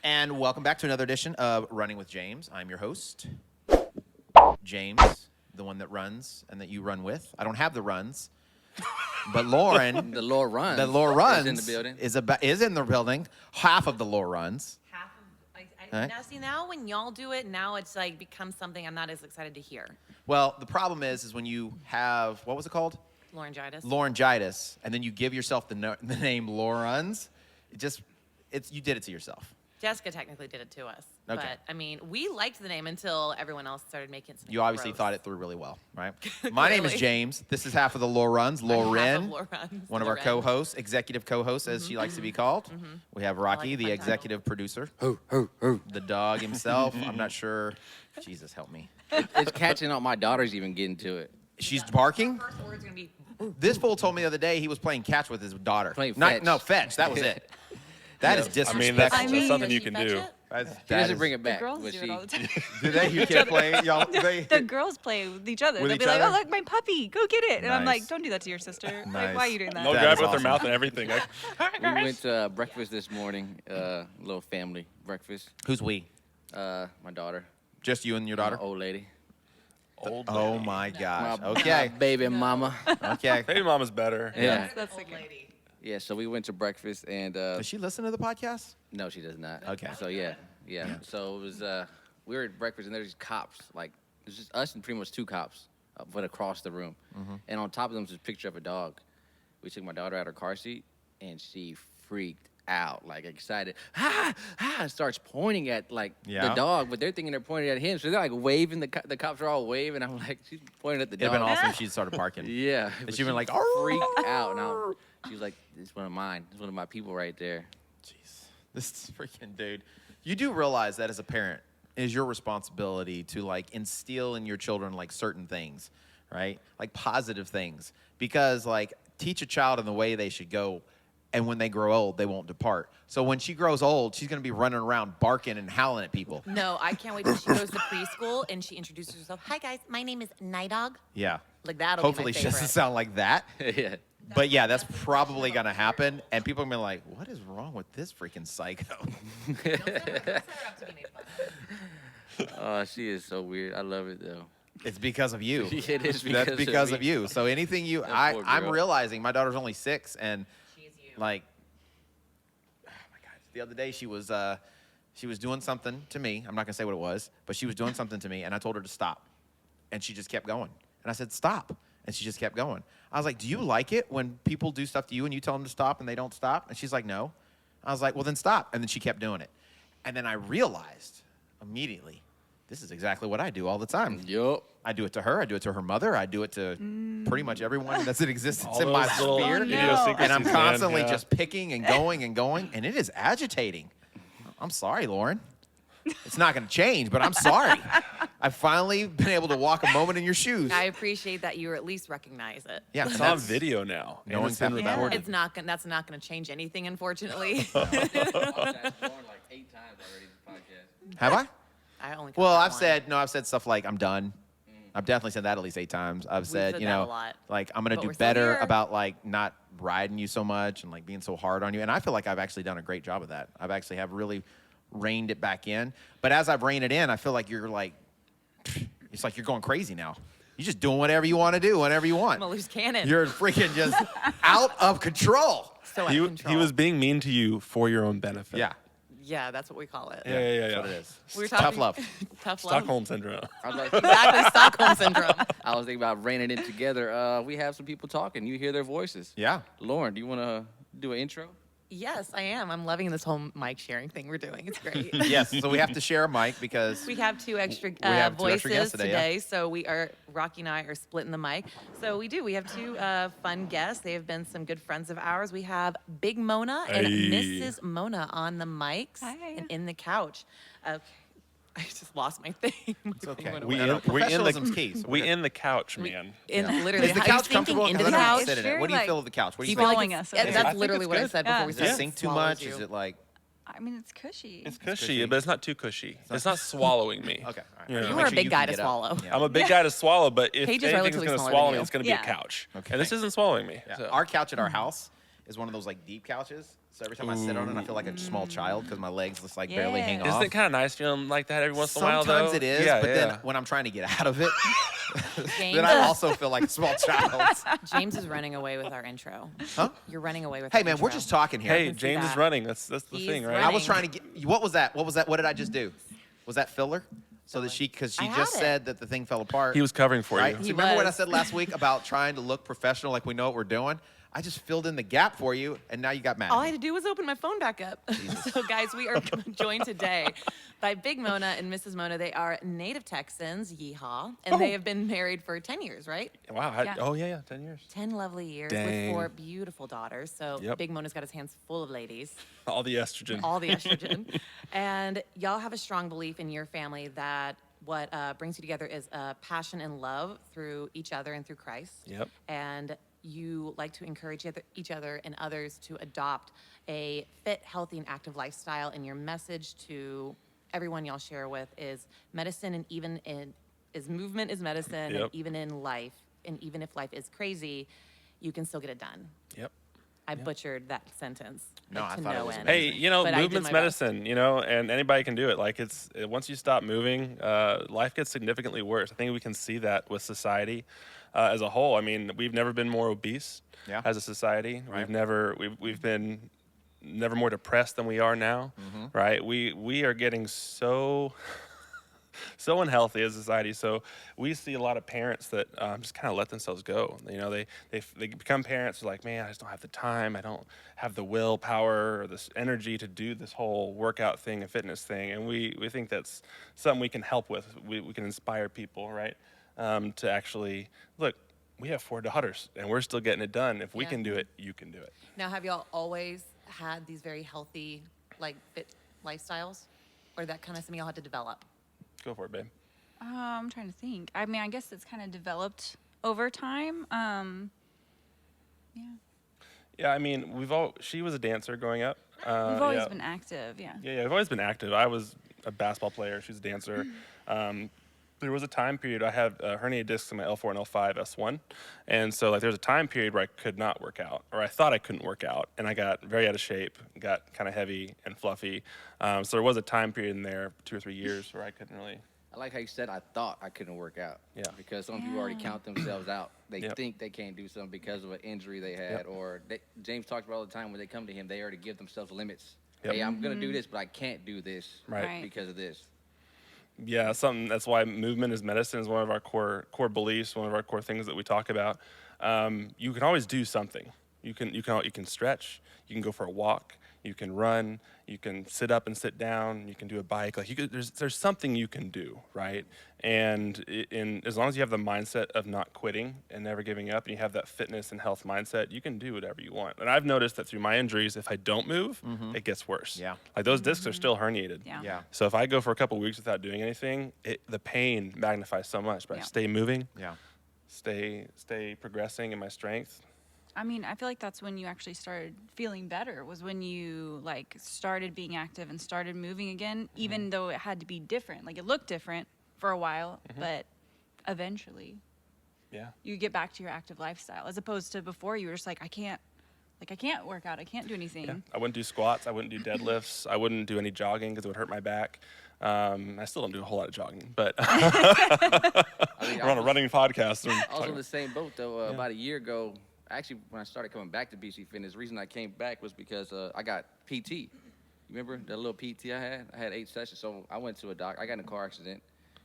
And welcome back to another edition of Running with James. I'm your host, James, the one that runs and that you run with. I don't have the runs, but Lauren, The Lord runs. is in the building. is in the building. Half of the Lore runs. Half of, Right. Now see, now when y'all do it, now it's like becomes something I'm not as excited to hear. Well, the problem is when you have, what was it called? Laryngitis. Laryngitis, and then you give yourself the name Lauren's. You did it to yourself. Jessica technically did it to us. Okay. But, I mean, we liked the name until everyone else started making it. You obviously gross. thought it through really well, right? My name is Clearly. James. This is half of the Lauren's, Lauren, Lauren's. one of our Lauren. co-hosts, executive co-hosts, as she likes to be called. We have Rocky, a the fun executive producer, Ho, ho, ho. the dog himself. I'm not sure. Jesus, help me. It's catching on. My daughter's even getting to it. She's barking. First word's going to be, This fool told me the other day he was playing catch with his daughter. Playing Not- fetch. No, fetch. That was it. That is I disrespectful. mean, that's I mean- something Does you she can fetch do. it? She doesn't bring it back. The girls but do she, it all the time. Do they? You can't play. Y'all. The girls play with each other. With They'll each be like, other? "Oh, look, my puppy, go get it!" And I'm Nice. like, "Don't do that to your sister. Nice. Like, why are you doing that?" They'll That grab is it with awesome. their mouth and everything. we went to breakfast this morning. Little family breakfast. Who's we? My daughter. Just you and your daughter? My old lady. Old Oh lady. my gosh. My Okay. baby mama. Okay. Baby mama's better. Yeah. That's old okay. lady. Yeah. So we went to breakfast and Does she listen to the podcast? no, she does not. Okay. So yeah. So it was we were at breakfast and there's these cops it's just us and pretty much two cops, but across the room, and on top of them was this picture of a dog. We took my daughter out of her car seat and she freaked out, like excited, and starts pointing at the Yeah. dog, but they're thinking they're pointing at him, so they're like waving. The cops are all waving. I'm like, she's pointing at the It'd dog. have been awesome if she started barking. Yeah. And but she'd been she like, freaked out. And she was like, it's one of mine. It's one of my people right there. Jeez. This freaking dude. You do realize that as a parent, it is your responsibility to like instill in your children like certain things, right? Like positive things. Because like teach a child in the way they should go, and when they grow old, they won't depart. So when she grows old, she's gonna be running around barking and howling at people. No, I can't wait till she goes to preschool and she introduces herself. Hi, guys. My name is Night Dog. Yeah. Like, that'll Hopefully be my she doesn't favorite. sound like that. Yeah. But yeah, that's probably gonna happen. And people are gonna be like, what is wrong with this freaking psycho? Don't set her up to be made fun of. Oh, she is so weird. I love it though. It's because of you. It is That's because because of of me. you. So anything you, That poor I'm girl. realizing my daughter's only 6, and She's you. like, oh my God, the other day she was doing something to me. I'm not gonna say what it was, but she was doing something to me, and I told her to stop, and she just kept going. And I said, stop, and she just kept going. I was like, do you like it when people do stuff to you and you tell them to stop and they don't stop? And she's like, no. I was like, well then stop. And then she kept doing it, and then I realized immediately, this is exactly what I do all the time. Yup. I do it to her. I do it to her mother. I do it to pretty much everyone that's in existence All in my those little sphere. Oh, no. idiosyncrasies, And I'm man, constantly yeah. just picking and going and going, and it is agitating. I'm sorry, Lauren. It's not going to change, but I'm sorry. I've finally been able to walk a moment in your shoes. I appreciate that you at least recognize it. Yeah, It's and on that's- video now. No and one's it's been happened. recorded. It's not gonna. That's not gonna change anything, unfortunately. That's born like 8 times already in the podcast. Have I? I only. Well, caught that I've said stuff like I'm done. I've definitely said that at least 8 times. I've said, said you that know, a lot. like I'm gonna But do we're still better here. about like not riding you so much and like being so hard on you. And I feel like I've actually done a great job of that. I've actually have really reined it back in. But as I've reined it in, I feel like you're like, it's like you're going crazy now. You're just doing whatever you want to do, whenever you want. I'm a loose cannon. You're freaking just out of control. so out He, of he control. was being mean to you for your own benefit. Yeah. Yeah, that's what we call it. Yeah. That's what it is. We were Tough talking- love. Tough love. Stockholm syndrome. I was like, Exactly, Stockholm syndrome. I was thinking about reining it together. We have some people talking. You hear their voices. Yeah. Lauren, do you want to do an intro? Yes, I am. I'm loving this whole mic sharing thing we're doing. It's great. Yes. So we have to share a mic because We have two extra have two voices extra guests today, yeah. so Rocky and I are splitting the mic. So we do. We have two fun guests. They have been some good friends of ours. We have Big Mona and Hey. Mrs. Mona on the mics Hi. and in the couch. Okay. I just lost my thing. it's okay. We No, no, in professionalism's the key. So we we're in the couch, man. Literally, Is the how couch he's thinking comfortable? into Because the I don't couch. sit in it. It's What do you very, feel of the couch? What do Do you you feel feel like? like us. it's, Okay. that's I think literally it's what I good. said Yeah. before we Does started. it sink too Swallows much? you. Is it like? I mean, it's cushy. It's cushy, but it's not too cushy. It's not swallowing me. Okay. All right. You know. You Make are a sure big you guy can to get up. swallow. Yeah. I'm a big guy to swallow, but if Paige is anything's relatively going to smaller swallow than me, you. it's going to Yeah. be a couch. Okay. And this isn't swallowing me. Yeah. So. Our couch at our house is one of those like deep couches. So every time I sit on it, I feel like a small child because my legs just like barely hang Yeah. off. Isn't it kind of nice feeling like that every once in a while, though? Sometimes it is, Yeah, but yeah. then when I'm trying to get out of it, James, then I also feel like a small child. James is running away with our intro. Huh? You're running away with. Hey our man, we're intro. just talking here. Hey, can see James is that. running. That's the He's thing, right? I was running. trying to get. What was that? What was that? What did I just do? Was that filler? So that because I she had just it. said that the thing fell apart. He was covering for right? you. So He remember what I was. said last week about trying to look professional, like we know what we're doing? I just filled in the gap for you, and now you got mad. All at I me. had to do was open my phone back up. So, guys, we are joined today by Big Mona and Mrs. Mona. They are native Texans, yeehaw, and they have been married for 10 years, right? Wow. Yeah. Oh, yeah, 10 years. 10 lovely years Dang. with 4 beautiful daughters. So, Yep. Big Mona's got his hands full of ladies, All the estrogen. all the estrogen. And y'all have a strong belief in your family that what brings you together is passion and love through each other and through Christ. Yep. And you like to encourage each other and others to adopt a fit, healthy, and active lifestyle. And your message to everyone y'all share with is medicine, and even in is movement is medicine, and Yep. even in life, and even if life is crazy, you can still get it done. Yep. I butchered that sentence. No, like, I to thought it no was end. Hey, But I did movement's my best. medicine, and anybody can do it. Like once you stop moving, life gets significantly worse. I think we can see that with society as a whole. I mean, we've never been more obese Yeah. as a society. Right. We've been never more depressed than we are now, right? We are getting so unhealthy as a society. So we see a lot of parents that just kind of let themselves go. They become parents who are like, man, I just don't have the time. I don't have the willpower or this energy to do this whole workout thing and fitness thing. And we think that's something we can help with. We can inspire people, right? To actually look. We have 4 daughters, and we're still getting it done. If we Yeah. can do it, you can do it. Now, have y'all always had these very healthy, like fit lifestyles, or that kind of something y'all had to develop? Go for it, babe. I'm trying to think. I mean, I guess it's kind of developed over time. Yeah. Yeah, I mean, she was a dancer growing up. We've always yeah. been active. Yeah. Yeah, I've always been active. I was a basketball player. She was a dancer. There was a time period I had herniated discs in my L4 and L5 S1, and so there was a time period where I could not work out, or I thought I couldn't work out, and I got very out of shape, got kind of heavy and fluffy. So there was a time period in there, 2 or 3 years, where I couldn't really. I like how you said I thought I couldn't work out. Yeah. Because some people already count themselves out. They Yep. think they can't do something because of an injury they had, Yep. or James talks about all the time when they come to him, they already give themselves limits. Yep. Hey, I'm gonna do this, but I can't do this Right. because of this. Yeah, that's why movement is medicine is one of our core beliefs, one of our core things that we talk about. You can always do something. You can stretch. You can go for a walk. You can run. You can sit up and sit down. You can do a bike. There's something you can do, right? And as long as you have the mindset of not quitting and never giving up, and you have that fitness and health mindset, you can do whatever you want. And I've noticed that through my injuries, if I don't move, it gets worse. Yeah. Like those discs are still herniated. Yeah. Yeah. So if I go for a couple weeks without doing anything, the pain magnifies so much. But I Yeah. stay moving, Yeah. stay progressing in my strength. I mean, I feel like that's when you actually started feeling better, was when you started being active and started moving again, even though it had to be different. Like it looked different for a while, but eventually Yeah. you get back to your active lifestyle, as opposed to before you were just I can't work out. I can't do anything. Yeah. I wouldn't do squats. I wouldn't do deadlifts. I wouldn't do any jogging because it would hurt my back. I still don't do a whole lot of jogging, but we're on a running podcast. I was on the same boat though. About a year ago, actually, when I started coming back to BC Fitness, the reason I came back was because I got PT. You remember that little PT I had? I had 8 sessions. So I went to a doc. I got in a car accident,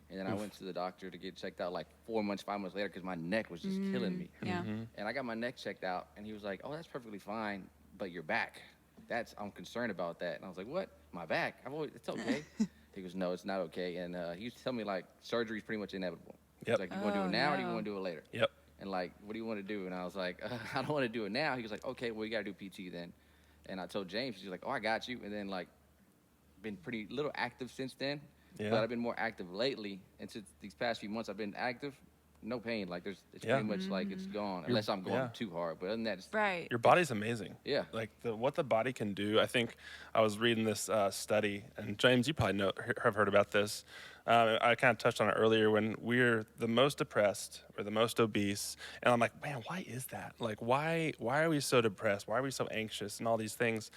and then I went to the doctor to get checked out 4 months, 5 months later because my neck was just killing me. Yeah. And I got my neck checked out, and he was like, "Oh, that's perfectly fine, but your back. I'm concerned about that." And I was like, "What? My back? It's okay." He goes, "No, it's not okay." And he used to tell me surgery is pretty much inevitable. Yep. He's like, "You want to do it now, or do you no. want to do it later?" Yep. And what do you want to do? And I was like, I don't want to do it now. He was like, okay, well, you got to do PT then. And I told James, he's like, oh, I got you. And then been pretty little active since then. Yeah. But I've been more active lately. And since these past few months I've been active, no pain. Like it's Yeah. pretty much like it's gone unless I'm going too hard. But other than that, it's, Right. Your body's amazing. Yeah. Like what the body can do. I think I was reading this study, and James, you probably have heard about this. I kind of touched on it earlier when we're the most depressed, we're the most obese, and I'm like, man, why is that? Like, why are we so depressed? Why are we so anxious and all these things?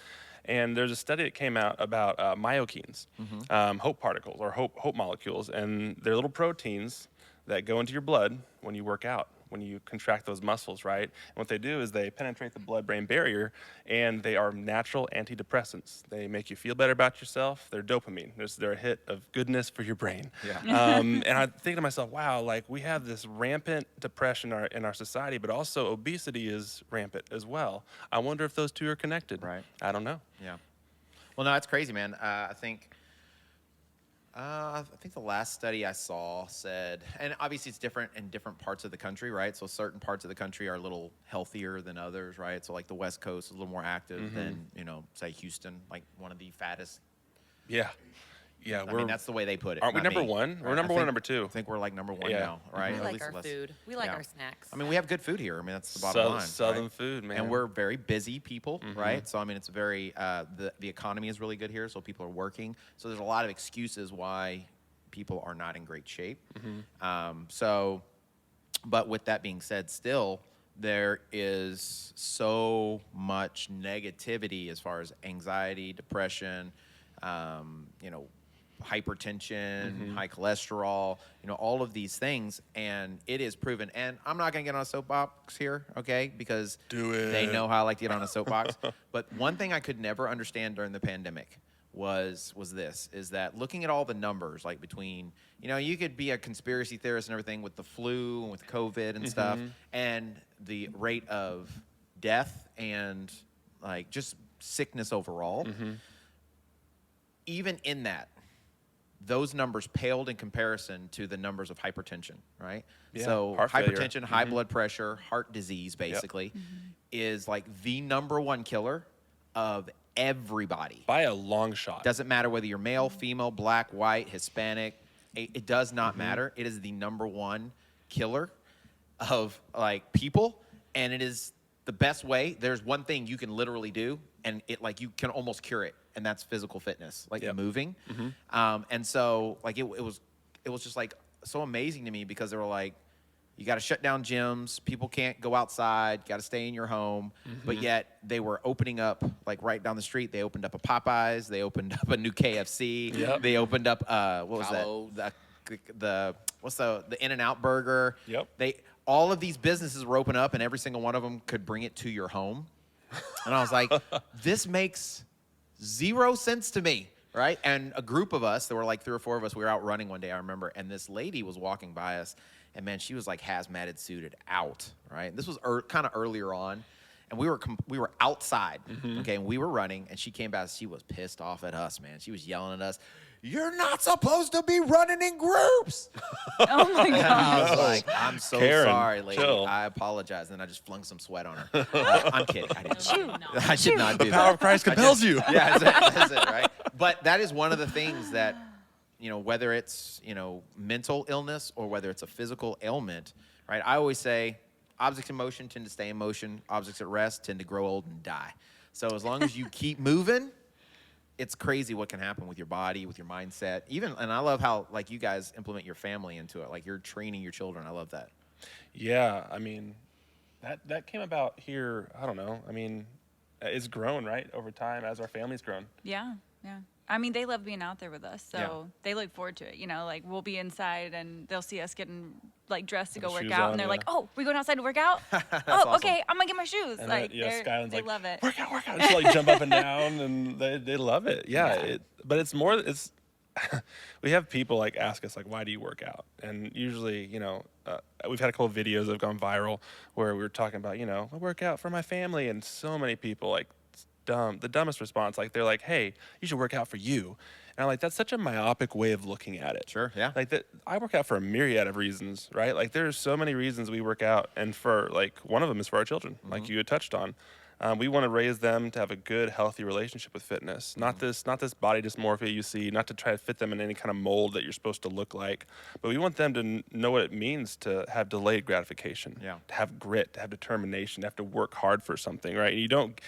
And there's a study that came out about myokines, hope particles or hope molecules, and they're little proteins that go into your blood when you work out, when you contract those muscles, right? And what they do is they penetrate the blood-brain barrier, and they are natural antidepressants. They make you feel better about yourself. They're dopamine. They're a hit of goodness for your brain. Yeah. And I think to myself, wow, like we have this rampant depression in our society, but also obesity is rampant as well. I wonder if those two are connected. Right. I don't know. Yeah. Well, no, it's crazy, man. I think the last study I saw said, and obviously it's different in different parts of the country, right? So certain parts of the country are a little healthier than others, right? So like the West Coast is a little more active than, say Houston, like one of the fattest. Yeah. Yeah, I mean, that's the way they put it. aren't we not number me. one? We're Right. number I one or think- number two? I think we're like number one Yeah. now, right? We At like least our less- food. We like yeah. our snacks. I mean, we have good food here. I mean, that's the bottom line. Southern right? food, man. And we're very busy people, right? So I mean, it's very the economy is really good here, so people are working. So there's a lot of excuses why people are not in great shape. But with that being said, still there is so much negativity as far as anxiety, depression, hypertension, high cholesterol, all of these things, and it is proven. And I'm not going to get on a soapbox here, okay, because Do it. they know how I like to get on a soapbox. But one thing I could never understand during the pandemic was that looking at all the numbers, like between, you could be a conspiracy theorist and everything with the flu and with COVID and stuff, and the rate of death and like just sickness overall. Even in that, those numbers paled in comparison to the numbers of hypertension, right? Yeah, So heart failure. hypertension, high blood pressure, heart disease, basically, is like the number one killer of everybody. by a long shot. Doesn't matter whether you're male, female, black, white, Hispanic. It does not matter. It is the number one killer of like people, and it is the best way. There's one thing you can literally do, and you can almost cure it, and that's physical fitness, like Yep. moving. And so like it was just like so amazing to me because they were like, you got to shut down gyms. People can't go outside. Got to stay in your home. But yet they were opening up, like right down the street. They opened up a Popeyes. They opened up a new KFC. Yep. They opened up what was Carlos. that? The In-N-Out burger. Yep. All of these businesses were open up, and every single one of them could bring it to your home. And I was like, this makes zero sense to me. Right. And a group of us, there were like 3 or 4 of us, we were out running one day, I remember, and this lady was walking by us. And man, she was like hazmated suited out, right? This was kind of earlier on, and we were outside, okay, and we were running, and she came back. She was pissed off at us, man. She was yelling at us, "You're not supposed to be running in groups." Oh my And god. I was like, "I'm so Karen, sorry, lady. chill. I apologize." And then I just flung some sweat on her. I'm kidding. I didn't. I did not do that. Power of Christ compels you. Yeah, that's it, right? But that is one of the things that, whether it's, mental illness or whether it's a physical ailment, right? I always say objects in motion tend to stay in motion. Objects at rest tend to grow old and die. So as long as you keep moving, it's crazy what can happen with your body, with your mindset. And I love how, like, you guys implement your family into it. Like, you're training your children. I love that. Yeah, I mean, that came about here. I don't know. I mean, it's grown right over time as our family's grown. Yeah, yeah. I mean, they love being out there with us, so Yeah. they look forward to it. Like we'll be inside and they'll see us getting like dressed to With go the work shoes out, on, and they're yeah. like, "Oh, we going outside to work out? Oh, awesome. okay, I'm gonna get my shoes." And like Skyland's they like, love it. Work out. Just like jump up and down, and they love it. Yeah. But it's more. It's we have people like ask us like, why do you work out? And usually, we've had a couple of videos that have gone viral where we were talking about, I work out for my family, and so many people like the dumbest response, like they're like, hey, you should work out for you. And I'm like, that's such a myopic way of looking at it. Sure, yeah. Like that, I work out for a myriad of reasons, right? Like there's so many reasons we work out, and for like one of them is for our children, like you had touched on. We want to raise them to have a good, healthy relationship with fitness. Not this body dysmorphia you see, not to try to fit them in any kind of mold that you're supposed to look like, but we want them to know what it means to have delayed gratification, to have grit, to have determination, to have to work hard for something, right? You don't,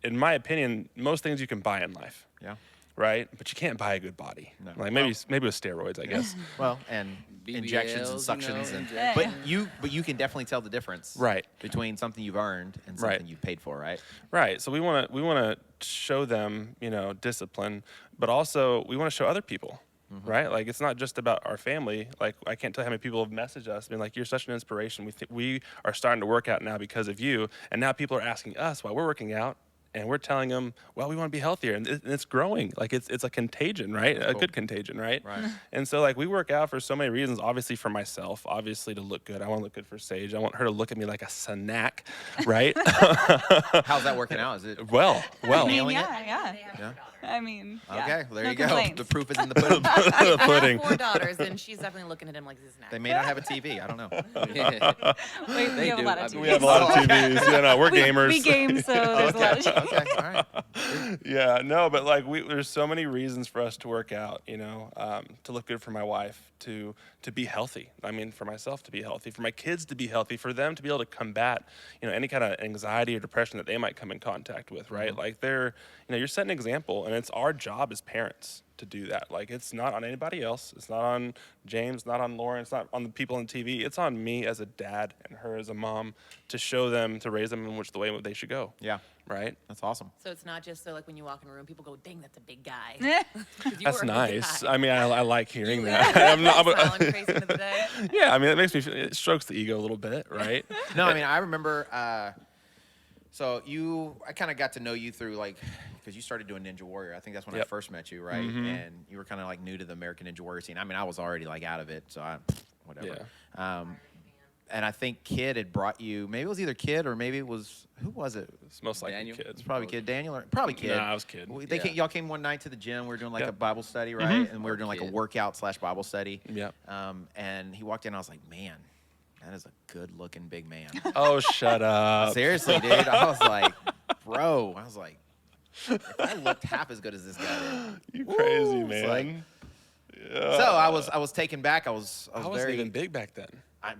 in my opinion, most things you can buy in life. Yeah. Right? But you can't buy a good body. No. Like maybe with steroids, I guess. Well, and injections and BBLs, suctions, injections. but you can definitely tell the difference, Right. between something you've earned and something you've paid for, right? Right. So we want to show them, discipline, but also we want to show other people. Right? Like, it's not just about our family. Like, I can't tell you how many people have messaged us being like, you're such an inspiration. We are starting to work out now because of you. And now people are asking us while we're working out, and we're telling them, well, we want to be healthier, and it's growing. Like, it's a contagion, right? A good contagion, right? Right. And so, like, we work out for so many reasons. Obviously for myself, obviously to look good. I want to look good for Sage. I want her to look at me like a snack, right? How's that working out? Is it well. I mean, Nailing it? yeah. Yeah. I mean, yeah. Okay, well, there No you go. complaints. The proof is in the pudding. The I pudding. have 4 daughters, and she's definitely looking at him like he's a snack. They may not have a TV. I don't know. We They have a do. lot I of mean, We have a lot of TVs. Yeah, no, we're gamers. We game, so there's a lot of Okay, all right. Yeah, no, but like there's so many reasons for us to work out, to look good for my wife, to be healthy. I mean, for myself to be healthy, for my kids to be healthy, for them to be able to combat, any kind of anxiety or depression that they might come in contact with, right? Like you're setting an example, and it's our job as parents to do that. Like, it's not on anybody else. It's not on James, not on Lauren. It's not on the people on TV. It's on me as a dad and her as a mom to show them, to raise them in the way they should go. Yeah, Right? that's awesome. So it's not just so like when you walk in a room, people go, "Dang, that's a big guy." 'Cause you That's are a big nice. guy. I mean, I like hearing You that. live I'm not, smiling face into the day. yeah, I mean, it makes me feel, it strokes the ego a little bit, right? No, I mean, I remember, so I kind of got to know you through, like, because you started doing Ninja Warrior. I think that's when I Yep. first met you, right? And you were kind of, like, new to the American Ninja Warrior scene. I mean, I was already, like, out of it, so whatever. And I think Kid had brought you, maybe it was either Kid or maybe it was, who was it? It's most likely Daniel. kids. It's probably Kid Daniel, or probably Kid. No, I was Kid. They y'all came one night to the gym. We were doing like Yep. a Bible study, right? And we were doing like a Kid. workout / Bible study. Yep. And he walked in. I was like, man, that is a good-looking big man. Oh, shut up. Seriously, dude. I was like, bro. I was like, if I looked half as good as this guy did. You crazy, Woo, it's man. like- So I was taken back. I was I wasn't very even big back then.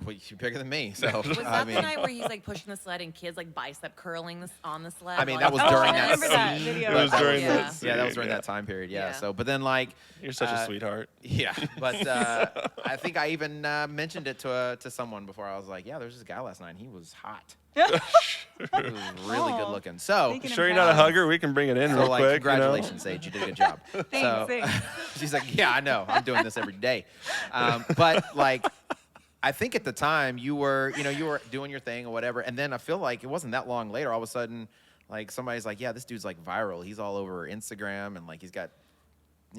Well, you're bigger than me. So Was I that mean, the night where he's like pushing the sled and kids like bicep curling on the sled? I mean, while that was he's during I that remember that scene. video. It was That during yeah. that scene. Yeah, that was during that time period. Yeah. Yeah. So, but then like, You're such a sweetheart. yeah. But I think I even mentioned it to someone before. I was like, yeah, there's this guy last night. And he was hot. He was really Oh. good looking. So, Thinking Sure you're not a proud. hugger? We can bring it in so real like, quick. congratulations, Sage. You did a good job. So thanks. she's like, yeah, I know. I'm doing this every day. But like, I think at the time you were doing your thing or whatever. And then I feel like it wasn't that long later, all of a sudden, like somebody's like, yeah, this dude's like viral. He's all over Instagram and like he's got,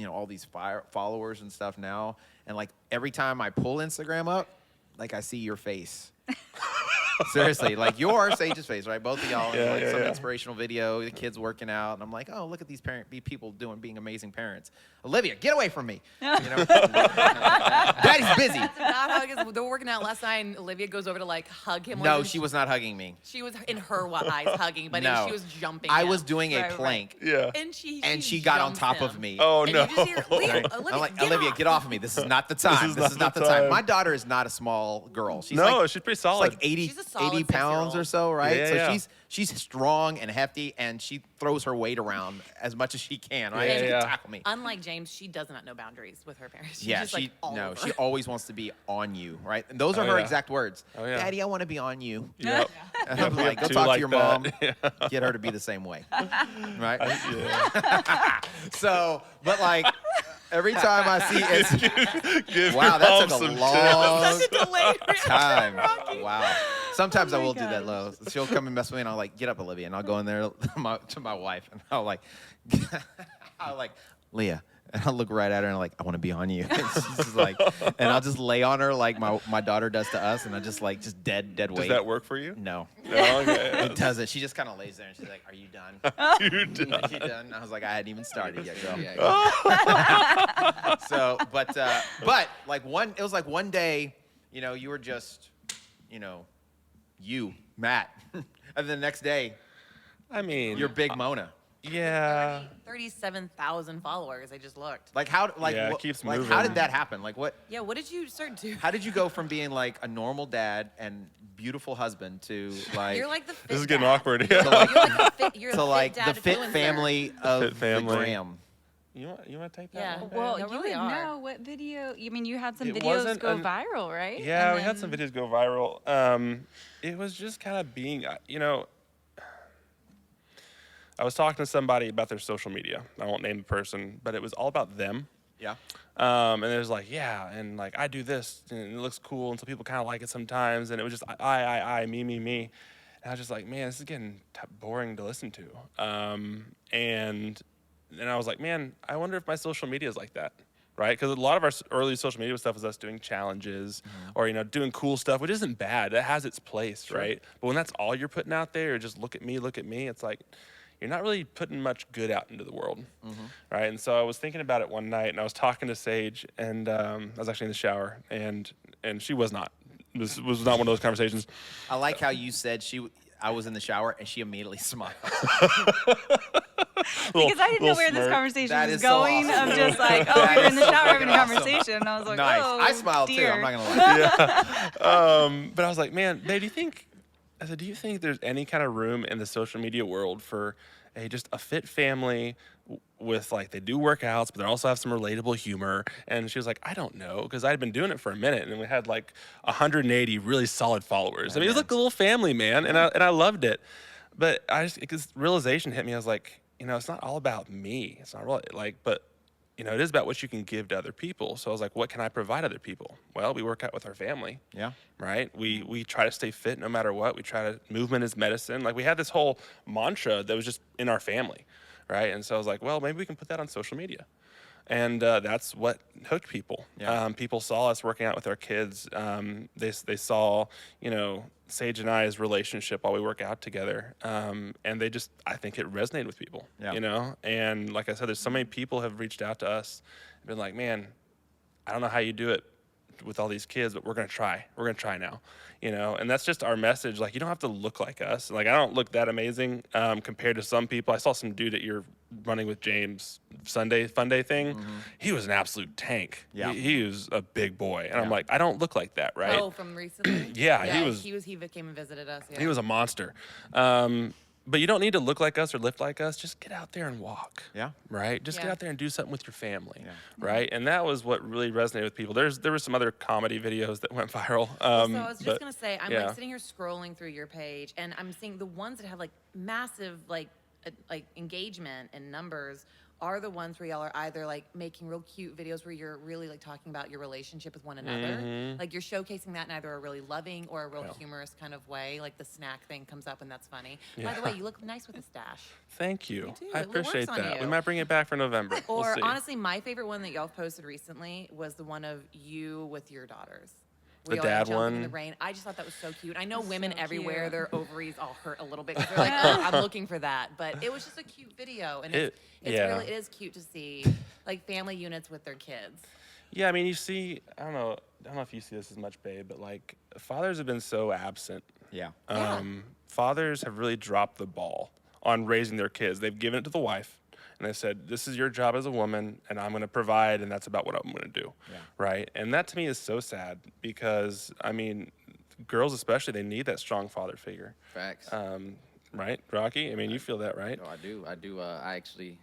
all these followers and stuff now. And like every time I pull Instagram up, like I see your face. Seriously, like your Sage's face, right? Both of y'all, Yeah, like yeah, some yeah. inspirational video, the kids working out, and I'm like, oh, look at these people being amazing parents. Olivia, get away from me. Daddy's busy. That's not how it is. They were working out last night, and Olivia goes over to like hug him. No, Wasn't she was not hugging me. She was in her eyes hugging, but No. she was jumping. I him. was doing a Right, right. plank, Yeah. and she got on jumped top him. of me. Oh, And no. you just hear, Olivia, I'm like, get Olivia, off. get off of me. This is not the time. is This is not not the the time. time. My daughter is not a small girl. She's No, like, she's pretty she's solid. like 80, She's a solid 80 pounds 6-year-old. or so, right? Yeah, so yeah. she's strong and hefty, and she throws her weight around as much as she can, right? Yeah, She yeah. can tackle me. Unlike James, she does not know boundaries with her parents. She's Yeah, just, like, all over. she always wants to be on you, right? And those are Oh, her yeah. exact words. Oh, yeah. Daddy, I want to be on you. Yep. And I'm We have like, go two talk like to your that. mom. Yeah. Get her to be the same way, right? Yeah. So, but like every time I see it, Give wow, your that mom took a some long Such a delayed reaction. time. Rocky. Wow. Sometimes Oh I my will do that, Lo. She'll come and mess with me, and I'll like, get up, Olivia, and I'll go in there to my wife, and I'll like, Leah. And I'll look right at her and I'm like, I want to be on you. And she's just like, and I'll just lay on her like my daughter does to us, and I just like dead weight. Does that work for you? No, No, okay. it doesn't. She just kind of lays there and she's like, "Are you done? You're done. Are you done?" I was like, "I hadn't even started yet, girl." Yeah, So, but like it was like one day, you were just, you, Matt, and then the next day, I mean, You're big Mona. yeah. 37,000 followers. I just looked. Like how? Like Yeah, it what, keeps like how moving. did that happen? Like what? Yeah, what did you start doing? How did you go from being like a normal dad and beautiful husband to like You're like the fit This is getting dad. awkward. to Yeah. like, You're like the fit, you're to the like fit the dad fit influencer. family of Fit family. the gram? You want to take that? Yeah. one? Well, They you really would are. know what video. You mean you had some It videos wasn't go an- viral, right? Yeah, And we had some then- videos go viral. It was just kind of being, I was talking to somebody about their social media. I won't name the person, but it was all about them. Yeah. And it was like, yeah, and like I do this, and it looks cool, and so people kind of like it sometimes. And it was just I, me. And I was just like, man, this is getting boring to listen to. And I was like, man, I wonder if my social media is like that, right? Because a lot of our early social media stuff was us doing challenges or doing cool stuff, which isn't bad. That has its place, right? But when that's all you're putting out there, or just look at me, it's like you're not really putting much good out into the world, right? And so I was thinking about it one night, and I was talking to Sage, and I was actually in the shower, and she was not. This was not one of those conversations. I like how you said I was in the shower and she immediately smiled. Because I didn't know where this smirk. conversation That was is so going. awesome. Of just like, oh, That we were is in the so shower having a fucking awesome. conversation. And I was like, Nice. oh, I smiled too. dear. I'm not gonna lie. But I was like, man, babe, do you think there's any kind of room in the social media world for just a fit family with like they do workouts, but they also have some relatable humor? And she was like, I don't know, because I'd been doing it for a minute, and we had like 180 really solid followers. I mean, it was like a little family, man, and I loved it. But because realization hit me, I was like, it's not all about me. It's not really like, but it is about what you can give to other people. So I was like, what can I provide other people? Well, we work out with our family. Yeah. Right? We try to stay fit no matter what. We try to, movement is medicine. Like we had this whole mantra that was just in our family, right? And so I was like, well, maybe we can put that on social media. And that's what hooked people. Yeah. People saw us working out with our kids. They saw, Sage and I's relationship while we work out together. And I think it resonated with people, Yeah. And like I said, there's so many people have reached out to us and been like, man, I don't know how you do it with all these kids, but we're going to try. We're going to try now, and that's just our message. Like, you don't have to look like us. Like, I don't look that amazing compared to some people. I saw some dude at your running with James Sunday Fun Day thing. He was an absolute tank. Yeah. He was a big boy. And I'm Yeah. like, I don't look like that, right? Oh, from recently? Yeah, he He came and visited us. Yeah. He was a monster. But you don't need to look like us or lift like us. Just get out there and walk. Yeah. Right? Just get Yeah. out there and do something with your family. Yeah. Right? And that was what really resonated with people. There were some other comedy videos that went viral. So I was just but- gonna say, I'm yeah. like sitting here scrolling through your page, and I'm seeing the ones that have like massive like engagement and numbers are the ones where y'all are either like making real cute videos where you're really like talking about your relationship with one another, Mm-hmm. like you're showcasing that in either a really loving or a real humorous kind of way. Like the snack thing comes up and that's funny. By the way, you look nice with a stash. Thank you. too. I It works appreciate on that. We you. might bring it back for November. We'll Or see. honestly, my favorite one that y'all posted recently was the one of you with your daughters. The We all dad jumping one? in the rain. I just thought that was so cute. I know women so everywhere, cute. their ovaries all hurt a little bit because they're like, oh, I'm looking for that. But it was just a cute video, and it's yeah. really, it is cute to see like family units with their kids. Yeah, I mean, you see, I don't know if you see this as much, babe, but like fathers have been so absent. Yeah. Fathers have really dropped the ball on raising their kids. They've given it to the wife, and they said, this is your job as a woman, and I'm going to provide, and that's about what I'm going to do. Yeah. Right? And that to me is so sad because, I mean, girls especially, they need that strong father figure. Facts. Right, Rocky? I mean, you feel that, right? No, I do. I actually,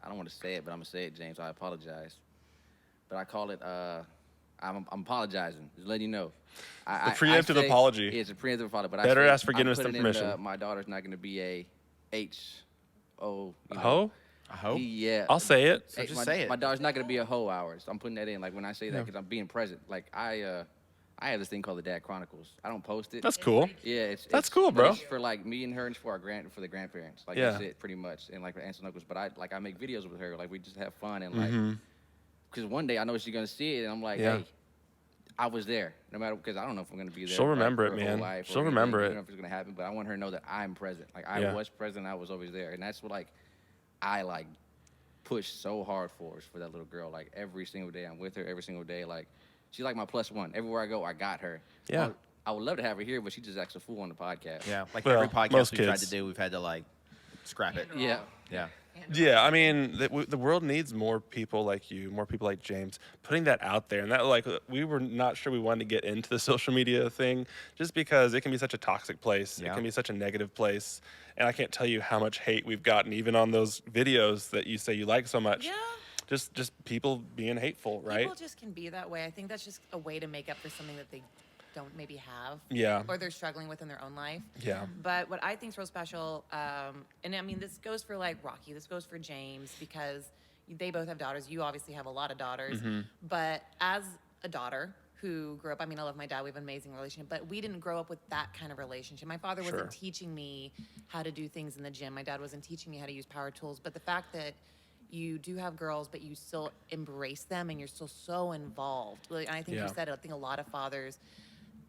I don't want to say it, but I'm gonna say it, James. I apologize, but I call it. I'm apologizing. Just letting you know. The preemptive apology. Yeah, it's a preemptive apology. But Better I say ask forgiveness I'm than putting in, permission. my daughter's not gonna be a H-O. Ho? I hope. Yeah. I'll say it. So just my, say it. My daughter's not gonna be a hoe hours. I'm putting that in. Like when I say that, because I'm being present. Like I have this thing called the Dad Chronicles. I don't post it. That's cool. Yeah, That's it's, cool, but bro. It's for like me and her, and for for the grandparents. Like Yeah. that's it, pretty much. And like for aunts and uncles. But I make videos with her. Like we just have fun and like, because one day I know she's gonna see it, and I'm like, Mm-hmm. Yeah. hey, I was there. No matter, because I don't know if I'm gonna be there. She'll like, remember for it, her whole man. life or She'll anything. remember I it. don't know if it's gonna happen, but I want her to know that I'm present. Like I Yeah. was present. I was always there, and that's what like I like push so hard for that little girl. Like every single day, I'm with her every single day. Like she's like my +1. Everywhere I go, I got her. Yeah. I would love to have her here, but she just acts a fool on the podcast. Yeah. Like Well, every podcast most we've tried kids. to do, we've had to like scrap it. Yeah. Yeah. Yeah, I mean, the world needs more people like you, more people like James, putting that out there. And that, like, we were not sure we wanted to get into the social media thing just because it can be such a toxic place. Yeah. It can be such a negative place. And I can't tell you how much hate we've gotten, even on those videos that you say you like so much. Yeah. Just people being hateful, right? People just can be that way. I think that's just a way to make up for something that they don't maybe have. Yeah. Or they're struggling with in their own life. Yeah. But what I think is real special, and I mean, this goes for like Rocky, this goes for James, because they both have daughters. You obviously have a lot of daughters. But as a daughter who grew up, I mean, I love my dad, we have an amazing relationship, but we didn't grow up with that kind of relationship. My father Sure. wasn't teaching me how to do things in the gym. My dad wasn't teaching me how to use power tools. But the fact that you do have girls, but you still embrace them and you're still so involved. Like, and I think Yeah. you said it, I think a lot of fathers,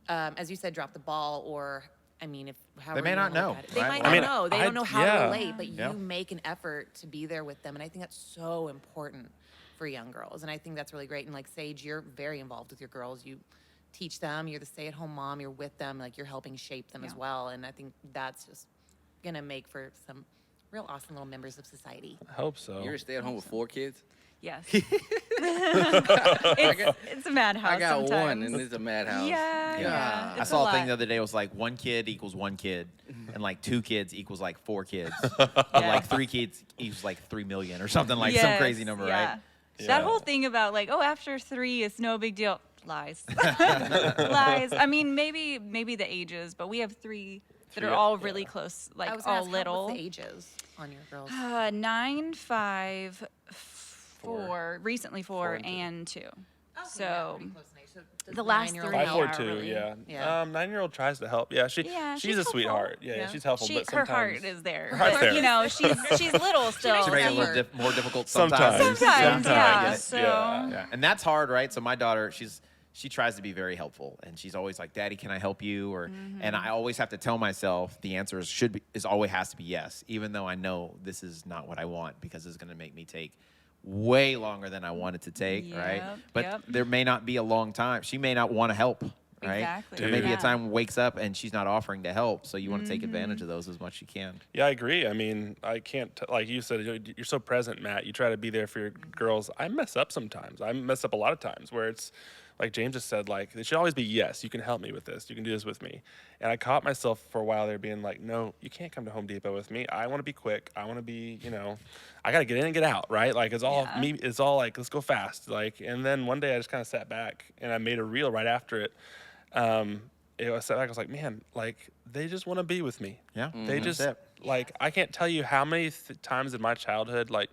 as you said, drop the ball, or I mean, if They may not know, They right? might I not mean, know. They don't know how yeah. to relate, but Yeah. you make an effort to be there with them, and I think that's so important for young girls. And I think that's really great. And like Sage, you're very involved with your girls. You teach them. You're the stay-at-home mom. You're with them. Like you're helping shape them as well. And I think that's just gonna make for some real awesome little members of society. I hope so. You're a stay-at-home with 4 kids? Yes. it's a madhouse. I got sometimes. one, and it's a madhouse. Yeah, yeah. I It's saw a lot. thing the other day. It was like 1 kid equals 1 kid, and like 2 kids equals like 4 kids. But like 3 kids equals like 3 million or something, like some crazy Yes, number, yeah. right? Yeah. That whole thing about like, oh, after 3, it's no big deal. Lies. Lies. I mean, maybe the ages, but we have 3 that are all really close, like I was gonna all ask, little. What's the ages on your girls? 9, 5, 4, recently 4, and two. and 2. So So pretty close in age. So does the last 9-year-old 3 5, help? 4, are 2, really- yeah. Yeah. 9-year-old tries to help. Yeah, she's she's a helpful. sweetheart. Yeah, Yeah. she's helpful. But her heart sometimes- is there. Her heart's But, there. you know, she's little still. She made it a so- little more difficult Sometimes. sometimes. Sometimes, I yeah. get it. So Yeah, and that's hard, right? So my daughter, she tries to be very helpful, and she's always like, "Daddy, can I help you?" Or, and I always have to tell myself the answer is always has to be yes, even though I know this is not what I want because it's going to make me take way longer than I wanted to take, right? Yep, But yep. there may not be a long time. She may not want to help, right? Exactly. There may be a Yeah. time wakes up and she's not offering to help, so you want to take advantage of those as much as you can. Yeah, I agree. I mean, I can't, like you said, you're so present, Matt. You try to be there for your girls. I mess up sometimes. I mess up a lot of times where it's, like James just said, like, it should always be, yes, you can help me with this. You can do this with me. And I caught myself for a while there being like, no, you can't come to Home Depot with me. I want to be quick. I want to be, I got to get in and get out, right? Like, it's all me. It's all like, let's go fast. Like, and then one day I just kind of sat back and I made a reel right after it. I sat back, I was like, man, like, they just want to be with me. Yeah, They that's just, it. like, I can't tell you how many times in my childhood, like,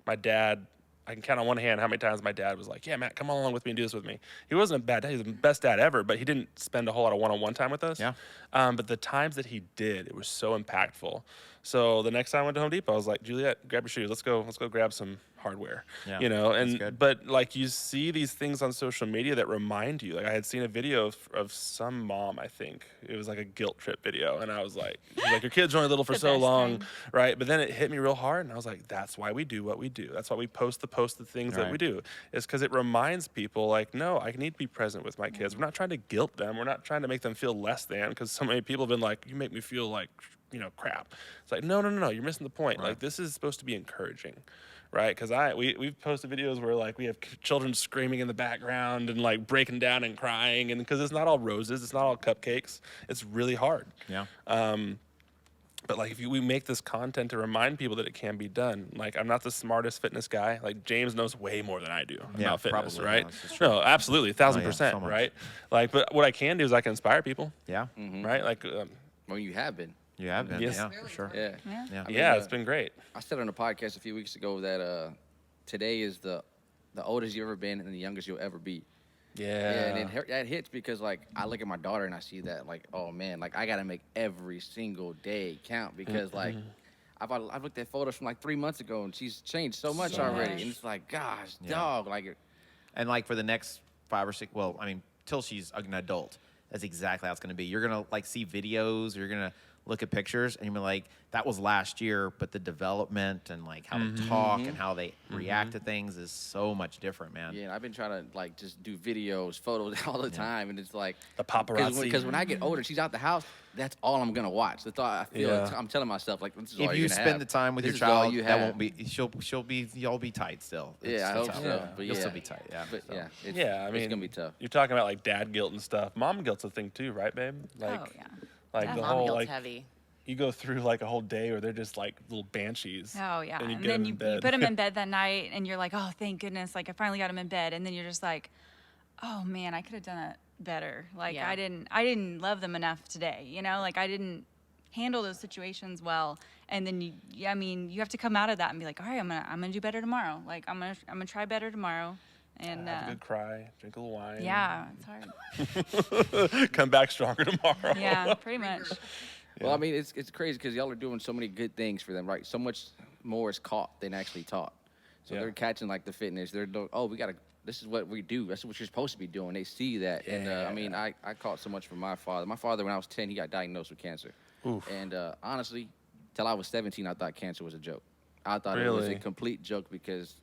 my dad, I can count on one hand how many times my dad was like, yeah, Matt, come along with me and do this with me. He wasn't a bad dad. He was the best dad ever, but he didn't spend a whole lot of one-on-one time with us. Yeah. But the times that he did, it was so impactful. So the next time I went to Home Depot, I was like, Juliet, grab your shoes. Let's go grab some hardware. Yeah, And good. but like you see these things on social media that remind you. Like I had seen a video of some mom, I think it was like a guilt trip video, and I was like, your kids are only little for The so best long, thing. right? But then it hit me real hard, and I was like, that's why we do what we do. That's why we post the things that we Right. do. It's because it reminds people, like, no, I need to be present with my kids. We're not trying to guilt them. We're not trying to make them feel less than. Because so many people have been like, you make me feel like crap. It's like, no, you're missing the point. Right. Like, this is supposed to be encouraging, right? Because we've posted videos where like we have children screaming in the background and like breaking down and crying, and because it's not all roses, it's not all cupcakes. It's really hard. Yeah. But like we make this content to remind people that it can be done. Like I'm not the smartest fitness guy. Like James knows way more than I do Yeah, about fitness, probably. right? No, this is true. No, absolutely, 1,000%, so much. right? Like, but what I can do is I can inspire people, Yeah. right? Like, Well, you have been. You have been. Yes. Yeah, for sure. Yeah. Yeah. Yeah. I mean, yeah, it's been great. I said on a podcast a few weeks ago that today is the oldest you've ever been and the youngest you'll ever be. Yeah. And that hits because like I look at my daughter and I see that like, oh man, like I gotta make every single day count because like I've looked at photos from like 3 months ago and she's changed so much So already, much. and it's like, gosh, Yeah. dog, like And like for the next 5 or 6, well, I mean, till she's an adult, that's exactly how it's going to be. You're going to like see videos, you're going to look at pictures and you'll be like, that was last year, but the development and like how they talk and how they react to things is so much different, man. Yeah, and I've been trying to like just do videos, photos all the time, and it's like The paparazzi. Because when I get older, she's out the house. That's all I'm gonna watch. That's all I feel. Yeah. I'm telling myself like, this is all If you're you gonna spend have. the time with This your is all child, you that have. won't be. Y'all be tight still. Yeah, I hope how- so. But you'll yeah. still be tight. Yeah. But so. yeah, it's, Yeah, I mean, it's gonna be tough. You're talking about like dad guilt and stuff. Mom guilt's a thing too, right, babe? Like, Oh, yeah. like That the mom whole guilt's like heavy. you go through like a whole day where they're just like little banshees. Oh yeah, And you and get then them you in bed. put him in bed that night, and you're like, oh, thank goodness, like I finally got him in bed, and then you're just like, oh man, I could have done it better. Like Yeah. I didn't love them enough today, you know, like I didn't handle those situations well, and then you have to come out of that and be like, all right, I'm gonna do better tomorrow. Like I'm gonna try better tomorrow, and Have a good cry, drink a little wine. yeah, it's hard. Come back stronger tomorrow. Yeah, pretty much. Well, I mean, it's crazy because y'all are doing so many good things for them, right? So much more is caught than actually taught. So Yeah. they're catching like the fitness. They're we gotta. This is what we do. That's what you're supposed to be doing. They see that, and I mean, I caught so much from my father. My father, when I was 10, he got diagnosed with cancer. Oof. And honestly, till I was 17, I thought cancer was a joke. I thought it was a Really? complete joke because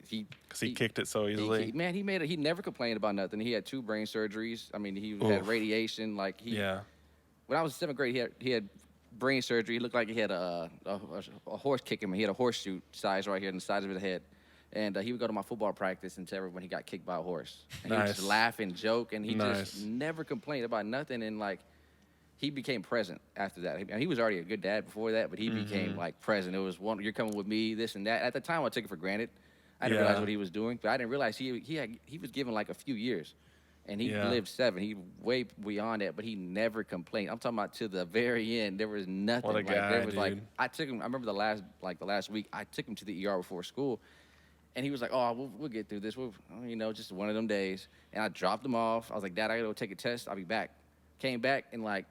he kicked it so easily. he never complained about nothing. He had 2 brain surgeries. I mean, he Oof. had radiation. Like Yeah. when I was in 7th grade, he had brain surgery. He looked like he had a horse kick him. He had a horseshoe size right here in the sides of his head. And he would go to my football practice and tell everyone he got kicked by a horse. And he would just Nice. laugh and joke, and he Nice. just never complained about nothing. And like, he became present after that. And he was already a good dad before that, but he became like present. It was you're coming with me, this and that. At the time, I took it for granted. I didn't Yeah. realize what he was doing, but I didn't realize he was given like a few years. And he Yeah. lived 7. He way beyond that, but he never complained. I'm talking about to the very end. There was nothing. What a like, guy, there was like dude. I took him. I remember the last week. I took him to the ER before school, and he was like, "Oh, we'll get through this. Just one of them days." And I dropped him off. I was like, "Dad, I gotta go take a test. I'll be back." Came back and like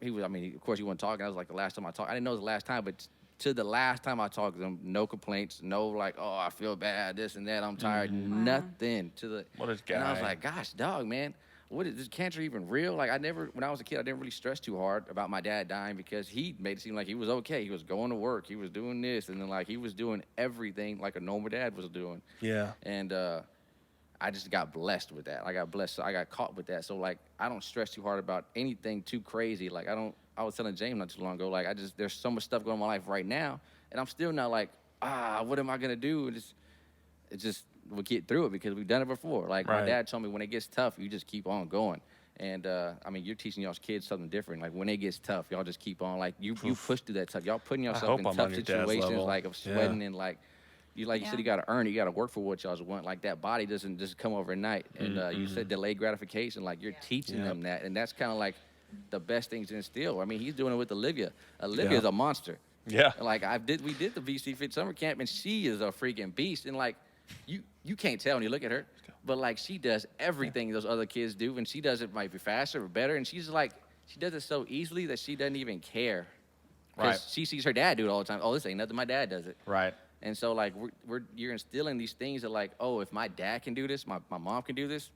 he was. I mean, of course, he wasn't talking. I was like the last time I talked. I didn't know it was the last time, but to the last time I talked to him, no complaints, no like, "Oh, I feel bad, this and that. I'm tired." Nothing to the. What a And I was guy. like, "Gosh, dog, man." What is this cancer even real? Like when I was a kid, I didn't really stress too hard about my dad dying because he made it seem like he was okay. He was going to work, he was doing this, and then like he was doing everything like a normal dad was doing. Yeah. And I just got blessed with that. I got blessed. So I got caught with that. So like I don't stress too hard about anything too crazy. Like I was telling James not too long ago, like there's so much stuff going on in my life right now, and I'm still not like, what am I gonna do? It's just we'll get through it because we've done it before. Like my Right. dad told me, when it gets tough, you just keep on going. And I mean, you're teaching y'all's kids something different. Like when it gets tough, y'all just keep on. Like you push through that tough. Y'all putting yourself hope in I'm tough on your dad's situations, level. like of Yeah. sweating and like you said, Yeah. you got to earn it. You got to work for what y'all want. Like that body doesn't just come overnight. And you said delayed gratification. Like you're teaching Yep. them that, and that's kind of like the best thing to instill. I mean, he's doing it with Olivia. Olivia's Yeah. a monster. Yeah. Like we did the VC Fit Summer Camp, and she is a freaking beast. And like, you can't tell when you look at her, but like she does everything those other kids do, and she does it might be faster or better. And she's like, she does it so easily that she doesn't even care. 'Cause Right. she sees her dad do it all the time. Oh, this ain't nothing. My dad does it. Right. And so like you're instilling these things that like, oh, if my dad can do this, my mom can do this,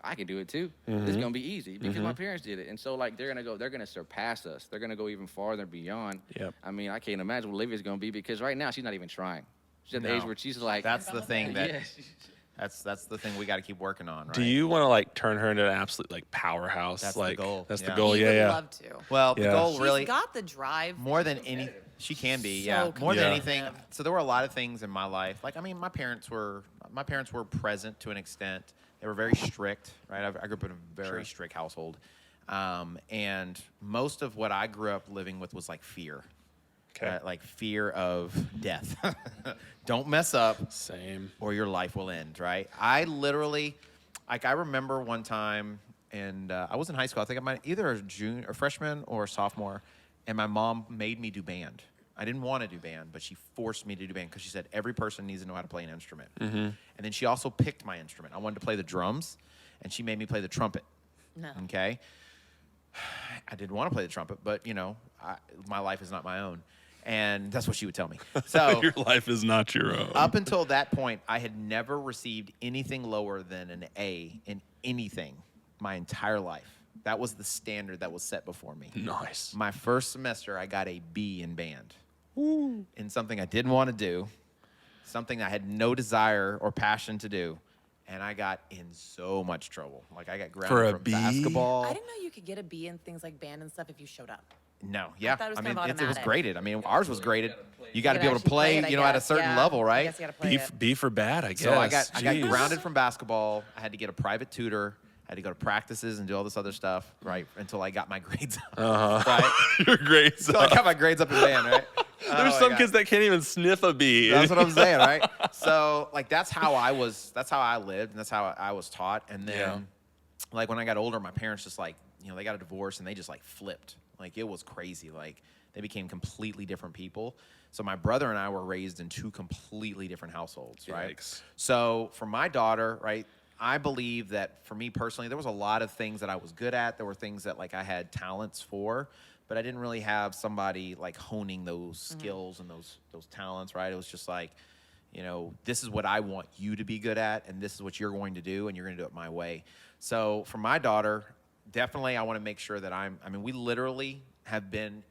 I can do it too. It's gonna be easy because my parents did it. And so like they're gonna surpass us. They're gonna go even farther and beyond. Yep. I mean, I can't imagine what Olivia's gonna be because right now she's not even trying. She's at the No. age where she's like, That's the thing that yeah. that's the thing we got to keep working on, right? Do you want to like turn her into an absolute like powerhouse? That's the like goal, that's yeah. the goal. He Yeah, would yeah. love to. Well, the Yeah. goal She's really got the drive. more than any she can be, So yeah. More than Yeah. anything. So there were a lot of things in my life. Like I mean, my parents were present to an extent. They were very strict, right? I grew up in a very strict household. And most of what I grew up living with was like fear. Okay. Like fear of death. Don't mess up Same. or your life will end, right? I literally, like, I remember one time, and I was in high school. I think I might either a junior, or freshman, or sophomore, and my mom made me do band. I didn't want to do band, but she forced me to do band because she said every person needs to know how to play an instrument. And then she also picked my instrument. I wanted to play the drums, and she made me play the trumpet. No. Okay. I didn't want to play the trumpet, but my life is not my own, and that's what she would tell me. So Your life is not your own. up until that point, I had never received anything lower than an A in anything my entire life. That was the standard that was set before me. Nice. My first semester, I got a B in band. In something I didn't want to do, something I had no desire or passion to do, and I got in so much trouble. Like I got grounded For a from B? basketball. I didn't know you could get a B in things like band and stuff if you showed up. No, yeah. thought it was I mean, kind of it was automatic. graded. I mean, ours was graded. You got to You be able could to play, actually play it, I you know, at a guess. certain Yeah. level, I right? guess you gotta play B, it. B for bad, I guess. So I got Jeez. grounded from basketball. I had to get a private tutor. I had to go to practices and do all this other stuff, right? Until I got my grades up, right? Your grades Until I up. got my grades up in band, right? There's Oh my some God. kids that can't even sniff a bee. That's what I'm saying, right? So like that's how I was. That's how I lived, and that's how I was taught. And then, Yeah. like when I got older, my parents just like they got a divorce and they just like flipped. Like it was crazy. Like they became completely different people. So my brother and I were raised in two completely different households, right? Yikes. So for my daughter, right, I believe that for me personally, there was a lot of things that I was good at. There were things that like I had talents for, but I didn't really have somebody like honing those skills and those talents, right? It was just like, this is what I want you to be good at, and this is what you're going to do, and you're going to do it my way. So for my daughter, definitely I want to make sure that we literally have been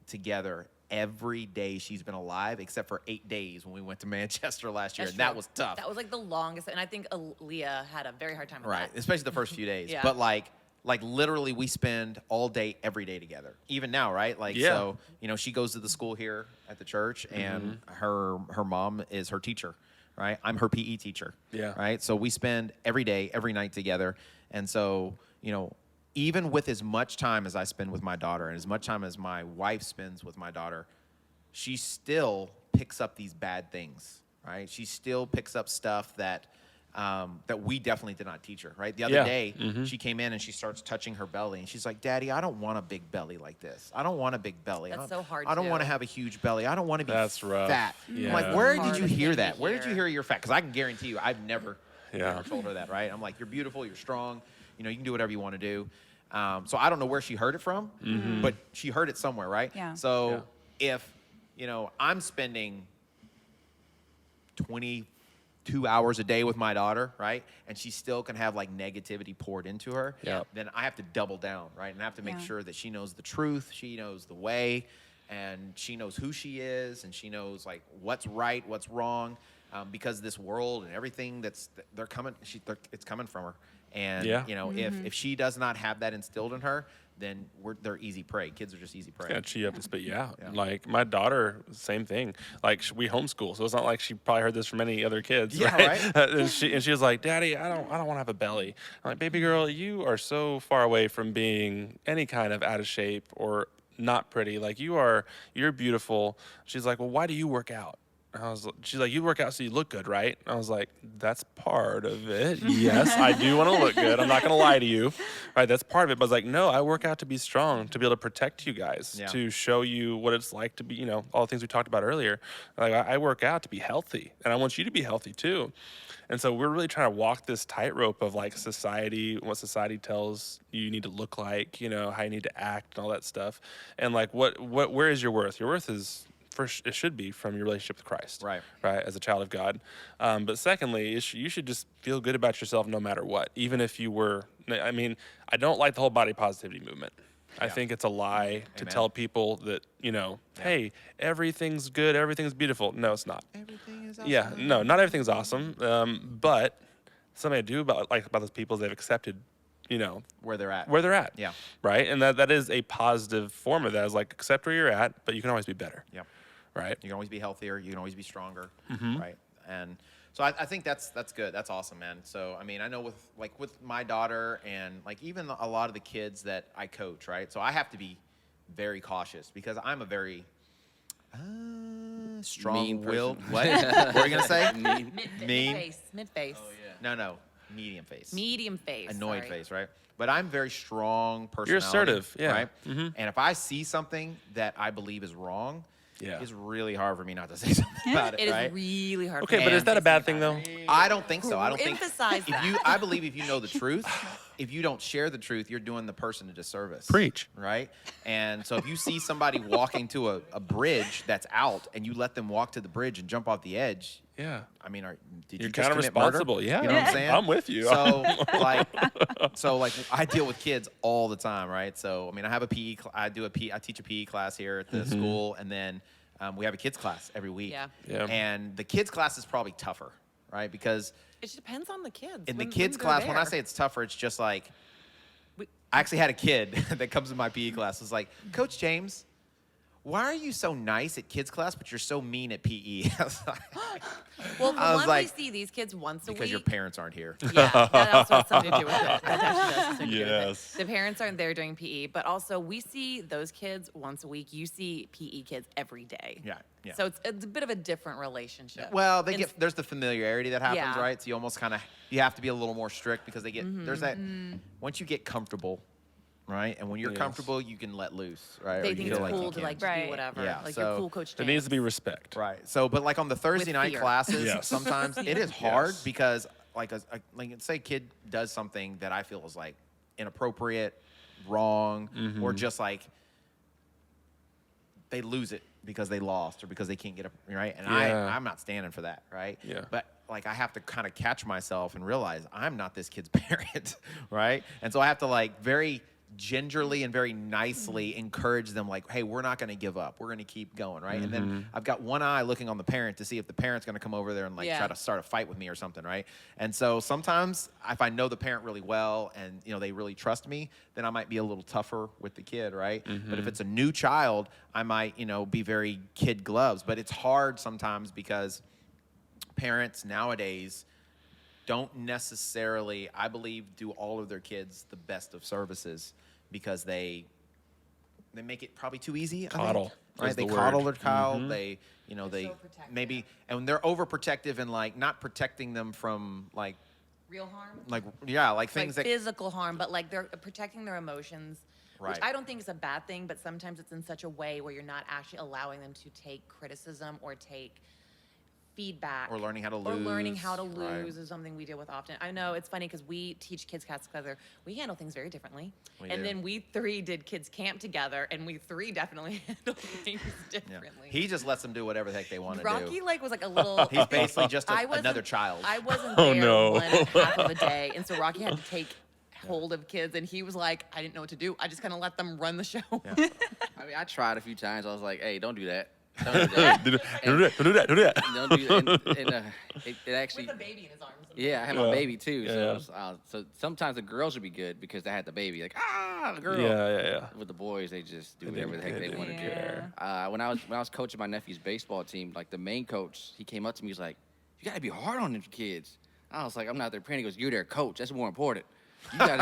together every day she's been alive, except for 8 days when we went to Manchester last year, That's and that true. was tough. That was like the longest, and I think Aaliyah had a very hard time with Right, that. especially the first few days. Yeah. But like literally we spend all day, every day together. Even now, right? Like, Yeah. so, she goes to the school here at the church and her mom is her teacher, right? I'm her PE teacher. Yeah. Right? So we spend every day, every night together. And so, even with as much time as I spend with my daughter and as much time as my wife spends with my daughter, she still picks up these bad things, right? She still picks up stuff that we definitely did not teach her, right? The other Yeah. day, she came in and she starts touching her belly, and she's like, "Daddy, I don't want a big belly like this. I don't want a big belly. That's so hard I don't to- want to have a huge belly. I don't want to be That's rough. fat." Yeah. I'm like, where did Hardest you hear thing to that? Where did you hear. hear you're fat? Because I can guarantee you, I've never Yeah. told her that, right? I'm like, you're beautiful, you're strong, you can do whatever you want to do. So I don't know where she heard it from, but she heard it somewhere, right? Yeah. So if, I'm spending 22 hours a day with my daughter, right? And she still can have like negativity poured into her, Yep. then I have to double down, right? And I have to make Yeah. sure that she knows the truth, she knows the way, and she knows who she is, and she knows like what's right, what's wrong, because this world and everything it's coming from her. And Yeah. if she does not have that instilled in her, then they're easy prey. Kids are just easy prey. Yeah, chew up and spit you out. Yeah. Like my daughter, same thing. Like we homeschool, so it's not like she probably heard this from any other kids. Yeah, right. right? and she was like, "Daddy, I don't want to have a belly." I'm like, "Baby girl, you are so far away from being any kind of out of shape or not pretty. Like you're beautiful." She's like, "Well, why do you work out?" She's like, "You work out so you look good, right?" I was like, "That's part of it. Yes, I do want to look good. I'm not going to lie to you. Right? That's part of it." But I was like, "No, I work out to be strong, to be able to protect you guys, Yeah. to show you what it's like to be, all the things we talked about earlier. Like I work out to be healthy, and I want you to be healthy too." And so we're really trying to walk this tightrope of like society, what society tells you need to look like, how you need to act and all that stuff. And like, where is your worth? Your worth is, first, it should be from your relationship with Christ, Right. as a child of God. But secondly, you should just feel good about yourself no matter what, even if you were. I mean, I don't like the whole body positivity movement. I Yeah. think it's a lie to Amen. tell people that hey, everything's good, everything's beautiful. No, it's not. Everything is awesome. Yeah, no, not everything's awesome. But something I do about those people is they've accepted, Where they're at. where they're at. Yeah. Right, and that is a positive form of that. Is like accept where you're at, but you can always be better. Yeah. Right. You can always be healthier. You can always be stronger, Mm-hmm. right? And so I think that's good. That's awesome, man. So I mean, I know with my daughter and like even a lot of the kids that I coach, right? So I have to be very cautious because I'm a very strong-willed. person. What? What were you gonna say? Mean. Mean. Mid-face. No, medium face. Medium face. Annoyed sorry. face, right? But I'm very strong personality. You're assertive, yeah. Right? Mhm. And if I see something that I believe is wrong, Yeah. it's really hard for me not to say something about it, It is right? really hard. Okay, for but me is to that a say bad thing something though? about I don't think so. I don't think Emphasize if you. that. I believe if you know the truth, if you don't share the truth, you're doing the person a disservice. Preach. Right? And so if you see somebody walking to a bridge that's out and you let them walk to the bridge and jump off the edge, Yeah. I mean, did You're you just kind of commit murder? responsible. Yeah. You know what I'm saying? I'm with you. So like I deal with kids all the time, right? So I mean, I have a PE. I teach a PE class here at the school, and then we have a kids class every week. Yeah. And the kids class is probably tougher, right? Because It depends on the kids. in the when kids they're class, when I there. say it's tougher, it's just like We- I actually had a kid that comes in my PE class. Was like, Coach James, why are you so nice at kids class, but you're so mean at PE? I was like, Well, for I was one, like, we see these kids once a because week. your parents aren't here. Yeah, that also has something to do with it. That actually does have something to do with Yes. it. The parents aren't there doing PE, but also we see those kids once a week. You see PE kids every day. Yeah, yeah. So it's a bit of a different relationship. Well, And there's the familiarity that happens, Yeah. right? So you almost you have to be a little more strict because they get, Mm-hmm, there's that, once you get comfortable, right? And when you're Yes. comfortable, you can let loose, right? they Or you think feel it's you cool to can. like just Right. do whatever. Yeah, Like so you're cool, Coach There James. needs to be respect. Right. So, but like on the Thursday night fear. classes, Yes. sometimes it is hard Yes. because like say a kid does something that I feel is like inappropriate, wrong, or just like they lose it because they lost or because they can't get up, right? And Yeah. I'm not standing for that, right? Yeah. But like I have to kind of catch myself and realize I'm not this kid's parent, right? And so I have to like very gingerly and very nicely encourage them like, hey, we're not going to give up. We're going to keep going, right? And then I've got one eye looking on the parent to see if the parent's going to come over there and like Yeah. try to start a fight with me or something, right? And so sometimes if I know the parent really well and, you know, they really trust me, then I might be a little tougher with the kid, right? But if it's a new child, I might, you know, be very kid gloves. But it's hard sometimes because parents nowadays don't necessarily, I believe, do all of their kids the best of services because they make it probably too easy. I think, Coddle right? is They the coddle word. their child. They, you know, They're they so protective. maybe, and they're overprotective and like not protecting them from like Real harm? like things like that physical harm, but like they're protecting their emotions, Right. which I don't think is a bad thing, but sometimes it's in such a way where you're not actually allowing them to take criticism or take feedback. Or learning how to Or learning lose, how to right. lose is something we deal with often. I know it's funny because we teach kids cats together. We handle things very differently. We and do. then we three did kids camp together, and we three definitely handle things yeah. differently. He just lets them do whatever the heck they want to Rocky do. like was like a little. He's basically just I wasn't- another child. I wasn't Oh, there no. one half of a day, and so Rocky had to take hold of kids, and he was like, I didn't know what to do. I just kind of let them run the show. I mean, I tried a few times. I was like, hey, don't do that. Don't do that. Do that. Do that. Do that. Don't do that. And it actually. With a baby in his arms. Yeah, I had my Yeah. baby too. So, Yeah. it was, so sometimes the girls would be good because they had the baby. Like, a girl. Yeah. With the boys, they just do They whatever the heck didn't they want to do. care. When I was coaching my nephew's baseball team, like the main coach, he came up to me. He's like, "You gotta be hard on them kids." I was like, "I'm not their parent." He goes, "You're their coach. That's more important." You got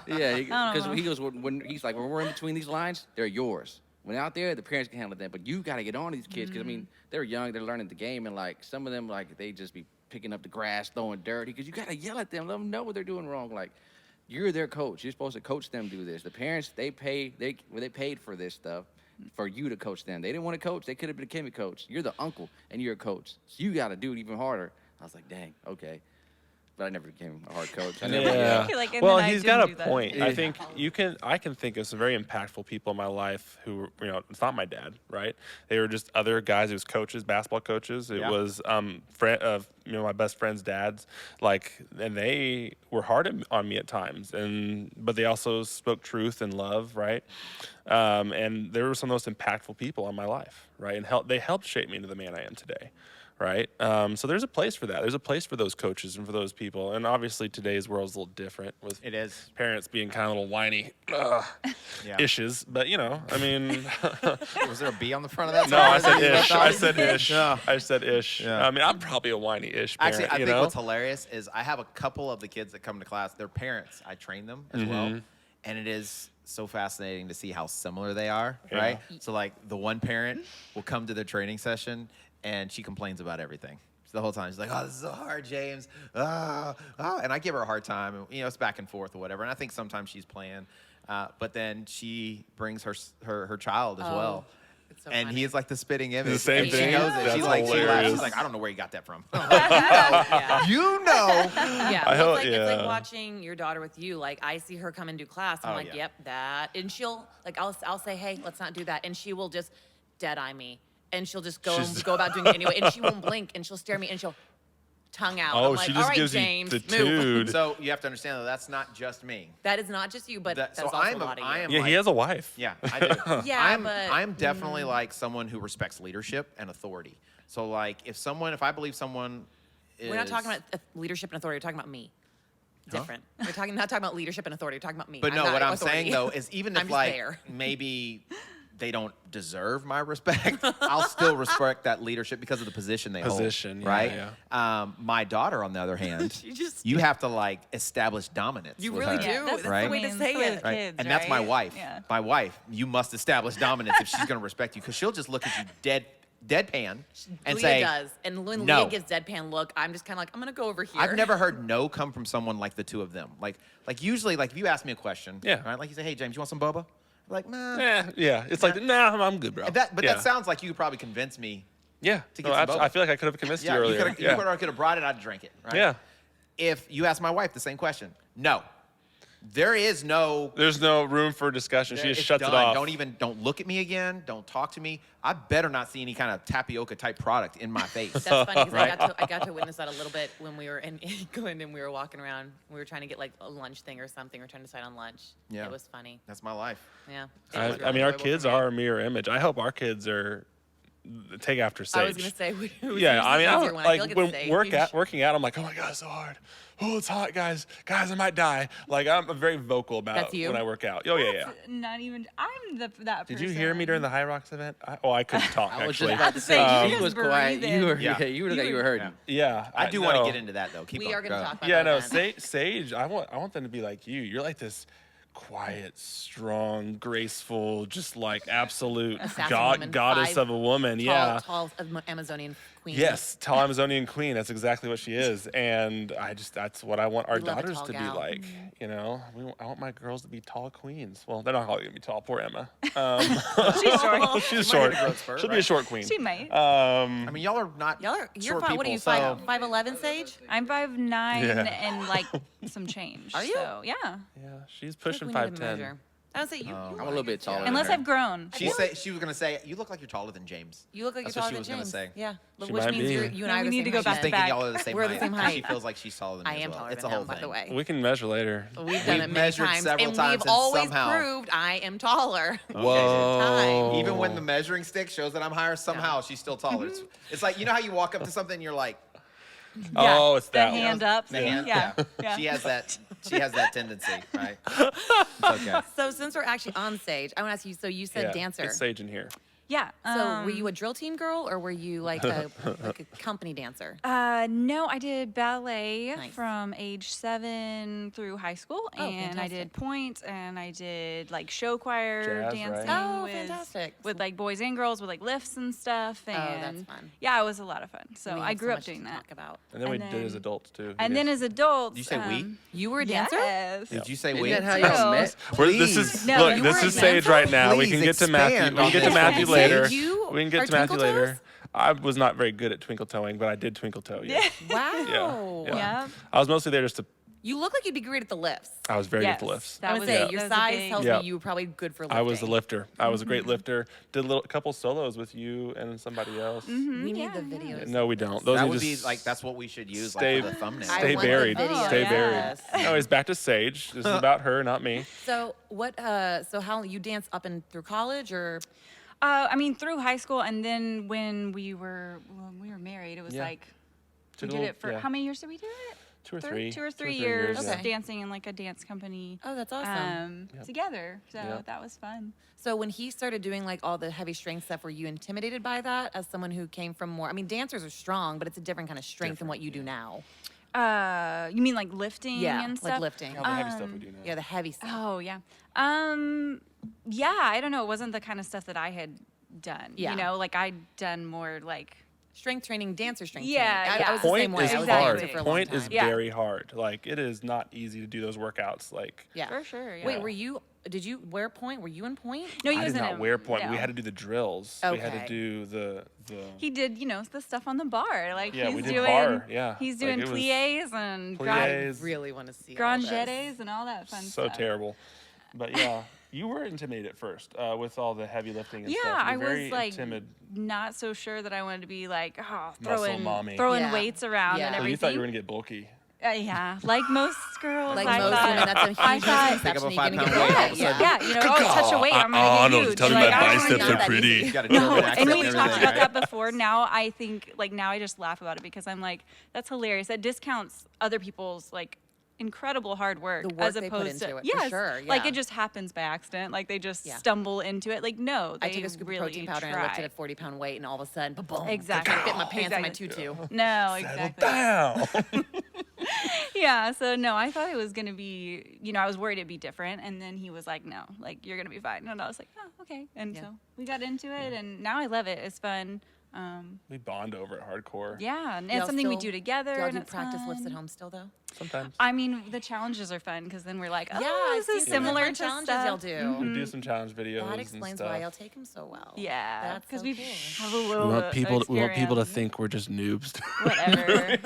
it. Yeah, because he goes when he's like, when we're in between these lines, they're yours. When out there, the parents can handle that, but you got to get on these kids because I mean they're young, they're learning the game, and like some of them like they just be picking up the grass, throwing dirt because you got to yell at them, let them know what they're doing wrong. Like you're their coach, you're supposed to coach them do this. The parents they paid for this stuff for you to coach them. They didn't want to coach, they could have became a coach. You're the uncle and you're a coach, so you got to do it even harder. I was like, dang, okay. But I never became a hard coach. I never, Yeah. Like, and Well, then I he's got didn't a do that. point. Yeah. I think I can think of some very impactful people in my life who, you know, it's not my dad, right? They were just other guys. It was coaches, basketball coaches. It Yeah. was you know, my best friend's dads. Like, and they were hard on me at times, but they also spoke truth and love, right? And they were some of the most impactful people in my life, right? And they helped shape me into the man I am today. Right. So there's a place for that. There's a place for those coaches and for those people. And obviously today's world is a little different with It is. parents being kind of little whiny Yeah. ishes. But, you know, I mean, Was there a B on the front of that? no, I said Sorry. ish. I said ish. Yeah. I said ish. Yeah. I mean, I'm probably a whiny ish parent, Actually, I you think know? what's hilarious is I have a couple of the kids that come to class, their parents, I train them as well. And it is so fascinating to see how similar they are, Yeah. right? So, like, the one parent will come to their training session and she complains about everything. The whole time she's like, "Oh, this is so hard, James." And I give her a hard time. And, you know, it's back and forth or whatever. And I think sometimes she's playing, but then she brings her child as well. So and funny. he is like the spitting image. The same and thing? She knows it. That's She laughs. hilarious. She's like, I don't know where you got that from. Yeah. You know. Yeah, I well, hope- it's like yeah. watching your daughter with you. Like I see her come and do class. I'm Oh, like, yeah. yep, that. And she'll like, I'll say, hey, let's not do that, and she will just dead eye me, and she'll just go She's- go about doing it anyway, and she won't blink, and she'll stare at me, and she'll tongue out. Oh, I'm like, she all just right, gives James, you the move. dude. So you have to understand though, that's not just me. That is not just you, but that's So also I'm a lot of you. I am Yeah, like, he has a wife. Yeah, I do. Yeah, but- I'm definitely like someone who respects leadership and authority. So like if I believe someone is, We're not talking about leadership and authority. We're talking about me. Different. We're not talking about leadership and authority. We're talking about me. But no, not what I'm authority. saying though is even I'm if just like there. maybe they don't deserve my respect, I'll still respect that leadership because of the position they Position, hold. yeah, Right? My daughter, on the other hand, She just- you have to like establish dominance. You with really her, do. Yeah, that's the right? way to I mean, say it's the way it. the Right? kids, And that's my right? wife. Yeah. My wife, you must establish dominance if she's going to respect you, because she'll just look at you deadpan and Leah say, does. And when no. Leah gives deadpan look, I'm just kind of like, I'm going to go over here. I've never heard no come from someone like the two of them. Like usually, like if you ask me a question, Yeah. right? Like you say, hey James, you want some boba? I'm like, nah. Yeah. It's like, nah, I'm good, bro. And But yeah. that sounds like you could probably convince me. Yeah. to No, get some abso- boba. I feel like I could have convinced you Yeah, earlier. you could have brought it. I'd drink it. Right? Yeah. If you ask my wife the same question, no, there is no. There's no room for discussion. She It's just shuts done. it off. Don't look at me again. Don't talk to me. I better not see any kind of tapioca type product in my face. That's funny because Right. I got to witness that a little bit when we were in England and we were walking around. We were trying to get like a lunch thing or something. We were trying to decide on lunch. Yeah. It was funny. That's my life. Yeah. It was I really mean, our enjoyable kids for me. are a mirror image. I hope our kids are take after Sage. I was going to say, who's Yeah, I mean, I easier don't, one? like feel like when it's Sage. working out, I'm like, oh my god, it's so hard. Oh, it's hot, guys. Guys, I might die. Like I'm very vocal about That's you? when I work out. Oh yeah. Not even. I'm that person. Did you hear me during the High Rocks event? I couldn't talk I was actually. just about to Say, say, you you was just quiet. breathing. You were, Yeah. you looked like you were hurting. Yeah, I do want to no. get into that though. Keep We on. are going Go. to talk about Yeah, that no, then. Sage. I want them to be like you. You're like this quiet, strong, graceful, just like absolute Assassin woman, goddess 5 of a woman. Tall, Yeah. tall Amazonian queen. Yes, tall Amazonian queen. That's exactly what she is, and that's what I want our We love a daughters tall to be gal. like. You know, I want my girls to be tall queens. Well, they're not all gonna be tall. Poor Emma. She's short. She's Might short. hit a growth spurt, She'll be a right? short queen. She might. I mean, y'all are not. You're short fine. What are you, people, so- 5'11", Sage? I'm 5'9" Yeah. and like some change. Are you? So, yeah. Yeah, she's I think pushing we need to 5'10". measure. I would say you. I'm a little bit taller. than Unless her. I've grown. She was gonna say, you look like you're taller than James. You look like That's you're what taller she than was gonna James. say. Yeah, She which might means be. you and No, I are we the need same to go height. back She's to thinking back. y'all are the same We're height. the same She height. feels like she's taller than I me am as well. taller It's than a whole him, by the thing. way. We can measure later. We've done it many measured times, several and times, we've and always somehow- proved I am taller. Whoa. Even when the measuring stick shows that I'm higher, somehow she's still taller. It's like, you know how you walk up to something and you're like, Oh, it's the that hand one. up. the hand? Yeah. She has that tendency, right? It's okay. So since we're actually on stage, I want to ask you. So you said Yeah, dancer. It's Sage in here. Yeah. So were you a drill team girl or were you like a company dancer? No, I did ballet Nice. from age 7 through high school, Oh, and I fantastic. did points, and I did like show choir Jazz, dancing. right? Oh, with, fantastic. With like boys and girls with like lifts and stuff. And that's fun. Yeah, it was a lot of fun. So We I have grew so up much to doing that. Talk about. And then we And did as then- adults too. And then as adults, Did you say we? You were a dancer? Yes. Did you say Isn't we? that how y'all met? This is No, look. you This were is a Sage dancer? right now. We Please can get to expand Matthew. We on can get to this. Matthew Sage, later. you We can get are to Matthew twinkle later. toes? I was not very good at twinkle toeing, but I did twinkle toe. Yeah. Wow. Yeah. Yeah. I was mostly there just to. You look like you'd be great at the lifts. I was very Yes. good at the lifts. That I would was say a- your that was a size big- tells Yeah. me you were probably good for lifting. I was the lifter. I was a great lifter. Did a couple solos with you and somebody else. We need the videos. No, we don't. Those That are would be just like, that's what we should use stay- like for the thumbnail. I Stay want the buried. video. Stay Yes. buried. No, it's back to Sage. This is about her, not me. So what? So how you dance up and through college or? I mean, through high school, and then when we were married, it was Yeah. like we Took a did little- it for yeah. how many years did we do it? 2 or 3. 2 or 3 years, Okay. dancing in like a dance company. Oh, that's awesome. Together. So Yep. that was fun. So when he started doing like all the heavy strength stuff, were you intimidated by that as someone who came from more? I mean, dancers are strong, but it's a different kind of strength than what you do now. You mean like lifting Yeah, and like stuff? lifting. All the heavy stuff we do now. Yeah, the heavy stuff. Oh yeah. Yeah, I don't know. It wasn't the kind of stuff that I had done. Yeah. You know, like I'd done more like strength training, dancer strength Yeah, training. I was the Point same way. is I was a hard. dancer for a long Point time. is Yeah. very hard. Like it is not easy to do those workouts. Like Yeah. For sure, yeah. Wait, did you wear point? Were you in point? No, he I did wasn't not in- wear point. no. We had to do the drills. We had to Okay. do the He did, the stuff on the bar. Like Yeah, he's we did doing bar, yeah. He's Like, doing it was pliés and pliés. I really want to see all this. grangettes and all that fun so stuff. terrible. But yeah, you were intimidated at first with all the heavy lifting and Yeah, stuff. You I were very was like timid. not so sure that I wanted to be like Muscle mommy. throwing Yeah. weights around Yeah. and So So everything. you thought you were gonna get bulky. Yeah, like most girls. Like I most thought, women, that's a huge I thought, misconception. Pick up a You're gonna 5-pound get weight all of a bulky. sudden. yeah, touch a weight, I'm gonna get huge. tell me Like, my I don't biceps wanna are do that. pretty. You got a German accent And and we everything, talked about right? that before. Now I think, now I just laugh about it because I'm like, that's hilarious. That discounts other people's like incredible hard work, The work as they opposed put into to it, for yes, sure, like yeah. it just happens by accident. Like they just Yeah. stumble into it. Like no, they I took a scoop really of protein powder and I lifted a 40-pound weight, and all of a sudden, boom! Exactly. I can't fit my pants and my Exactly. tutu. No, Settle exactly. down. Yeah, so no, I thought it was gonna be, I was worried it'd be different, and then he was like, "No, like you're gonna be fine," and I was like, "Oh, okay." And Yeah. so we got into it, and now I love it. It's fun. We bond over it hardcore. Yeah, and Y'all it's something we still- do together. Do y'all and do it's practice lifts at fun. home still, though? Sometimes. I mean, the challenges are fun because then we're like, oh, I've this is seen some of the similar fun to challenges stuff. y'all do. We do some challenge videos That and explains stuff. why y'all take them so well. Yeah, That's because so we cool. have a little. experience. think we're just noobs. Whatever.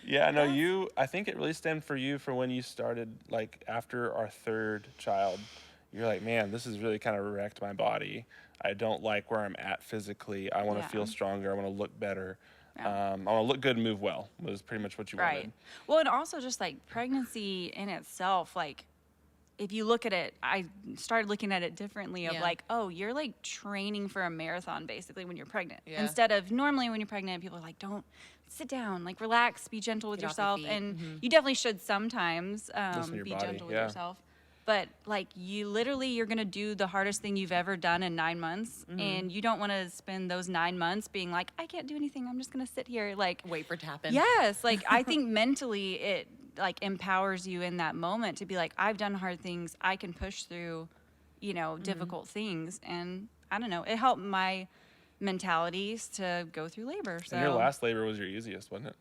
Yeah, no, I think it really stemmed for you for when you started, like, after our third child. You're like, man, this has really kind of wrecked my body. I don't like where I'm at physically. I want to Yeah. feel stronger. I want to look better. Yeah. I want to look good and move well, was pretty much what you Right. wanted. Well, and also just like pregnancy in itself, like if you look at it, I started looking at it differently of Yeah. like, oh, you're like training for a marathon basically when you're pregnant. Yeah. Instead of normally when you're pregnant, people are like, don't sit down, like relax, be gentle with Get off your yourself. feet. And you definitely should sometimes Listen to your be body, gentle with yeah. yourself. But like you're going to do the hardest thing you've ever done in 9 months. And you don't want to spend those 9 months being like, I can't do anything. I'm just going to sit here. Like, Wait for it to happen. yes, like I think mentally it like empowers you in that moment to be like, I've done hard things. I can push through, difficult things. And I don't know, it helped my mentalities to go through labor. So And your last labor was your easiest, wasn't it?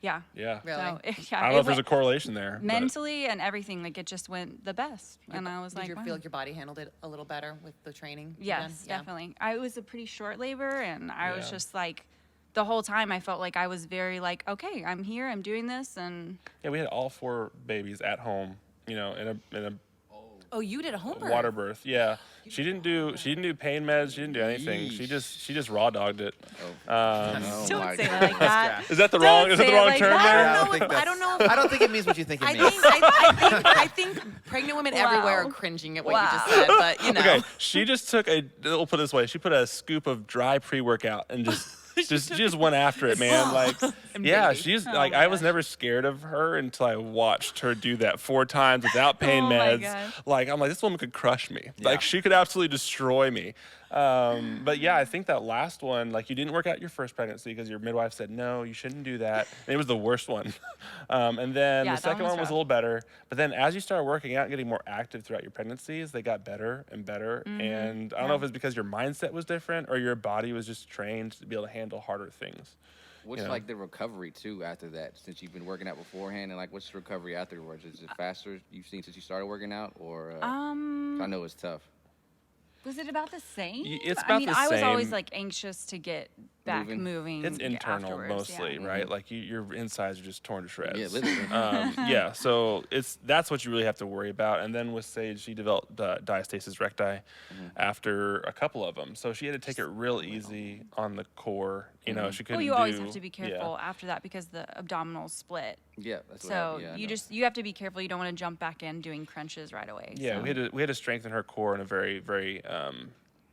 yeah. Yeah. Really? So, yeah, I don't know it if there's a went- correlation there. but- mentally and everything, like it just went the best. And I was Did like, you wow. feel like your body handled it a little better with the training? you Yes, done? Yeah. definitely. It was a pretty short labor, and I was Yeah. just like, the whole time I felt like I was very like, okay, I'm here, I'm doing this, and Yeah, we had all 4 babies at home, in a Oh, you did a home birth. water birth. Yeah, she didn't do pain meds. She didn't do anything. She just raw dogged it. Oh don't my say God. it like that. Is that the Don't wrong? Is that say the it wrong like term that. there? I don't know if- that's- I don't know if- I don't think it means what you think it I means. think, I think pregnant women everywhere are Wow. cringing at what you just Wow. said, but you know. Okay, she just took we'll put it this way. She put a scoop of dry pre-workout and she just went after it, man. Like, yeah, baby. she's Oh like, my I was gosh. never scared of her until I watched her do that 4 times without pain Oh my meds. gosh. Like, I'm like, this woman could crush me. Yeah. Like, she could absolutely destroy me. But yeah, I think that last one, like, you didn't work out your first pregnancy because your midwife said, no, you shouldn't do that. And it was the worst one. And then Yeah, the that one second was one was rough. a little better. But then as you started working out and getting more active throughout your pregnancies, they got better and better. And I don't know if it's because your mindset was different or your body was just trained to be able to handle harder things. What's Yeah. like the recovery too after that? Since you've been working out beforehand, and like, what's the recovery afterwards? Is it faster you've seen since you started working out, or I know it's tough. Was it about the same? It's I about mean, the I was always same. like anxious to get back moving. It's internal afterwards, mostly, yeah. right? Like your insides are just torn to shreds. Yeah, literally. Yeah, so that's what you really have to worry about. And then with Sage, she developed diastasis recti after a couple of them. So she had to take it real easy on the core. She couldn't Well, you always have to be yeah. careful after that because the abdominals split. Yeah, that's what So happened. Yeah, I you know. you have to be careful. You don't want to jump back in doing crunches right away. Yeah, so. we had to strengthen her core in a very, very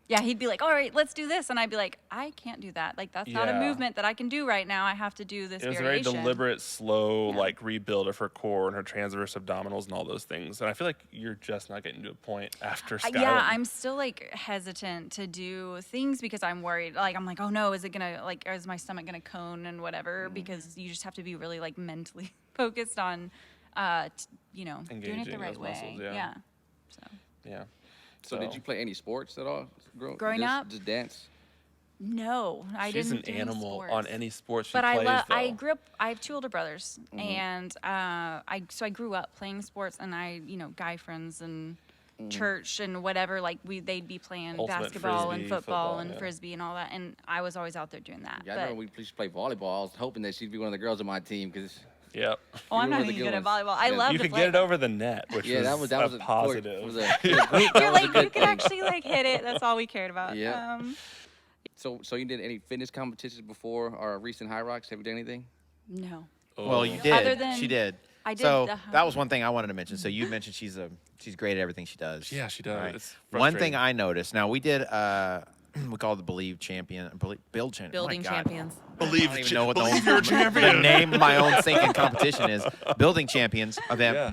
Yeah, he'd be like, all right, let's do this. And I'd be like, I can't do that. Like, that's not a Yeah. movement that I can do right now. I have to do this it was a variation. very deliberate, slow, Yeah. like rebuild of her core and her transverse abdominals and all those things. And I feel like you're just not getting to a point after Skylin. Yeah, I'm still like hesitant to do things because I'm worried. Like, I'm like, oh no, is my stomach gonna cone and whatever? Because you just have to be really like mentally focused on, doing it Engaging the right those way. muscles, yeah. So Yeah. So did you play any sports at all? Growing just, up? Just dance? No, I She's didn't an do animal sports. on any sport she But plays. I though. grew up. I have 2 older brothers, and I grew up playing sports, and guy friends and church and whatever. Like they'd be playing Ultimate basketball and frisbee, football and yeah. frisbee and all that, and I was always out there doing that. Yeah, I but, remember we used to play volleyball. I was hoping that she'd be one of the girls on my team because Yep. oh, I'm you were not the even good good at ones. volleyball. I Yeah. love You to could play. get it over the net, which yeah, was that was a a positive. For the group, that You're was a like good you could thing. actually like hit it. That's all we cared about. Yeah. So you did any fitness competitions before our recent High Rocks? Have you done anything? No. Well, you Oh. did. Other than- she did. I did So the that was one thing I wanted to mention. So you mentioned she's great at everything she does. Yeah, she does. Right? It's One frustrating. thing I noticed. Now we did. We call it the Build Champion. Building champions. I don't even know what the name of my own sinking competition is. Building Champions event. Yeah.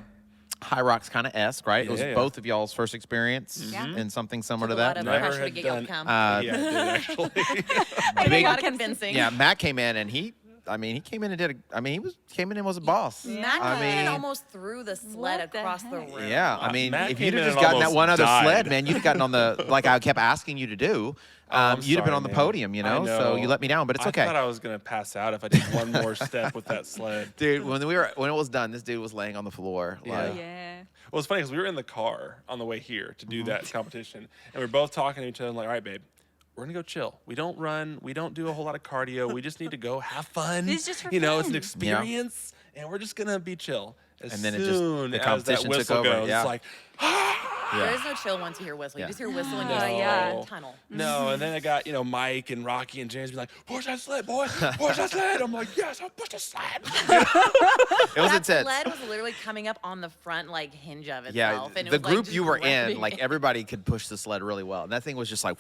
High Rocks kind of esque, right? It was Yeah. both of y'all's first experience Yeah. in something similar Took to a lot that. of Never pressure to had get y'all to done- come. Yeah, it did, actually. Big, a lot of convincing. Yeah, Matt came in and he came in and did. Came in and was a boss. Matt I came in and mean- almost threw the sled What the across the heck? room. Yeah, I mean, Matt if came you'd have in just and gotten that almost one other died. sled, man, you'd have gotten on the like I kept asking you to do. I'm You'd have been sorry, on the man. podium, you I know. So you let me down, but it's okay. I thought I was gonna pass out if I did one more step with that sled. Dude, when it was done, this dude was laying on the floor. Yeah. Like, Yeah. Well, it's funny because we were in the car on the way here to do Mm-hmm. that competition, and we were both talking to each other like, "All right, babe, we're gonna go chill. We don't run. We don't do a whole lot of cardio. We just need to go have fun. This is just for It's an fun. experience, and we're just gonna be chill." As And then soon the as competition that took whistle over, goes, yeah. it's like, There is no chill once you hear whistle. You Yeah. just hear whistle and you Oh, just yeah. go in tunnel. no. And then I got Mike and Rocky and James be like, "Push that sled, boy! Push that sled!" I'm like, "Yes, I'll push the sled." it was That intense. sled was literally coming up on the front hinge of itself. Yeah, and it the was, like, group just you were in, grabbing like it. everybody could push the sled really well, and that thing was just like.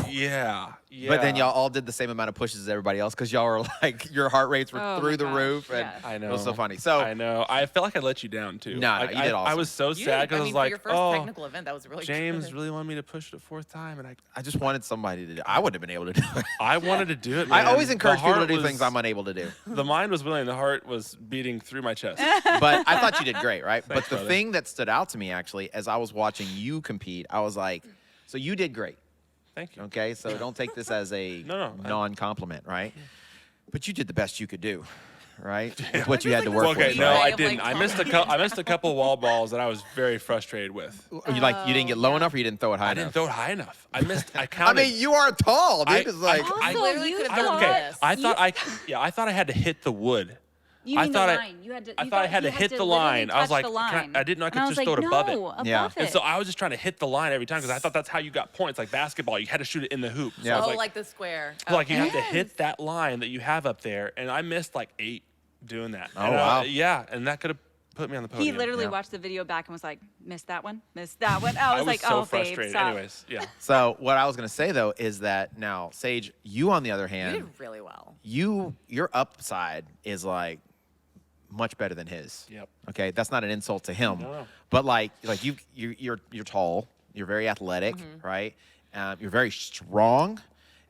Yeah, yeah. But then y'all all did the same amount of pushes as everybody else because y'all were like your heart rates were Oh through my the gosh, roof, and yes. I know. it was so funny. So I know. I felt like I let you down too. No, Like, you did I awesome. was so You sad did. because I I was mean, like, for your first "Oh, technical event, that was really James good. really wanted me to push it a fourth time, and I just wanted somebody to do. I wouldn't have been able to do it. I wanted to do it. I man. always The encourage people to heart do was- things I'm unable to do. The mind was willing, the heart was beating through my chest. But I thought you did great, right? Thanks, but the brother. thing that stood out to me actually, as I was watching you compete, I was like, so you did great. Thank you. Okay, so don't take this as a No, non-compliment, right? But you did the best you could do, right? With what you had to work Okay, with. no, right? I Like, didn't. I missed I missed a couple wall balls that I was very frustrated with. You didn't get low enough, or you didn't throw it high I enough. didn't throw it high enough. I missed. I I counted. mean, you are tall, dude. I- It's like I- Also, literally you could have thought, done okay, this. I thought I thought I had to hit the wood. You I mean thought the I- line. You had to, I you thought I had you to hit the literally line. I was touch like, the can I- line. I didn't know I could And just was throw like, it above it. no, above Yeah. it. And so I was just trying to hit the line every time because I thought that's how you got points, like basketball. You had to shoot it in the hoop. So Yeah. I was Oh, like, like the square. like you have to Yes. hit that line that you have up there, and I missed like 8 doing that. Oh, And, wow. yeah, and that could have put me on the he podium. literally Yeah. watched the video back and was like, missed that one, missed that one. I was, like, so oh, frustrated. babe, stop. Anyways, yeah. So what I was gonna say though is that now, Sage, you on the other You hand, did really well. your upside is like much better than his. Yep. Okay, that's not an insult to him, No. but like you're tall, you're very athletic, right? You're very strong,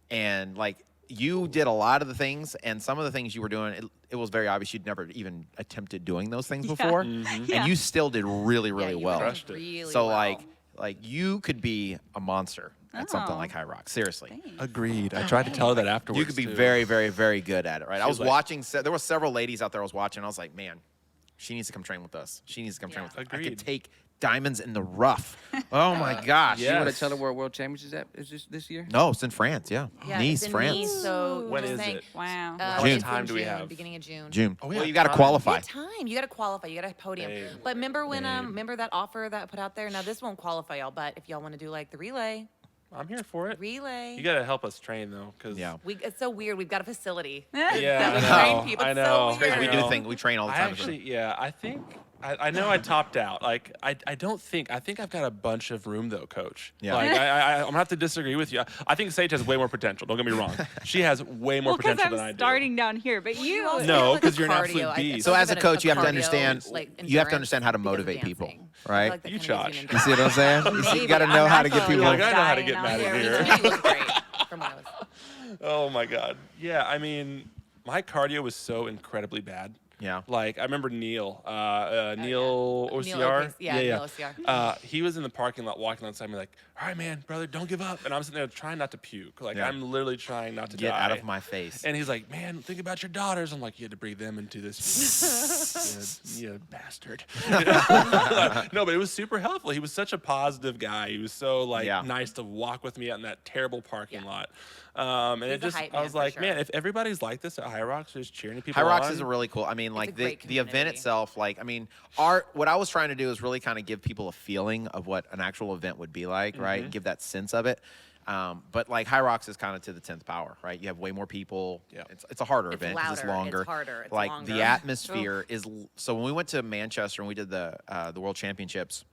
and like you did a lot of the things, and some of the things you were doing, it was very obvious you'd never even attempted doing those things Yeah. before, Yeah. and you still did really, really yeah, you well. did Crushed it. really So well. like you could be a monster at something Oh. like High Rock. Seriously. Thanks. Agreed. I tried to tell her that afterwards. You could be too. very, very, very good at it, right? I She was was like- watching. There were several ladies out there I was watching. I was like, man, she needs to come train with us. She needs to come train Yeah. with us. I could Agreed. take diamonds in the rough. Oh my gosh. You want Yes. to tell her where World Championships at is this year? No, it's in France. Yeah, Yeah, Nice, it's in France. Nice, so When just is think, it? Wow. How June. it's in time do we June, have? Beginning of June. June. Oh, Well, yeah, you got to time. qualify. You got time. You got to qualify. You got to podium. Babe. But remember when Babe. remember that offer that I put out there? Now this won't qualify y'all, but if y'all want to do like the relay, I'm here for it. relay. You got to help us train though, because Yeah. It's so weird. We've got a facility. yeah, that we I train know, people. I It's know. so It's crazy. We weird. do I know. things. We train all the I time. actually, yeah, I think I know I topped out. Like I think I've got a bunch of room though, Coach. Yeah. Like I'm gonna have to disagree with you. I think Sage has way more potential. Don't get me wrong. She has way more Well, because potential I'm than I do. starting down here, but you. also No, have, 'cause you're an cardio, absolute I think. beast. So as a bit of coach, you have to cardio, understand. like, You have to endurance understand how to because of motivate people, dancing. I right? like that You kind of charge. gives You see what I'm saying? You, see, you got to know how to get people. Like, I know how to get mad at You here. look great from when I was. Oh my God. Yeah, I mean, my cardio was so incredibly bad. Yeah. Like I remember Neil, Neil Neil OCR. O'Case. Yeah, Neil OCR. He was in the parking lot walking alongside me like, all right, man, brother, don't give up. And I'm sitting there trying not to puke. Like Yeah. I'm literally trying not to Get die. out of my face. And he's like, man, think about your daughters. I'm like, you had to bring them into this. you bastard. No, but it was super helpful. He was such a positive guy. He was so like Yeah. nice to walk with me out in that terrible parking Yeah. lot. And He's it a just, hype I man was for like, sure. man, if everybody's like this at High Rocks, just cheering people High Rocks on. is a really cool. I mean, like a the great event community. itself. Like, I mean, what I was trying to do is really kind of give people a feeling of what an actual event would be like, right? Give that sense of it. But like High Rocks is kind of to the 10th power, right? You have way more people. Yeah. It's a harder It's event 'cause it's louder, it's longer. harder, it's like longer. the atmosphere is. So when we went to Manchester and we did the World Championships,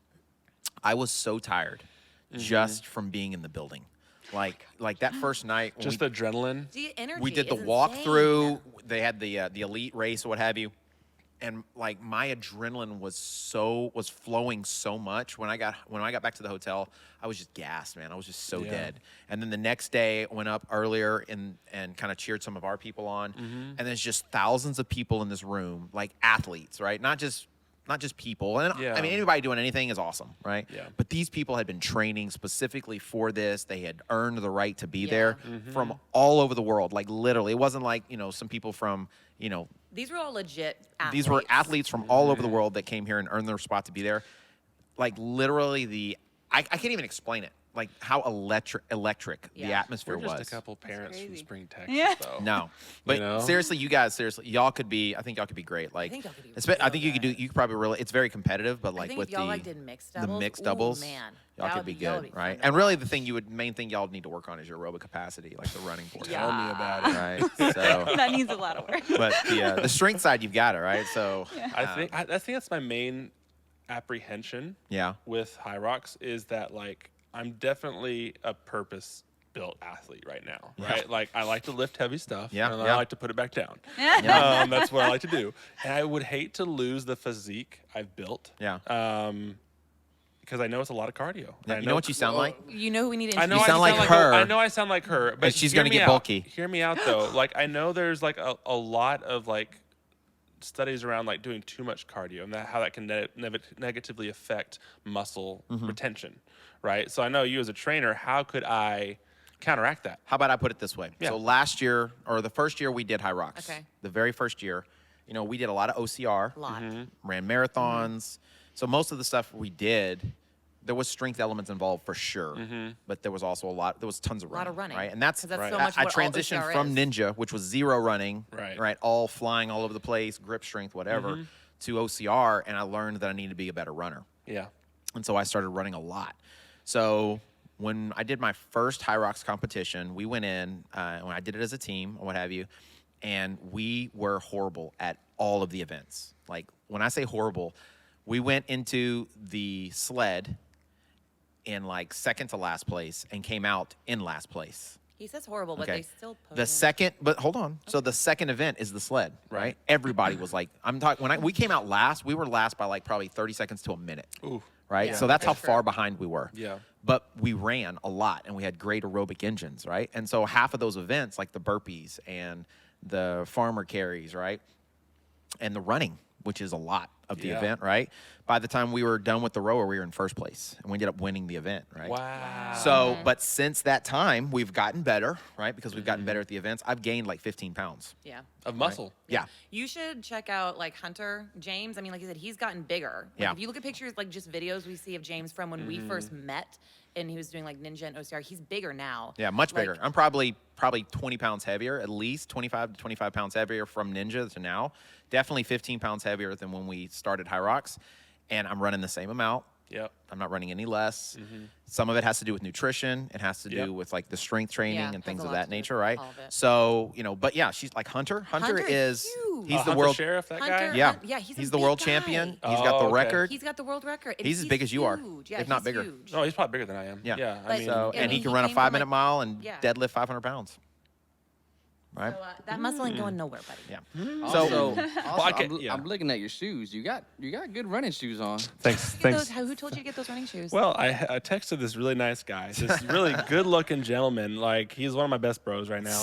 I was so tired just from being in the building. Like that first night. When just we, adrenaline. The energy we did the is walkthrough. insane. They had the elite race or what have you, and like my adrenaline was flowing so much when I got back to the hotel. I was just gassed, man. I was just so Yeah. dead. And then the next day, I went up earlier and kind of cheered some of our people on. And there's just thousands of people in this room, like athletes, right? Not just people. And Yeah. I mean, anybody doing anything is awesome, right? Yeah. But these people had been training specifically for this. They had earned the right to be Yeah. there from all over the world. Like literally, it wasn't like, some people from, These were all legit athletes. these were athletes from all over the world that came here and earned their spot to be there. Like literally I can't even explain it. Like how electric the Yeah. atmosphere We're just was. a couple parents from crazy. Spring, Texas, Yeah. though. No, but know? seriously, you guys, y'all could be. I think y'all could be great. Like, think y'all could be I think real you could do. You could probably really. It's very competitive, but I like think with if y'all the like did mixed the doubles, mixed ooh, doubles, man, y'all that could would be that would good, fun right? to And really, watch. the main thing y'all need to work on is your aerobic capacity, like the running portion. Tell me about it. Right. So, That needs a lot of work. but the strength side, you've got it, right? So, I think that's my main apprehension yeah. with High Rocks is that like I'm definitely a purpose-built athlete right now, right? Like I like to lift heavy stuff, Yeah, and yeah. I like to put it back down. Yeah. That's what I like to do, and I would hate to lose the physique I've built. Yeah. Because I know it's a lot of cardio. Yeah, I you know what you sound like? You know who we need to I know You introduce? sound like her. I know I sound like her, but she's hear gonna me get out. bulky. Hear me out though. Like I know there's like a lot of like studies around like doing too much cardio and how that can negatively affect muscle Mm-hmm. retention, right? So I know you as a trainer, how could I counteract that? How about I put it this way? Yeah. So last year, or the first year we did High Rocks, Okay. the very first year, we did a lot of OCR, A lot. ran marathons. So most of the stuff we did, there was strength elements involved for sure, but there was also there was tons of A lot running. of running. Right? And that's, 'Cause that's Right. so much I what all transitioned OCR from is. Ninja, which was zero running, Right. all flying all over the place, grip strength, whatever, to OCR, and I learned that I needed to be a better runner. Yeah. And so I started running a lot. So when I did my first High Rocks competition, we went in, when I did it as a team or what have you, and we were horrible at all of the events. Like when I say horrible, we went into the sled in like second to last place and came out in last place. He says horrible, but Okay. they still post The second, but hold on. So the second event is the sled, right? Everybody was like, I'm talking, we came out last, we were last by like probably 30 seconds to a minute. Ooh. Right? Yeah, So that's how for far sure. behind we were. Yeah. But we ran a lot and we had great aerobic engines, right? And so half of those events, like the burpees and the farmer carries, right? And the running, which is a lot of the Yeah. event, right? By the time we were done with the rower, we were in first place and we ended up winning the event, right? Wow. So, but since that time, we've gotten better, right? Because we've gotten better at the events. I've gained like 15 pounds. Yeah. Of muscle. Yeah. You should check out like Hunter James. I mean, like you said, he's gotten bigger. Like, Yeah. If you look at pictures, like just videos we see of James from when we first met, and he was doing like Ninja and OCR, he's bigger now. Yeah, much Like, bigger. I'm probably 20 pounds heavier, at least 25 to 25 pounds heavier from Ninja to now. Definitely 15 pounds heavier than when we started High Rocks. And I'm running the same amount. Yep. I'm not running any less. Some of it has to do with nutrition. It has to do Yep. with like the strength training Yeah, and has things a of lot that to do with nature, right? all of it. So, but yeah, she's like Hunter. Hunter is, huge. he's the Hunter world, Sheriff, that Hunter, guy? yeah, yeah, he's a the big world guy. champion. He's Oh, got the okay. record. He's got the world record. and He's as big as you are, huge. Yeah, if not he's bigger. huge. No, he's probably bigger than I am. Yeah. Yeah. I But- mean, So, I and he mean, can he run a came from, 5-minute like- mile and Yeah. deadlift 500 pounds. right? So, that muscle ain't going nowhere, buddy. Yeah. Also, yeah. I'm looking at your shoes. You got good running shoes on. Thanks. Get Thanks. those, who told you to get those running shoes? Well, I texted this really nice guy, this really good-looking gentleman. Like, he's one of my best bros right now.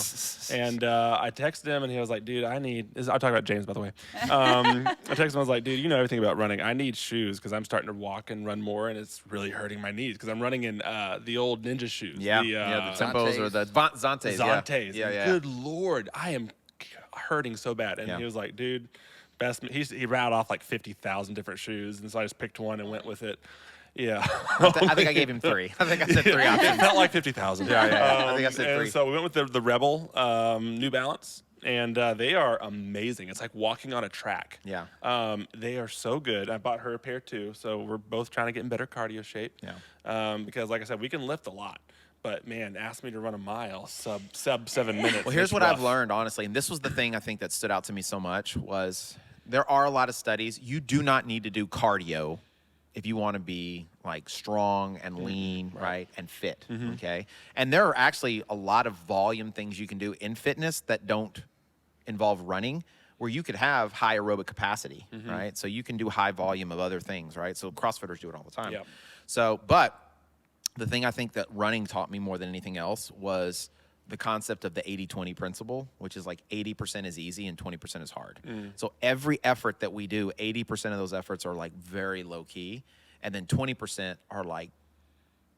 And I texted him, and he was like, dude, I'm talking about James, by the way. I texted him, I was like, dude, you know everything about running. I need shoes because I'm starting to walk and run more, and it's really hurting my knees because I'm running in the old ninja shoes. Yeah, The the tempos or the Zantes. Zantes. Yeah. Good Lord, I am hurting so bad. And Yeah. he was like, dude, he rattled off like 50,000 different shoes. And so I just picked one and went with it. Yeah. I think I gave him 3. I think I said 3 It options. felt like 50,000. Yeah. I think I said and 3. So we went with the Rebel New Balance. And they are amazing. It's like walking on a track. Yeah. They are so good. I bought her a pair too. So we're both trying to get in better cardio shape. Yeah. Because like I said, we can lift a lot. But man, ask me to run a mile sub 7 minutes. Well, here's It's what rough. I've learned, honestly, and this was the thing I think that stood out to me so much was there are a lot of studies. You do not need to do cardio if you want to be like strong and lean, right, and fit, okay? And there are actually a lot of volume things you can do in fitness that don't involve running, where you could have high aerobic capacity, right? So you can do high volume of other things, right? So CrossFitters do it all the time. Yep. So, but the thing I think that running taught me more than anything else was the concept of the 80-20 principle, which is like 80% is easy and 20% is hard. So every effort that we do, 80% of those efforts are like very low key, and then 20% are like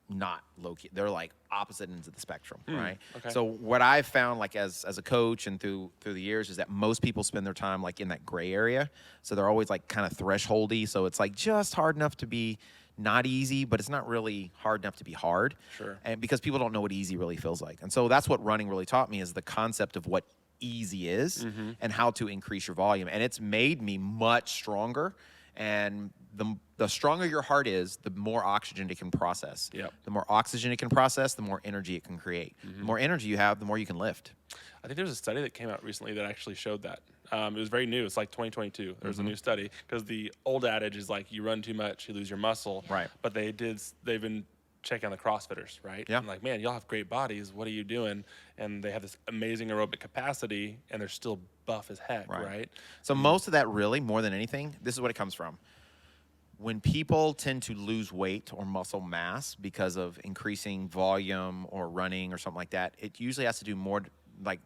not low key. They're like opposite ends of the spectrum, right? Okay. So what I've found, like as a coach and through the years, is that most people spend their time like in that gray area. So they're always like kind of thresholdy. So it's like just hard enough to be not easy, but it's not really hard enough to be hard. Sure. And because people don't know what easy really feels like. And so that's what running really taught me, is the concept of what easy is and how to increase your volume. And it's made me much stronger. And the stronger your heart is, the more oxygen it can process. Yep. The more oxygen it can process, the more energy it can create. The more energy you have, the more you can lift. I think there's a study that came out recently that actually showed that. It was very new. It's like 2022. There's a new study because the old adage is like you run too much, you lose your muscle. Right. But they've been checking on the CrossFitters, right? Yeah. And like, man, y'all have great bodies. What are you doing? And they have this amazing aerobic capacity, and they're still buff as heck, right? So most of that, really, more than anything, this is what it comes from. When people tend to lose weight or muscle mass because of increasing volume or running or something like that, it usually has to do more like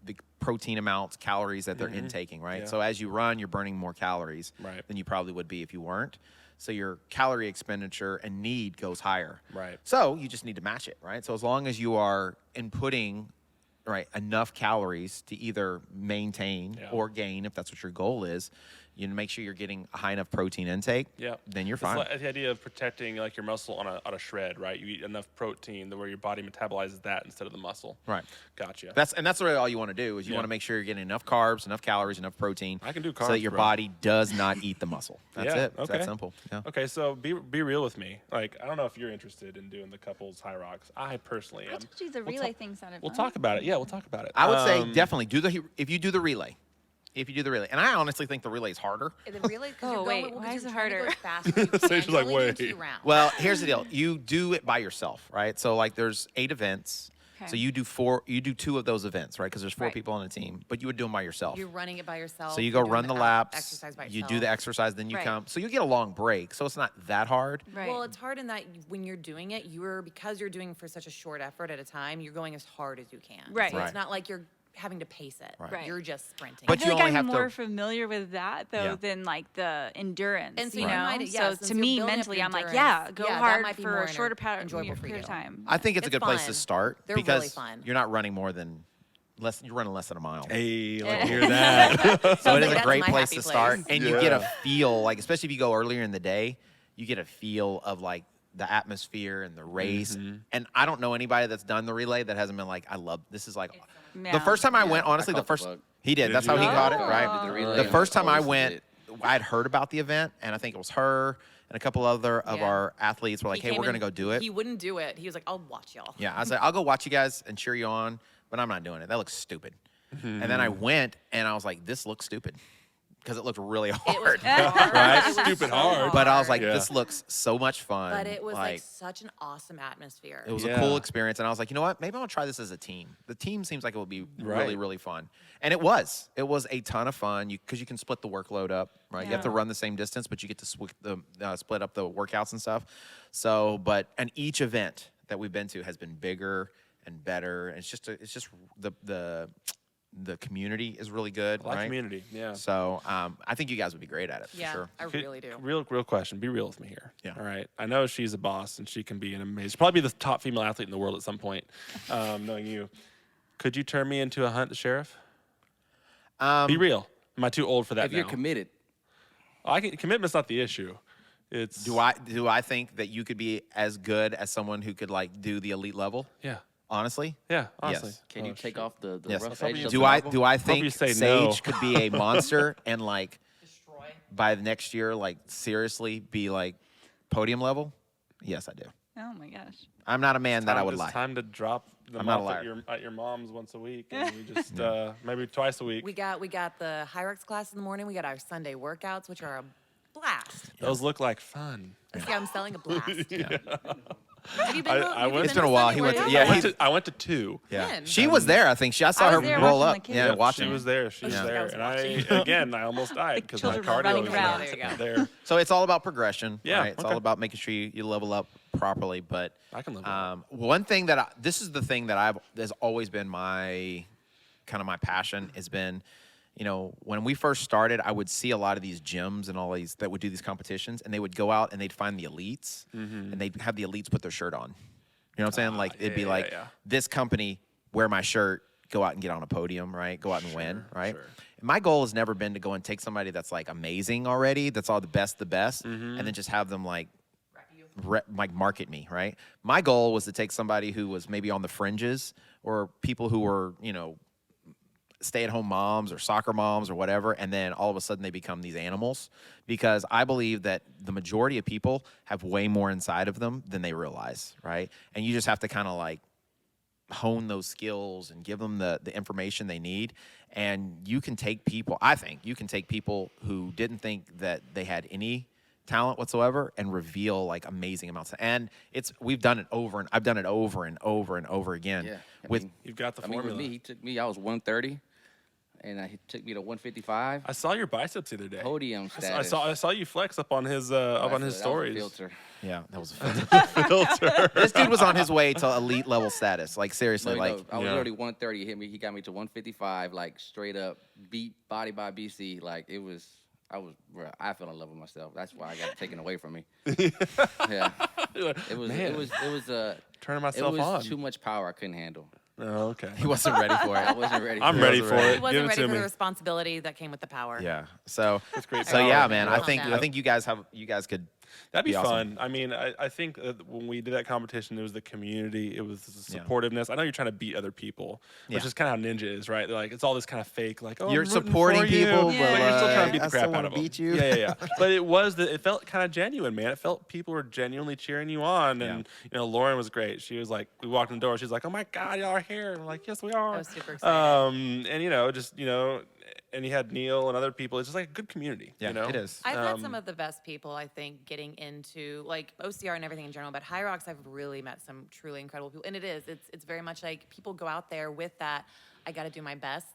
the protein amounts, calories that they're intaking, right? Yeah. So as you run, you're burning more calories Right. than you probably would be if you weren't. So your calorie expenditure and need goes higher. Right. So you just need to match it, right? So as long as you are inputting, right, enough calories to either maintain Yeah. or gain, if that's what your goal is, you make sure you're getting a high enough protein intake. Yeah. Then you're It's fine. like the idea of protecting like your muscle on a shred, right? You eat enough protein where your body metabolizes that instead of the muscle. Right. Gotcha. That's really all you want to do, is you Yeah. want to make sure you're getting enough carbs, enough calories, enough protein. I can do so that carbs, your bro. body does not eat the muscle. That's Yeah, it. It's that okay. simple. Yeah. Okay, so be real with me. Like, I don't know if you're interested in doing the couples high rocks. I personally am. I told you the We'll relay talk- thing sounded We'll fun. talk about it. Yeah, we'll talk about it. I would say definitely if you do the relay. If you do the relay. And I honestly think the relay is harder. The relay, Oh, wait, why is it harder? She's like, wait. Well, here's the deal. You do it by yourself, right? So like there's 8 events. Okay. So you do 2 of those events, right? Because there's 4 Right. people on a team, but you would do them by yourself. You're running it by yourself. So you go you're doing run the the laps, exercise by you yourself. do the exercise, then you Right. come. So you get a long break. So it's not that hard. Right. Well, it's hard in that when you're doing it, because you're doing for such a short effort at a time, you're going as hard as you can. Right. So Right. it's not like you're having to pace it. Right. You're just sprinting. But I feel you like only I'm have to- more familiar with that though Yeah. than like the endurance. And so you you know, might- yeah, so since to you're me building up mentally, your I'm like, endurance, yeah, go that hard might be for more a shorter enjoyable for period of you. time. I think it's a It's good place to fun. start They're because really fun. you're not running more than you're running less than a mile. Hey, like to hear that. So it is like a that's great my place happy to start, place. and you get a feel, like especially if you go earlier in the day, you get a feel of like the atmosphere and the race. And I don't know anybody that's done the relay that hasn't been like, I love this. Is like Yeah. the first time I went. Honestly, I the caught the first bug. he did. Did That's how he you? got it, Oh. right? Did the relay The and first time I always went, did. I'd heard about the event, and I think it was her and a couple other of Yeah. our athletes were like, He "Hey, came we're gonna in- go do it." He wouldn't do it. He was like, I'll watch y'all. Yeah, I was like, I'll go watch you guys and cheer you on, but I'm not doing it. That looks stupid. And then I went, and I was like, this looks stupid. because it looked really It hard. was hard. Right? It was Stupid so hard. But I was like, Yeah. this looks so much fun. But it was like such an awesome atmosphere. It was a Yeah. cool experience, and I was like, you know what? Maybe I'll try this as a team. The team seems like it would be really, Right. really fun, and it was. It was a ton of fun because you can split the workload up, right? You have to Yeah. run the same distance, but you get to split up the workouts and stuff. So, and each event that we've been to has been bigger and better. And it's just the community is really good, I like right? community. Yeah. So I think you guys would be great at it for Yeah, sure. I really do. Real question. Be real with me here. Yeah. All right. I know she's a boss and she can be an amazing, probably be the top female athlete in the world at some point, knowing you. Could you turn me into a Hunt the Sheriff? Be real. Am I too old for that If now? you're committed, Commitment's not the issue. It's Do I think that you could be as good as someone who could like do the elite level? Yeah. Honestly? Yeah. Honestly. Yes. can you take off the Yes. rough Probably edge of Do the I novel? do I you think say Sage no. could be a monster and like Destroy. by the next year like seriously be like podium level? Yes, I do. Oh my gosh. I'm not a man that I would It's lie. time to drop them I'm not a off liar. at your mom's once a week, and we just maybe twice a week. We got the Hyrox class in the morning. We got our Sunday workouts, which are a blast. Those look like fun. See, I'm selling a blast. Have you been? I went- It's been a while. He went to- yeah, I went to two. Yeah, When? she was there. I think I saw I her was there roll watching up. the Yeah, kids. watching. She was there. She was Yeah. there, I was and I almost died because my children were cardio running was around. There you go. not there. So it's all about progression. Yeah, right? It's okay. all about making sure you level up properly. But I can level up. one thing that this is the thing that has always been my passion has been, when we first started, I would see a lot of these gyms and all these that would do these competitions, and they would go out and they'd find the elites, and they'd have the elites put their shirt on. You know what I'm saying? Like it'd be yeah, like yeah. this company wear my shirt, go out and get on a podium, right? Go out and win, right? sure. And my goal has never been to go and take somebody that's like amazing already, that's all the best, Mm-hmm. and then just have them like market me, right? My goal was to take somebody who was maybe on the fringes or people who were, stay-at-home moms or soccer moms or whatever, and then all of a sudden they become these animals, because I believe that the majority of people have way more inside of them than they realize, right? And you just have to kind of like hone those skills and give them the information they need. And you can take people, I think you can take people who didn't think that they had any talent whatsoever and reveal like amazing amounts. And we've done it over, and I've done it over and over and over again. Yeah. with You've got the I mean, formula. with me, he took me. I was 130, and he took me to 155. I saw your biceps the other day. Podium I status. saw you flex up on his stories. Filter. yeah, that was a filter. This dude was on his way to elite level status. Like seriously, No, like I was Yeah. already 130. He hit me. He got me to 155, like straight up beat body by BC. Like it was. Bro, I fell in love with myself. That's why I got it taken away from me. Yeah, it was. Man. It was. Turning It myself was on. too much power I couldn't handle. Oh, okay. he wasn't ready for I it. wasn't ready. I'm for ready it. for He it. wasn't Give it ready to for me. the responsibility that came with the power. Yeah. So great So power. yeah, man. I Calm think down. I think you guys could. That'd be Be awesome. fun. I mean, I think when we did that competition, it was the community, it was the Yeah. supportiveness. I know you're trying to beat other people, which Yeah. is kind of how Ninja is, right? They're like, it's all this kind of fake, like, oh, You're I'm rooting supporting for you, people, but, you're still trying to beat I the crap still out wanna of them. beat you. Yeah. But it felt kind of genuine, man. It felt people were genuinely cheering you on, and Lauren was great. She was like, we walked in the door, she's like, oh my God, y'all are here. And I'm like, yes, we are. I was super excited. And and you had Neil and other people. It's just like a good community. Yeah, you know? it is. I've had some of the best people, I think, getting into like OCR and everything in general, but High Rocks, I've really met some truly incredible people. And it's very much like people go out there with that, I got to do my best.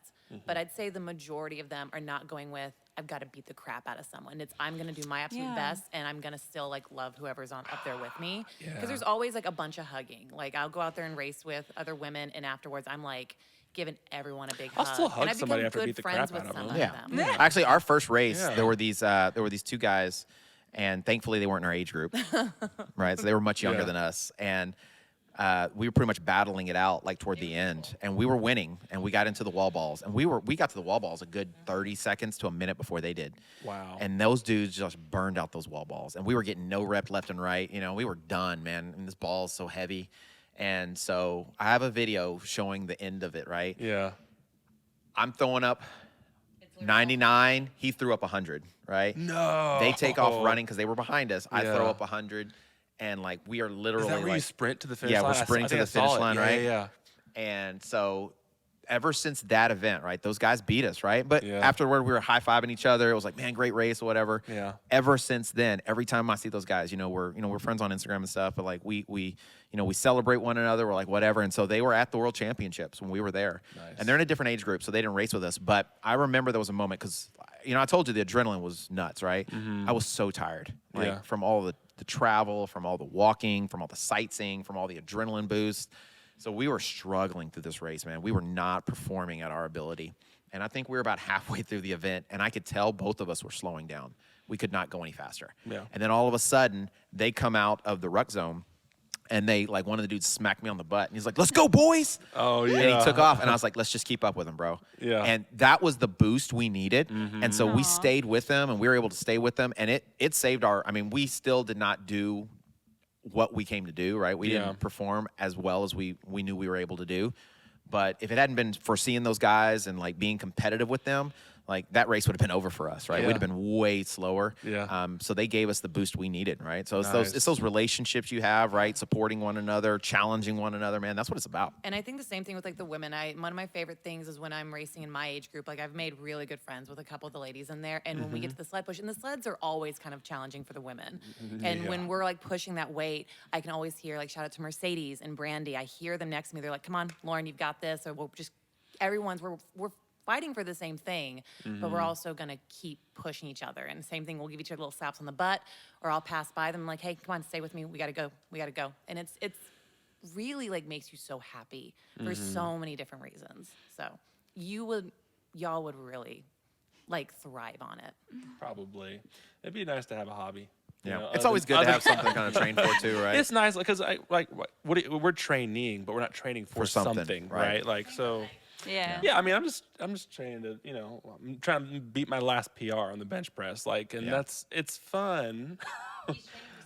But I'd say the majority of them are not going with, I've got to beat the crap out of someone. It's, I'm going to do my absolute Yeah. best, and I'm going to still like love whoever's up there with me. Yeah. Because there's always like a bunch of hugging. Like I'll go out there and race with other women, and afterwards I'm like giving everyone a big I'll hug. still hug and I've somebody become after I good beat the friends crap with out of some them. of Yeah. them. Actually, our first race, Yeah. there were these two guys, and thankfully they weren't in our age group, right? So they were much younger Yeah. than us, and we were pretty much battling it out like toward the end, and we were winning, and we got into the wall balls, and we got to the wall balls a good 30 seconds to a minute before they did. Wow. And those dudes just burned out those wall balls, and we were getting no rep left and right. We were done, man. And this ball is so heavy, and so I have a video showing the end of it, right? Yeah. I'm throwing up 99. He threw up 100, right? No. They take off running because they were behind us. I throw Yeah. up 100, and like we are literally Is that where you like, sprint to the finish yeah, line? we're sprinting I to think the I saw finish it. line, Yeah, right? Yeah. And so ever since that event, right, those guys beat us, right? But Yeah. afterward, we were high-fiving each other. It was like, man, great race or whatever. Yeah. Ever since then, every time I see those guys, we're friends on Instagram and stuff, but like we celebrate one another. We're like, whatever. And so they were at the World Championships when we were there. Nice. And they're in a different age group, so they didn't race with us. But I remember there was a moment because, I told you the adrenaline was nuts, right? I was so tired, like Yeah. from all the travel, from all the walking, from all the sightseeing, from all the adrenaline boosts. So we were struggling through this race, man. We were not performing at our ability. And I think we were about halfway through the event, and I could tell both of us were slowing down. We could not go any faster. Yeah. And then all of a sudden, they come out of the ruck zone, and one of the dudes smacked me on the butt, and he's like, "Let's go, boys!" Oh, yeah. And he took off, and I was like, "Let's just keep up with him, bro." Yeah. And that was the boost we needed. And so we stayed with them, and we were able to stay with them, and it saved we still did not do what we came to do, right? We Yeah. didn't perform as well as we knew we were able to do. But if it hadn't been for seeing those guys and like being competitive with them, like that race would have been over for us, right? Yeah. We'd have been way slower. Yeah. So they gave us the boost we needed, right? So it's Nice. those relationships you have, right? Supporting one another, challenging one another, man. That's what it's about. And I think the same thing with like the women. One of my favorite things is when I'm racing in my age group, like I've made really good friends with a couple of the ladies in there. And when we get to the sled push, and the sleds are always kind of challenging for the women. And when we're like pushing that weight, I can always hear, like, shout out to Mercedes and Brandy. I hear them next to me. They're like, "Come on, Lauren, you've got this." Or we're fighting for the same thing, but we're also gonna keep pushing each other. And the same thing, we'll give each other little slaps on the butt, or I'll pass by them like, "Hey, come on, stay with me. We gotta go. We gotta go." And it's really like makes you so happy for so many different reasons. So y'all would really like thrive on it. Probably. It'd be nice to have a hobby. you know, It's other always than- good to other- have something to kind of train for too, right? It's nice because we're training, but we're not training for, For something, something, right. right? Like so. Yeah. Yeah, I mean, I'm just training to, I'm trying to beat my last PR on the bench press, and Yeah. it's fun. He's training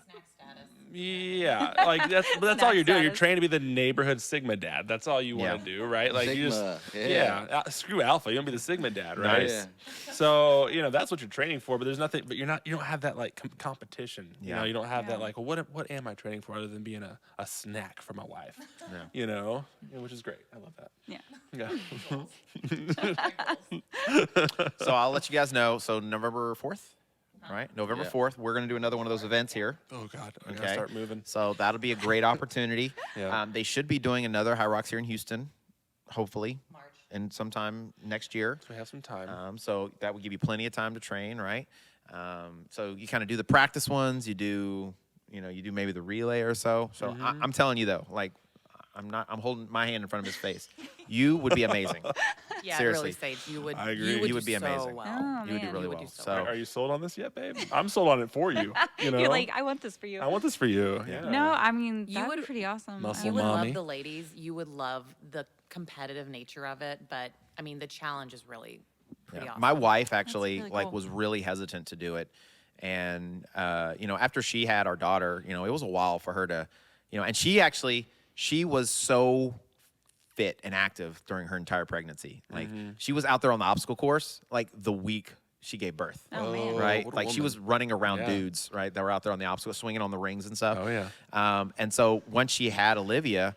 for snack status. Yeah, like that's all you're doing. You're status. trained to be the neighborhood Sigma dad. That's all you want Yeah. to do, right? Like you just Sigma, screw Alpha. You want to be the Sigma dad, right? Nice. Yeah. So that's what you're training for. But there's nothing. But you don't have that like competition. Yeah. You don't have Yeah. that like, well, what am I training for other than being a snack for my wife? Yeah. Which is great. I love that. Yeah. Yeah. So I'll let you guys know. So November 4th, right? November Yeah. 4th, we're going to do another one of those events here. Oh God. I Okay. gotta start moving. So that'll be a great opportunity. Yeah. They should be doing another High Rocks here in Houston, hopefully, March. and sometime next year. So we have some time. So that would give you plenty of time to train, right? So you kind of do the practice ones. You do maybe the relay or so. So I'm telling you though, like I'm holding my hand in front of his face. You would be amazing. Yeah, Seriously. really, Sage. You would. I agree. You You would be do so amazing. well. Oh, You would do man. really You would well. do so So Are you sold on this yet, babe? I'm sold on it for you. You're like, I want this for you. I want this for you. Yeah. No, I mean You that would would- be pretty awesome. Muscle You would mommy. love the ladies. You would love the competitive nature of it. But I mean, the challenge is really pretty awesome. my wife actually really like cool. was really hesitant to do it, and after she had our daughter, it was a while for her to, and she was so fit and active during her entire pregnancy. Like she was out there on the obstacle course like the week she gave birth. Oh, man. Right, what a like she woman. was running around Yeah. dudes, right, that were out there on the obstacle, swinging on the rings and stuff. Oh, yeah. And so once she had Olivia,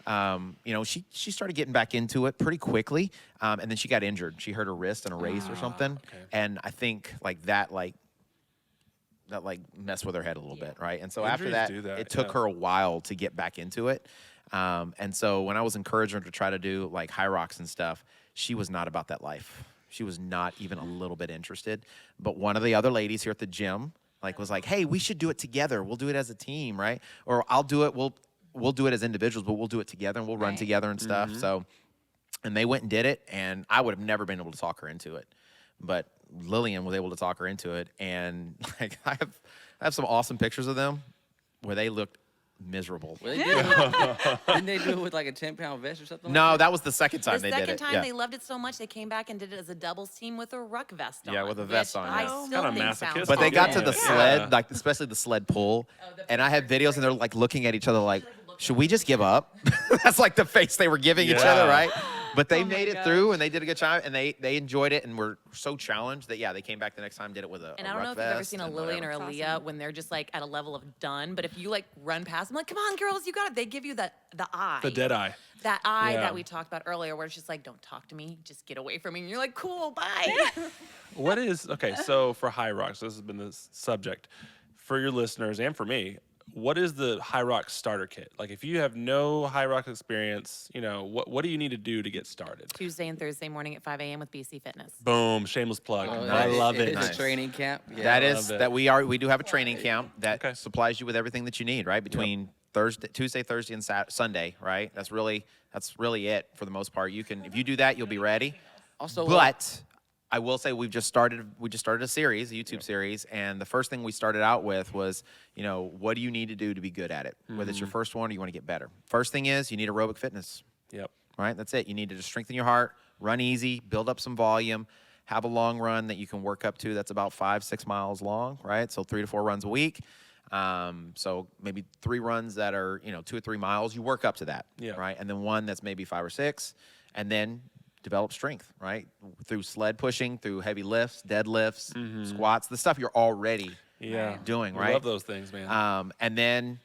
she started getting back into it pretty quickly, and then she got injured. She hurt her wrist in a race or something, okay. and I think that messed with her head a little bit, right? And so after Injuries that, do that, it took yeah. her a while to get back into it. And so when I was encouraging her to try to do like high rocks and stuff, she was not about that life. She was not even a little bit interested. But one of the other ladies here at the gym was like, "Hey, we should do it together. We'll do it as a team, right? Or I'll do it. We'll do it as individuals, but we'll do it together and we'll run Right. together and stuff." So, and they went and did it, and I would have never been able to talk her into it, but Lillian was able to talk her into it, and like I have some awesome pictures of them where they looked miserable. Well, didn't they do it with like a 10-pound vest or something? No, like that was the second time The they did second it. time yeah. they loved it so much, they came back and did it as a doubles team with a ruck vest on. Yeah, with a vest which on, I yeah. still Kinda think sounds masochistic. But they got to awesome. the Yeah. sled, Yeah. like especially the sled pull, and I had videos, and they're like looking at each other, like, "Should we just give up?" That's like the face they were giving each other, Yeah. right? But they Oh my made it gosh. through, and they did a good job, and they enjoyed it, and were so challenged that they came back the next time, did it with a And a I don't know ruck if you've ever vest seen a and Lillian or whatever. a That's Leah awesome. when they're just like at a level of done. But if you like run past them, like, come on, girls, you got it. They give you the eye. The dead eye. That eye Yeah. that we talked about earlier, where it's just like, don't talk to me, just get away from me. And you're like, cool, bye. What is okay? So for High Rocks, this has been the subject for your listeners and for me. What is the High Rocks starter kit? Like, if you have no High Rocks experience, what do you need to do to get started? Tuesday and Thursday morning at 5 a.m. with BC Fitness. Boom, shameless plug. Oh, I nice. love it. It's Nice. a training camp. Yeah. That love is it. that we do have a training camp that Okay. supplies you with everything that you need, right? Between Tuesday, Thursday, and Sunday, right? That's really it for the most part. You can, if you do that, you'll be ready. Also, But I will say we just started a series, a YouTube series, and the first thing we started out with was, what do you need to do to be good at it? Whether it's your first one or you want to get better. First thing is you need aerobic fitness. Yep. Right? That's it. You need to just strengthen your heart, run easy, build up some volume, have a long run that you can work up to that's about 5-6 miles long, right? So 3 to 4 runs a week. So maybe 3 runs that are, 2 or 3 miles, you work up to that, Yeah. right? And then one that's maybe 5 or 6, and then develop strength, right? Through sled pushing, through heavy lifts, deadlifts, squats, the stuff you're already Yeah. doing, I right? love those things, man. And then,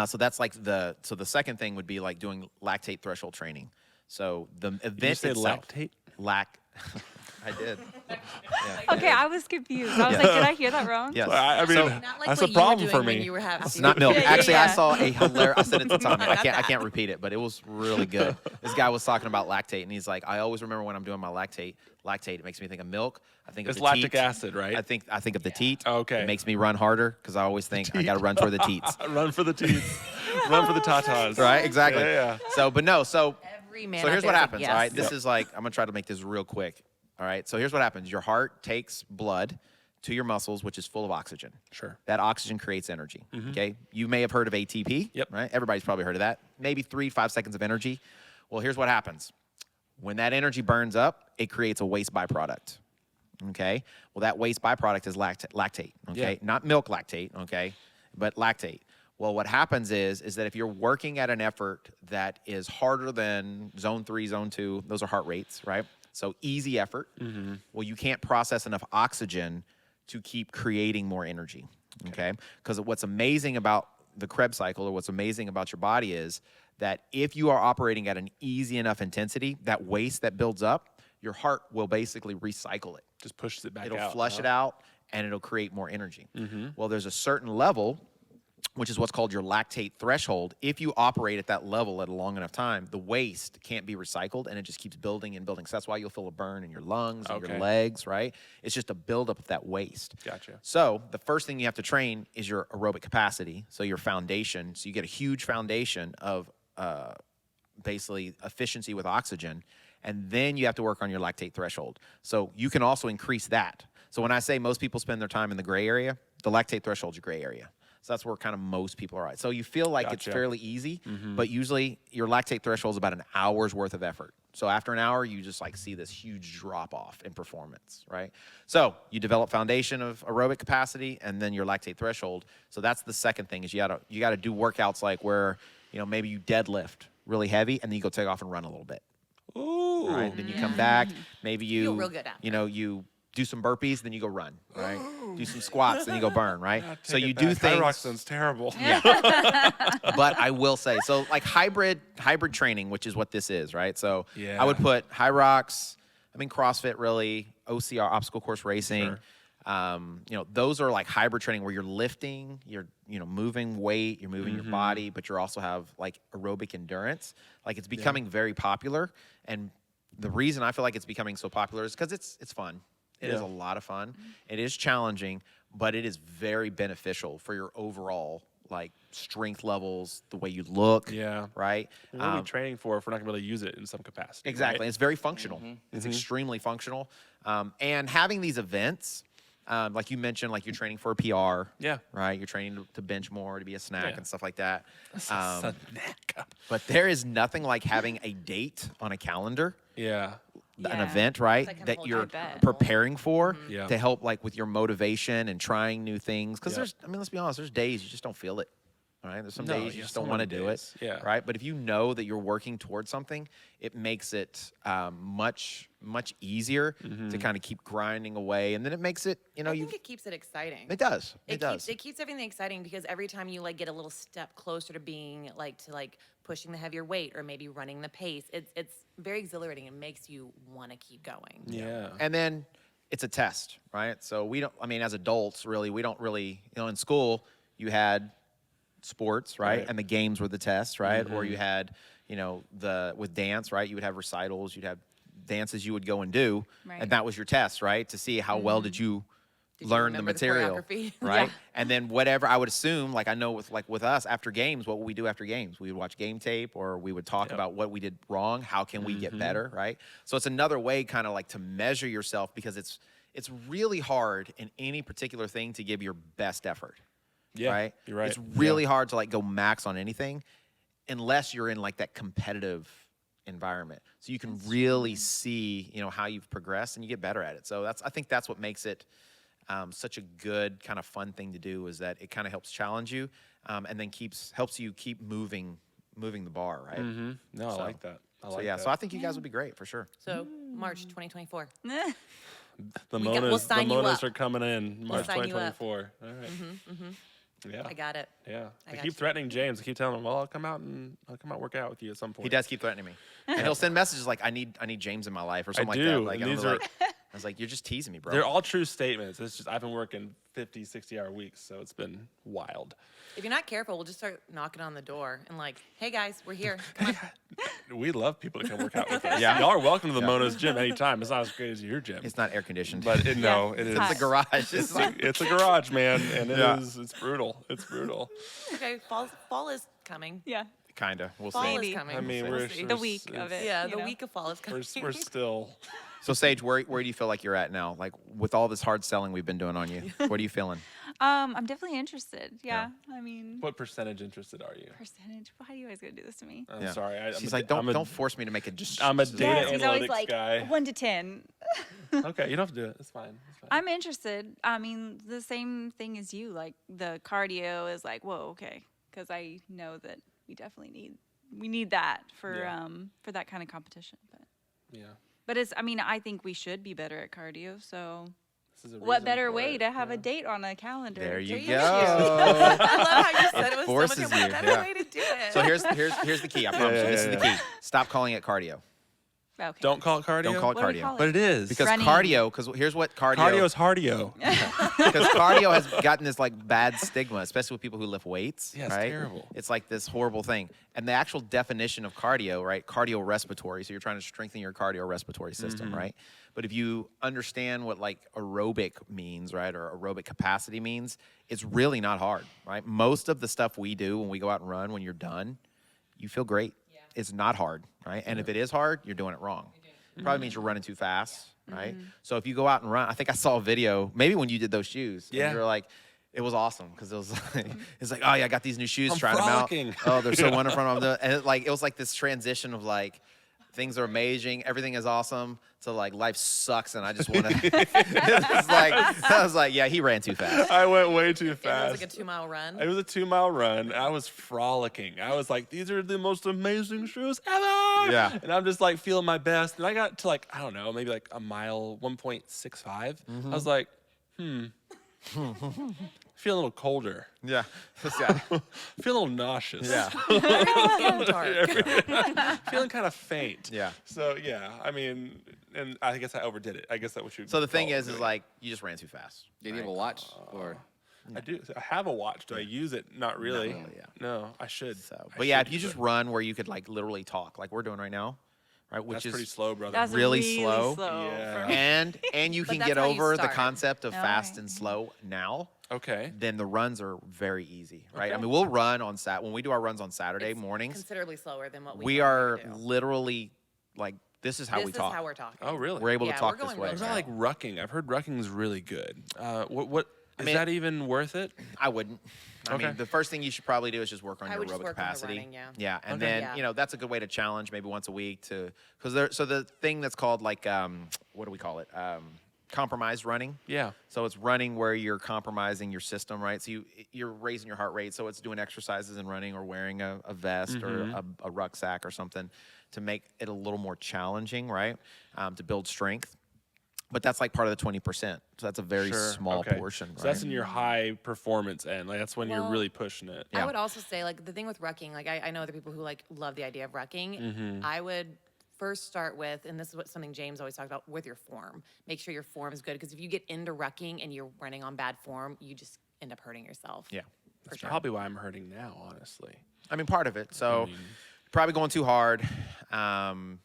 so that's like the second thing would be like doing lactate threshold training. So the event Did you say itself, lactate? I did. Okay, I was confused. I was like, did I hear that wrong? Yes. I mean, So- Not like that's what a you were problem doing for when me. you were having. It's not milk. Yeah, yeah, Actually, yeah. I saw a hilarious. I sent it to Tommy. I Not can't that. repeat it, but it was really good. This guy was talking about lactate, and he's like, I always remember when I'm doing my lactate. It makes me think of milk. I think of It's the lactic teat. acid, right? I think of the teat. Okay. It makes me run harder because I always think I got to run toward the teats. Run for the teeth. Run for the tatas. Right? Exactly. Yeah. So, but no. So Every man So out here's there what is like, happens, all right? yes. This is like, I'm going to try to make this real quick, all right? So here's what happens. Your heart takes blood to your muscles, which is full of oxygen. Sure. That oxygen creates energy, okay? You may have heard of ATP, Yep. right? Everybody's probably heard of that. Maybe 3-5 seconds of energy. Well, here's what happens. When that energy burns up, it creates a waste byproduct, okay? Well, that waste byproduct is lactate, okay? Yeah. Not milk lactate, okay? But lactate. Well, what happens is that if you're working at an effort that is harder than zone 3, zone 2, those are heart rates, right? So easy effort. Well, you can't process enough oxygen to keep creating more energy, okay? Because what's amazing about the Krebs cycle, or what's amazing about your body, is that if you are operating at an easy enough intensity, that waste that builds up, your heart will basically recycle it. Just pushes it back It'll out. flush it out, and it'll create more energy. Well, there's a certain level, which is what's called your lactate threshold. If you operate at that level at a long enough time, the waste can't be recycled, and it just keeps building and building. So that's why you'll feel a burn in your lungs and your Okay. legs, right? It's just a buildup of that waste. Gotcha. So the first thing you have to train is your aerobic capacity, so your foundation. So you get a huge foundation of basically efficiency with oxygen, and then you have to work on your lactate threshold. So you can also increase that. So when I say most people spend their time in the gray area, the lactate threshold's your gray area. So that's where kind of most people are at. So you feel like it's Gotcha. fairly easy, but usually your lactate threshold is about an hour's worth of effort. So after an hour, you just like see this huge drop off in performance, right? So you develop foundation of aerobic capacity and then your lactate threshold. So that's the second thing is you gotta do workouts like where, maybe you deadlift really heavy and then you go take off and run a little bit. Ooh. Right? Then you come back, maybe you Feel real good after. you do some burpees, then you go run, right? Do some squats, then you go burn, right? So Take it you do back. things. High Rock sounds terrible. But I will say, so like hybrid training, which is what this is, right? So Yeah. I would put high rocks, CrossFit really, OCR, obstacle course racing. Sure. Those are like hybrid training where you're lifting, you're, moving weight, you're moving your body, but you also have like aerobic endurance. Like it's becoming very popular. And the reason I feel like it's becoming so popular is because it's fun. It is Yeah. a lot of fun. It is challenging, but it is very beneficial for your overall like strength levels, the way you look. Yeah. Right. What are we training for if we're not going to really use it in some capacity? Exactly. right? It's very functional. It's extremely functional. And having these events, like you mentioned, like you're training for a PR. Yeah. Right. You're training to bench more, to be a snack Yeah. and stuff like that. Snack. But there is nothing like having a date on a calendar, Yeah. an Yeah. event, right, That can that hold you're you back. preparing for Yeah. to help like with your motivation and trying new things. Because Yeah. let's be honest, there's days you just don't feel it. All right, there's some No, days you yeah, just don't so want to many do days. it. Yeah. Right, but if you know that you're working towards something, it makes it much easier to kind of keep grinding away, and then it makes it I think it keeps it exciting. it does. It does. Keeps everything exciting because every time you like get a little step closer to being like pushing the heavier weight or maybe running the pace, it's very exhilarating. It makes you want to keep going. Yeah. And then it's a test, right? So we don't. I mean, as adults, really, we don't really. In school, you had sports, right? Right. And the games were the tests, right? Or you had, with dance, right? You would have recitals, you'd have dances you would go and do, Right. and that was your test, right? To see how well did you learn the remember the material, choreography? right? Yeah. And then whatever I would assume, like I know with us after games, what would we do after games? We would watch game tape, or we would talk about what we did wrong. How can we get better, right? So it's another way, kind of like to measure yourself, because it's really hard in any particular thing to give your best effort. Yeah. Right? You're right. It's really hard to like go max on anything unless you're in like that competitive environment. So you can really see, how you've progressed and you get better at it. So I think that's what makes it such a good kind of fun thing to do, is that it kind of helps challenge you, and then helps you keep moving the bar, right? Mm-hmm. No, I So- like that. I So like yeah, that. so I think you guys would be great for sure. So March 2024. The we'll Monas, sign you the Monas up. are coming in March sign you up. 2024. All right. Yeah. I got it. Yeah. I I got keep you. threatening James. I keep telling him, well, I'll come out work out with you at some point. He does keep threatening me, and he'll send messages like, "I need James in my life" or something like do, that. Like, and and these I'm are- like, I was like, "You're just teasing me, bro." They're all true statements. It's just I've been working 50, 60-hour weeks, so it's been wild. If you're not careful, we'll just start knocking on the door and like, hey guys, we're here. Come on. We love people to come work out with us. Yeah. Y'all are welcome to the Mona's gym anytime. It's not as great as your gym. It's not air conditioned, But it Yeah, is. it's hot. it's a garage. It's a garage, man, and Yeah. it's brutal. It's brutal. Okay, fall is coming. Yeah. Kinda. We'll Fall see. Maybe. is coming. I mean, We'll we're see. The week of it. Yeah, you the know? week of fall is coming. We're still. So Sage, where do you feel like you're at now? Like with all this hard selling we've been doing on you, what are you feeling? I'm definitely interested. Yeah. I mean, What percentage interested are you? percentage. Why do you always gotta do this to me? I'm Yeah. sorry. She's like, don't force me to make it just. I'm a data Yes, he's always analytics like guy. 1 to 10. Okay, you don't have to do it. It's fine. It's fine. I'm interested. I mean, the same thing as you. Like the cardio is like, whoa, okay, because I know that we definitely need that for that kind of competition. Yeah. But it's. I mean, I think we should be better at cardio. So This is a what reason better for way it, to have yeah. a date on a calendar? There you you go. I love how you said it was Forces so much you, a better yeah. way to do it. So here's the key. I promise you, this is the key. Stop calling it cardio. Okay. Don't call it cardio. Don't call it What do we cardio. call it? But it is Because Running. because here's what cardio is cardio. because cardio has gotten this like bad stigma, especially with people who lift weights. Yeah, it's right? terrible. It's like this horrible thing. And the actual definition of cardio, right? Cardiorespiratory. So you're trying to strengthen your cardiorespiratory system, right? But if you understand what like aerobic means, right, or aerobic capacity means, it's really not hard, right? Most of the stuff we do when we go out and run, when you're done, you feel great. Yeah. It's not hard, right? And if it is hard, you're doing it wrong. It probably means you're running too fast, right? So if you go out and run, I think I saw a video, maybe when you did those shoes. Yeah. And you were like, it was awesome because it was like, it's like, oh yeah, I got these new shoes, I'm trying frolicking. them out. Oh, they're so wonderful. And it was like this transition of like, things are amazing, everything is awesome, to like life sucks and I just want to. I was like, yeah, he ran too fast. I went way too It fast. was like a 2-mile run. It was a 2-mile run. I was frolicking. I was like, these are the most amazing shoes ever. Yeah. And I'm just like feeling my best. And I got to like, I don't know, maybe like a mile, 1.65. I was like, feel a little colder. Yeah. Feel a little nauseous. Yeah. Everything's getting dark. Feeling kind of faint. Yeah. So yeah, I mean, and I guess I overdid it. I guess that what you. So the thing call is doing. like, you just ran too fast. Did you have a watch or? I do. I have a watch. Do I use it? Not really. really, yeah. No, I should. So, I but yeah, should if you use just it. run where you could like literally talk, like we're doing right now, right? Which That's is pretty slow, brother. That's really really slow. Yeah. for me. and you But can that's get how you over the start. concept of All fast right. and slow now. Okay. Then the runs are very easy, right? I Okay. mean, we'll run on when we do our runs on Saturday It's mornings. Considerably slower than what We normally are do. literally like, this is how This we is talk. how we're talking. Oh, really? We're able Yeah, to talk we're this going way. really It's not like rucking. I've heard rucking is really good. What is mean- that even worth it? I wouldn't. I mean, Okay. the first thing you should probably do is just work on I your would just aerobic work on the capacity. running, yeah. Yeah, and Okay. then Yeah. you know that's a good way to challenge maybe once a week to because there. So the thing that's called like what do we call it? compromised running. Yeah. So it's running where you're compromising your system, right? So you're raising your heart rate. So it's doing exercises and running or wearing a vest or a rucksack or something to make it a little more challenging, right? To build strength. But that's like part of the 20%. So that's a very small portion, right? So that's in your high performance end. Like that's when you're Well, really pushing it. I would also say, like, the thing with rucking, like, I know other people who, like, love the idea of rucking. I would first start with, and this is something James always talks about, with your form. Make sure your form is good, because if you get into rucking and you're running on bad form, you just end up hurting yourself. Yeah. That's probably why I'm hurting now, honestly. I mean, part of it. So probably going too hard, trying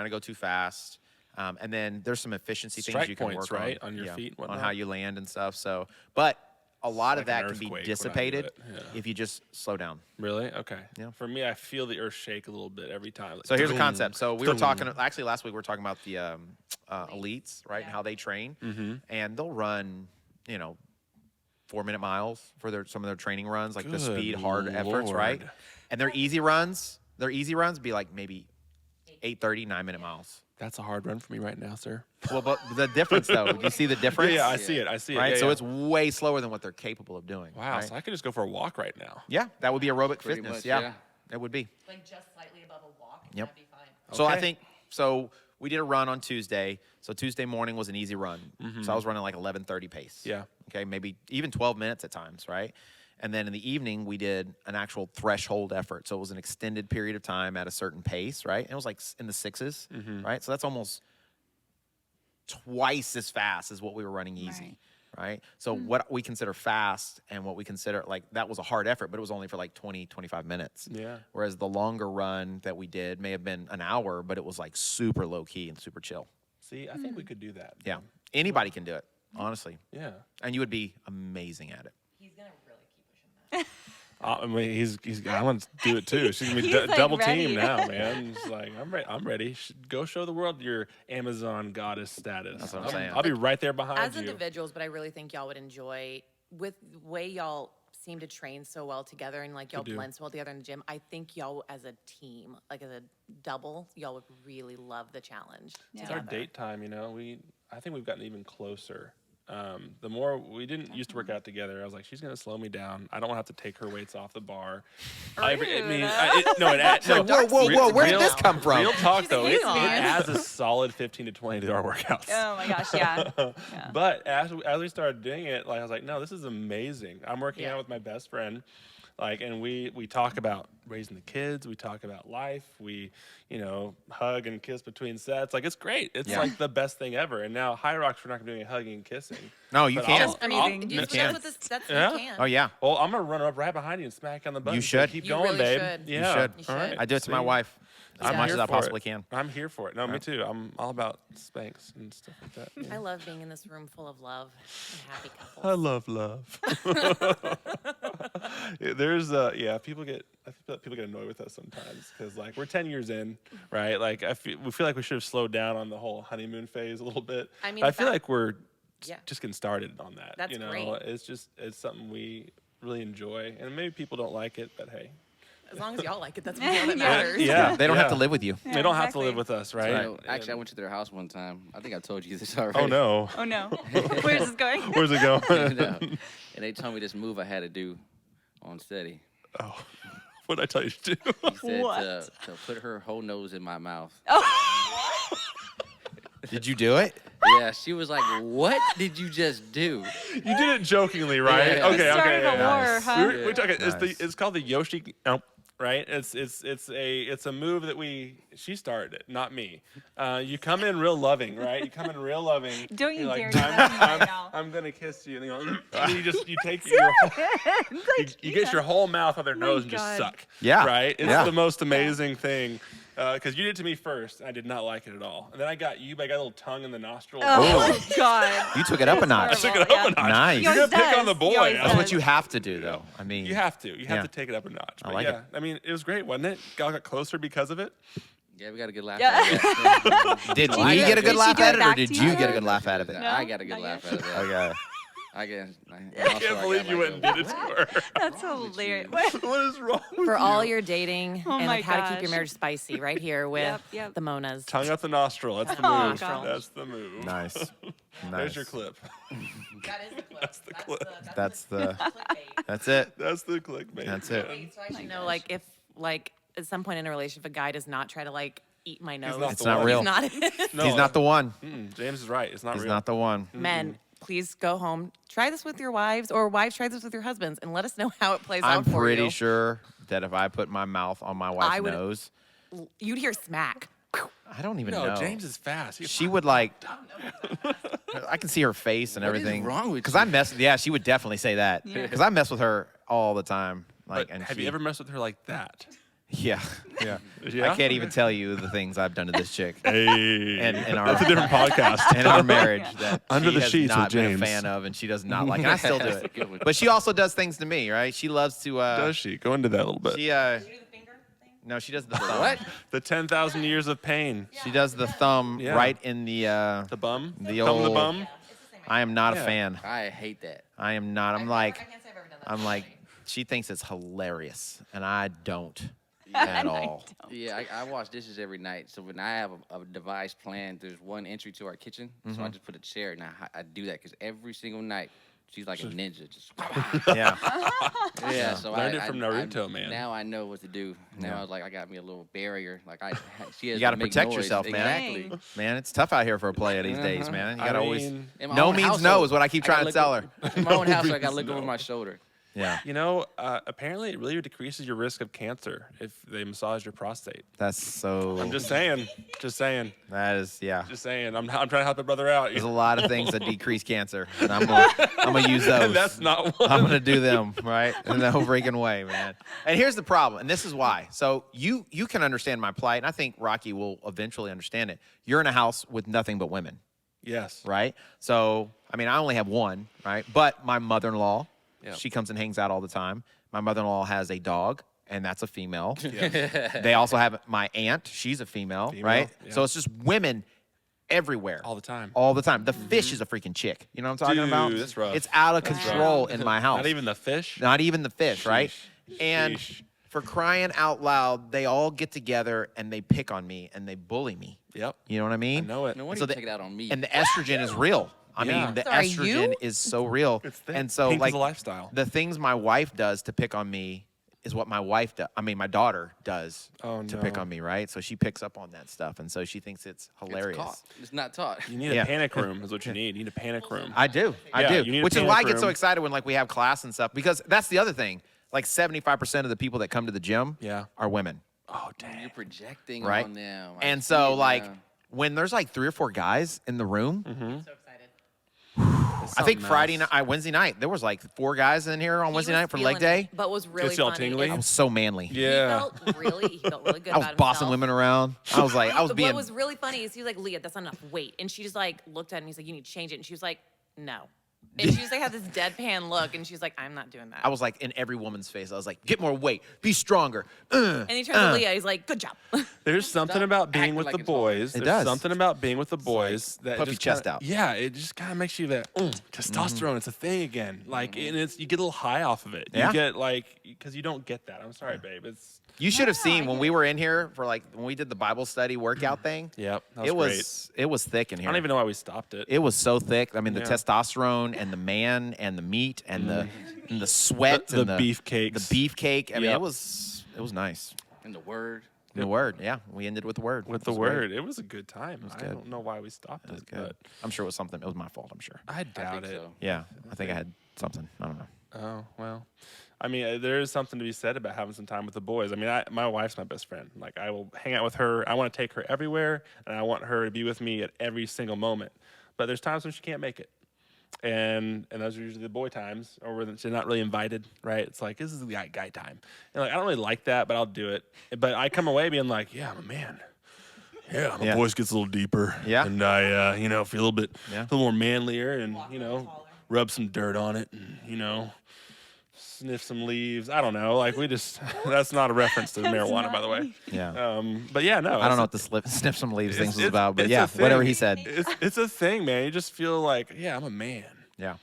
to go too fast. And then there's some efficiency things you can points, work right? on On your feet and on how whatnot. you land and stuff. So, but a lot of like an that can be earthquake when I do dissipated it. Yeah. if you just slow down. Really? Okay. Yeah. For me, I feel the earth shake a little bit every time. So here's a concept. So we were talking, actually last week we were talking about the elites, right? And how they train. And they'll run, 4-minute miles for some of their training runs, like the Good speed, hard efforts, right? Lord. And their easy runs be like maybe 8:30, 9-minute miles. That's a hard run for me right now, sir. Well, but the difference, though, do you see the difference? Yeah, I see it. I see it. Right, Yeah, so yeah. it's way slower than what they're capable of doing. Wow, right? so I could just go for a walk right now. Yeah, that would be aerobic Pretty fitness. much, Yeah, yeah. it would be. Like, just slightly above a walk, Yep. that'd be fine. So I Okay. think we did a run on Tuesday. So Tuesday morning was an easy run. So I was running like 11:30 pace. Yeah. Okay, maybe even 12 minutes at times, right? And then in the evening we did an actual threshold effort. So it was an extended period of time at a certain pace, right? And it was like in the 6s, right? So that's almost twice as fast as what we were running easy. Right. So what we consider fast and what we consider like that was a hard effort, but it was only for like 20, 25 minutes. Yeah. Whereas the longer run that we did may have been an hour, but it was like super low key and super chill. See, I think we could do that. Yeah. Anybody can do it, honestly. Yeah. And you would be amazing at it. He's gonna really keep pushing that. I mean, he's. I want to do it too. She's gonna be He's, like, double ready. team now, man. He's like, I'm ready. Go show the world your Amazon goddess status. That's what I'm saying. I'll be right there behind As you. individuals, but I really think y'all would enjoy, with the way y'all seem to train so well together and like y'all do. blend so well together in the gym, I think y'all as a team, like as a double, y'all would really love the challenge. Yeah. It's our together. date time, I think we've gotten even closer. The more we didn't used to work out together, I was like, she's gonna slow me down. I don't want to have to take her weights off the bar. No, Whoa, where did this come from? Real talk though, She's it a unicorn. adds a solid 15 to 20 to our workouts. Oh my gosh, yeah. Yeah. But as we started doing it, like I was like, no, this is amazing. I'm working out with my best friend, and we talk about raising the kids. We talk about life. We, hug and kiss between sets. Like it's great. It's like the best thing ever. And now High Rocks, we're not gonna be doing hugging and kissing. No, you But can't. I'll- I mean, You that's can. what that's Yeah? you can. Oh, yeah. Well, I'm gonna run up right behind you and smack you on the butt. You and say, should. keep You going, really babe. should. You Yeah. should. You All right. should. I do it to my See? wife as I'm much here as I for possibly it. can. I'm here for it. No, me too. I'm all about spanks and stuff like that. I love being in this room full of love and happy couples. I love love. There's people get annoyed with us sometimes because we're 10 years in, right? We feel like we should have slowed down on the whole honeymoon phase a little bit. I mean, But I the feel fact- like we're Yeah. just getting started on that. That's great. It's something we really enjoy, and maybe people don't like it, but hey, As long as y'all like it, that's all that Yeah. matters. yeah, They don't have to live with you. They don't have to exactly. live with us, right? Actually, I went to their house one time. I think I told you this already. Oh no, Oh no. Where's this going? where's it going? No. And they told me this move I had to do on steady. Oh, what did I tell you to do? He said What? to put her whole nose in my mouth. Did you do it? Yeah, she was like, "What did you just do?" You did it jokingly, right? Yeah. Okay, Started okay. a war, Nice. huh? We're talking. Nice. It's called the Yoshi. Right? It's a move that she started it, not me. You come in real loving, right? You come in real loving. Don't you You're dare like, do that to me right now. I'm gonna kiss you, and you take your you get your whole mouth on their nose and just God. suck. Yeah. Right? It's Yeah. the most amazing thing. Because you did it to me first, and I did not like it at all. And then I got you, but I got a little tongue in the nostril. Oh God. You took it up a notch. I took it up Yeah. a notch. Nice. You're Yours gonna pick on does. the boy. Yours That's does. what you have to do, though. I mean, You have to. You have Yeah. to take it up a notch. I But like yeah, it. I mean, it was great, wasn't it? Y'all got closer because of it. Yeah, we got a good laugh. Yeah. Out of that. did Well, we I get a got- good Did laugh she do at it it, or back did to you you? get a good laugh out of it? No, No, I got a good not laugh yet. out of that. Okay. I get. I can't believe you went and did it to her. That's hilarious. What is wrong with For you? all your dating Oh and my like how to keep your gosh. marriage spicy, right here with Yep. the Monas. Tongue up the nostril. That's the Oh, move. gosh. That's the move. Nice. There's your clip. That is the clip. That's the clip. That's the. clickbait. That's it. That's the clickbait. That's it. So I should know, like, if, like, at some point in a relationship, a guy does not try to, like, eat my nose. not It's the not one. real. He's not it. No, He's not the one. James is right. It's not He's real. not the one. Men, please go home. Try this with your wives, or wives, try this with your husbands, and let us know how it plays I'm out for pretty you. sure that if I put my mouth on my wife's would- nose, You'd hear smack. I don't even No, know. James is fast. He's She would like. I can see her face and What is everything. wrong with Because you? I mess. Yeah, she would definitely say that. Yeah. Because I mess with her all the time. Like, But and have she, you ever messed with her like that? Yeah, yeah. Yeah? I can't even tell you the things I've done to this chick. Hey, And our, that's a different podcast. in our marriage that Under she the has sheets with not been James. a fan of, and she does not like. And I still do That's a it. good one. But she also does things to me, right? She loves to. Does she? Go into that a little bit. She no, she does the thumb. What? The 10,000 years of pain. She does the thumb Yeah. right in the. The bum. The Thumb of the old- bum. I am not Yeah. a fan. I hate that. I am not. I'm like. I can't say I've ever done that. I'm like. She thinks it's hilarious, and I don't at all. Yeah, I wash dishes every night. So when I have a device planned, there's one entry to our kitchen. So I just put a chair, and I do that because every single night she's like a ninja. Just Yeah. yeah. So Learned I, it from I- Naruto, man. Now I know what to do. Now Yeah. I was like, I got me a little barrier. Like she has You gotta to make protect noise. yourself, man. Exactly. Dang. Man, it's tough out here for a player these days, man. You I gotta always. mean, In my No own means household, no is what I keep I gotta trying to look tell her. In my own house, I means gotta look over no. my shoulder. Yeah. You know, apparently it really decreases your risk of cancer if they massage your prostate. That's so. I'm just saying. Just saying. That is, yeah. Just saying. I'm trying to help a brother out. There's a lot of things that decrease cancer, and I'm gonna use those. And that's not one. I'm gonna do them right in no freaking way, man. And here's the problem, and this is why. So you can understand my plight, and I think Rocky will eventually understand it. You're in a house with nothing but women, Yes. right? So I mean, I only have one, right? But my mother-in-law, Yep. she comes and hangs out all the time. My mother-in-law has a dog, and that's a female. Yes. They also have my aunt. She's a female, right? yeah. So it's just women everywhere. All the time. All the time. The fish is a freaking chick. You know what I'm talking about? Dude, that's rough. It's out of That's control rough. in my house. Not even the fish. Not even the fish, right? Sheesh. And Sheesh. for crying out loud, they all get together and they pick on me and they bully me. Yep. You know what I mean? I know it. No wonder So you the- take it out on me. And the estrogen is real. I Yeah. mean, the Sorry, estrogen you? is so real. It's thick. And so, Pink is like, a lifestyle. the things my wife does to pick on me is what my wife does. I mean, my daughter does Oh, to pick no. on me, right? So she picks up on that stuff, and so she thinks it's hilarious. It's caught. It's not taught. You need Yeah. a panic room is what you need. You need a panic room. I do. I Yeah, do. you need a Which is panic why I get so room. excited when like we have class and stuff, because that's the other thing. Like 75% of the people that come to the gym Yeah. are women, Oh, dang. You're projecting right? on them. I And see so it like now. when there's like 3 or 4 guys in the room, So excited. I think Something else. Wednesday night, there was like 4 guys in here on He Wednesday was night for feeling leg day. it, but was really Gets y'all funny. tingly? I is was so manly. Yeah. He felt really good I was about bossing himself. women around. I was like, I was What being. was really funny is he was like, Leah, that's not enough weight. And she just like looked at him and he's like, you need to change it. And she was like, no. And she just like had this deadpan look and she's like, I'm not doing that. I was like in every woman's face. I was like, get more weight, be stronger. and he turns to Leah, he's like, good job. There's something Stop about being acting with like the it's hard. boys. It There's does. something about being with the boys that puff your just chest kinda- out. Yeah, it just kind of makes you that testosterone. It's a thing again. Like, and it's you get a little high off of it. Yeah. You get like because you don't get that. I'm sorry, babe. It's You should have No, seen I when get we it. were in here for like when we did the Bible study workout thing. yep. That It was great. was thick in I here. don't even know why we stopped it. It was so thick. I mean, the Yeah. testosterone and the man and the meat and the sweat The and beefcakes. The beefcake. I mean, Yep. it was nice. And the word. The word, yeah. We ended with the word. with It the was great. word. It was a good time. I good. don't know why we stopped It was it, good. but I'm sure it was something. It was my fault. I'm sure. I I doubt think it. so. Yeah, I think I had something. I don't know. Oh well, I mean, there is something to be said about having some time with the boys. I mean, my wife's my best friend. Like, I will hang out with her. I want to take her everywhere, and I want her to be with me at every single moment. But there's times when she can't make it, and those are usually the boy times, or when she's not really invited. Right? It's like, this is the guy time, and like I don't really like that, but I'll do it. But I come away being like, yeah, I'm a man. Yeah, my Yeah. voice gets a little deeper. Yeah. and I feel a little bit, Yeah. a little more manlier, and rub some dirt on it, and sniff some leaves. I don't know. Like, we just, that's not a reference to marijuana, by the way. Yeah. But yeah, no. I don't know what the sniff some leaves things was about, but it's yeah, a thing. whatever he said. It's a thing, man. You just feel like, yeah, I'm a man. Yeah.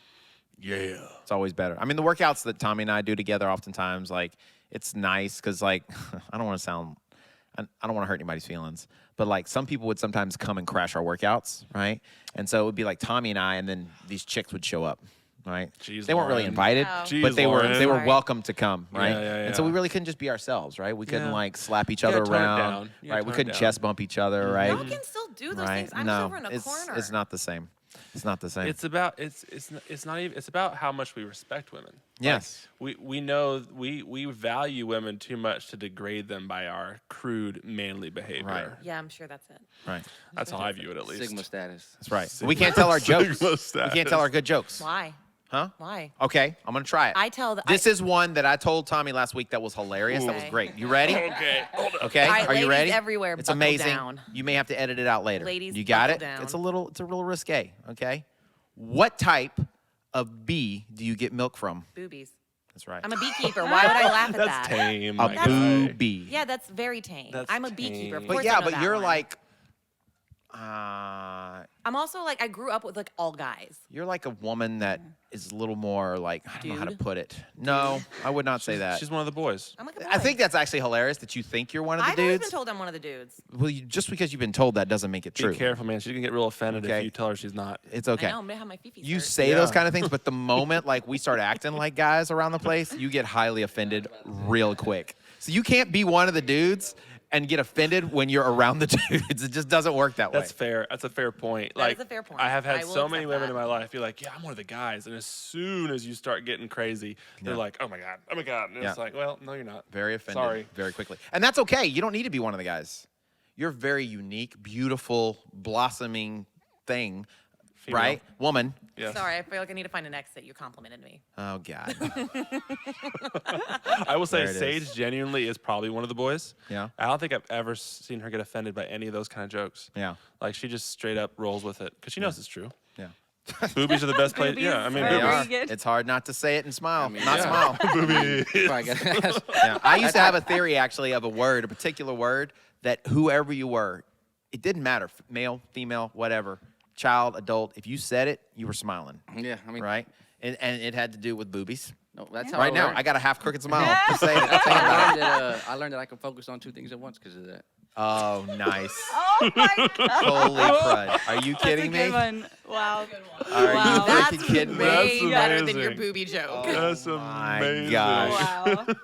Yeah. It's always better. I mean, the workouts that Tommy and I do together oftentimes, like, it's nice because, like, I don't want to sound, and I don't want to hurt anybody's feelings, but like some people would sometimes come and crash our workouts, right? And so it would be like Tommy and I, and then these chicks would show up, right? Jeez, they weren't really Lauren. invited, Oh. Jeez, but they were Lauren. welcome to come, right? Yeah, yeah, And so we yeah. really couldn't just be ourselves, right? We couldn't Yeah. like slap each You other gotta tone it around, down. You gotta right? We tone it couldn't down. chest bump each other, right? Y'all can still do those Right? things. I'm No, just over in a it's corner. it's not the same. It's not the same. It's about it's not even it's about how much we respect women. Yes. We know we value women too much to degrade them by our crude manly behavior. Right. Yeah, I'm sure that's it. right. That's how I view it at least. Sigma status. That's right. We can't tell our jokes. Sigma We can't tell our status. good jokes. Why? Huh? Why? Okay, I'm gonna try it. I tell the. This is one that I told Tommy last week that was hilarious. That was Okay. great. You ready? Okay. Hold on. Okay. All right, Are you ladies ready? everywhere, It's buckle amazing. down. You may have to edit it out later. Ladies, you got buckle it? down. It's a little risque. Okay. What type of bee do you get milk from? Boobies. That's right. I'm a beekeeper. Why would I laugh at That's that? tame. A my boo guy. bee. Yeah, that's very tame. That's I'm a beekeeper. Of tame. But course yeah, I know but that you're one. like, I'm also like I grew up with like all guys. you're like a woman that is a little more like, I don't know how to Dude? put it. No, I would not say that. She's one of the boys. I'm like a boy. I think that's actually hilarious that you think you're one of the I've always dudes. been told I'm one of the dudes. Well, just because you've been told that doesn't make it Be true. careful, man. She's gonna get real offended Okay. if you tell her she's not. It's okay. I know I'm gonna have my fifis. You hurt. say those Yeah. kind of things, but the moment like we start acting like guys around the place, you get highly offended real quick. So you can't be one of the dudes and get offended when you're around the dudes. It just doesn't work that way. That's fair. That's a fair point. That is like a fair point. I have had I will so many accept women that. in my life be like, "Yeah, I'm one of the guys," and as soon as you start getting crazy, they're Yeah. like, "Oh my god, oh my god," and Yeah. it's like, "Well, no, you're not." Very offended Sorry. very quickly. And that's okay. You don't need to be one of the guys. You're a very unique, beautiful, blossoming thing, Female. right? Woman. Yes. Sorry, I feel like I need to find an ex that you complimented me. Oh, God. I will say There it Sage is. genuinely is probably one of the boys. Yeah. I don't think I've ever seen her get offended by any of those kind of jokes. Yeah. Like she just straight up rolls with it because she knows it's true. Yeah. Boobies are the best place. Boobies Yeah, I mean, are They very are. boobies. good. It's hard not to say it and smile. mean, Not yeah. smile. Probably gotta ask. Yeah. I used to have a theory actually of a word, a particular word, that whoever you were, it didn't matter, male, female, whatever, child, adult, if you said it, you were smiling, Yeah, I mean, right? And it had to do with boobies. No, that's how Right I now, learned. I got a half crooked smile. Just saying it. Think I about learned, it. I learned that I can focus on two things at once because of that. Oh, nice. Oh my god. Holy crud. Are you kidding That's a good me? one. Wow. Are Wow. you That's freaking kidding me? That's way better than your amazing. booby joke. That's my amazing. gosh. Wow. All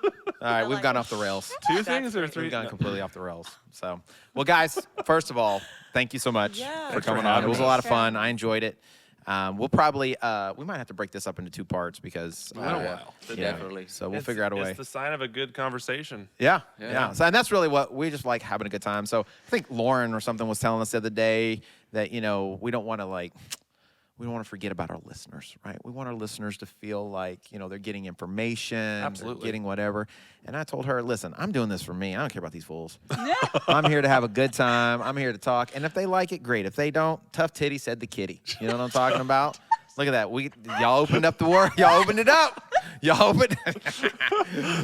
right, we've like gone it. off the rails. Two things or great. three? We've gone No. completely off the rails. So, well, guys, first of all, thank you so much Yeah. for Thanks for coming on. having It was a us. lot of fun. I enjoyed it. We'll probably we might have to break this up into 2 parts because been a while. yeah, Definitely. So we'll It's- figure out a way. It's the sign of a good conversation. Yeah, Yeah. yeah. So, and that's really what we just like having a good time. So I think Lauren or something was telling us the other day that we don't want to we don't want to forget about our listeners, right? We want our listeners to feel like they're getting information, they're Absolutely. getting whatever. And I told her, listen, I'm doing this for me. I don't care about these fools. I'm here to have a good time. I'm here to talk. And if they like it, great. If they don't, tough titty said the kitty. You know what I'm talking about? Look at that. Y'all opened up the word. Y'all opened it up. Y'all opened.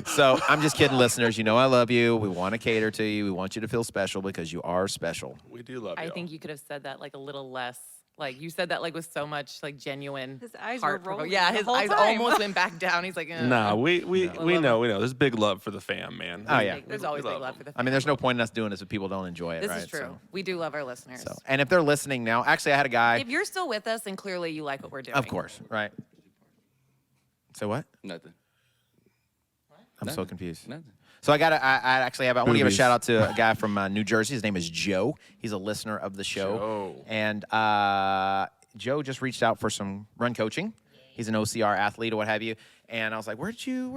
So I'm just kidding, listeners. I love you. We want to cater to you. We want you to feel special because you are special. We do love I you. think you could have said that like a little less. Like you said that like with so much like genuine. His eyes were heart-provoking. rolling Yeah, the his whole eyes time. almost went back down. He's like, Nah, we love know. There's big love for the fam, man. Oh, yeah. There's We always big love love them. for the. I mean, there's no point in us doing this if people don't enjoy it, This right? is true. We do love our listeners. And if they're listening now, actually, I had a guy. If you're still with us, then clearly you like what we're doing. Of course, right? So what? Nothing. I'm so Nothing. confused. Nothing. So I actually have. I want to give a Boobies. shout out to a guy from New Jersey. His name is Joe. He's a listener of the show. Joe. And Joe just reached out for some run coaching. He's an OCR athlete or what have you. And I was like, where'd you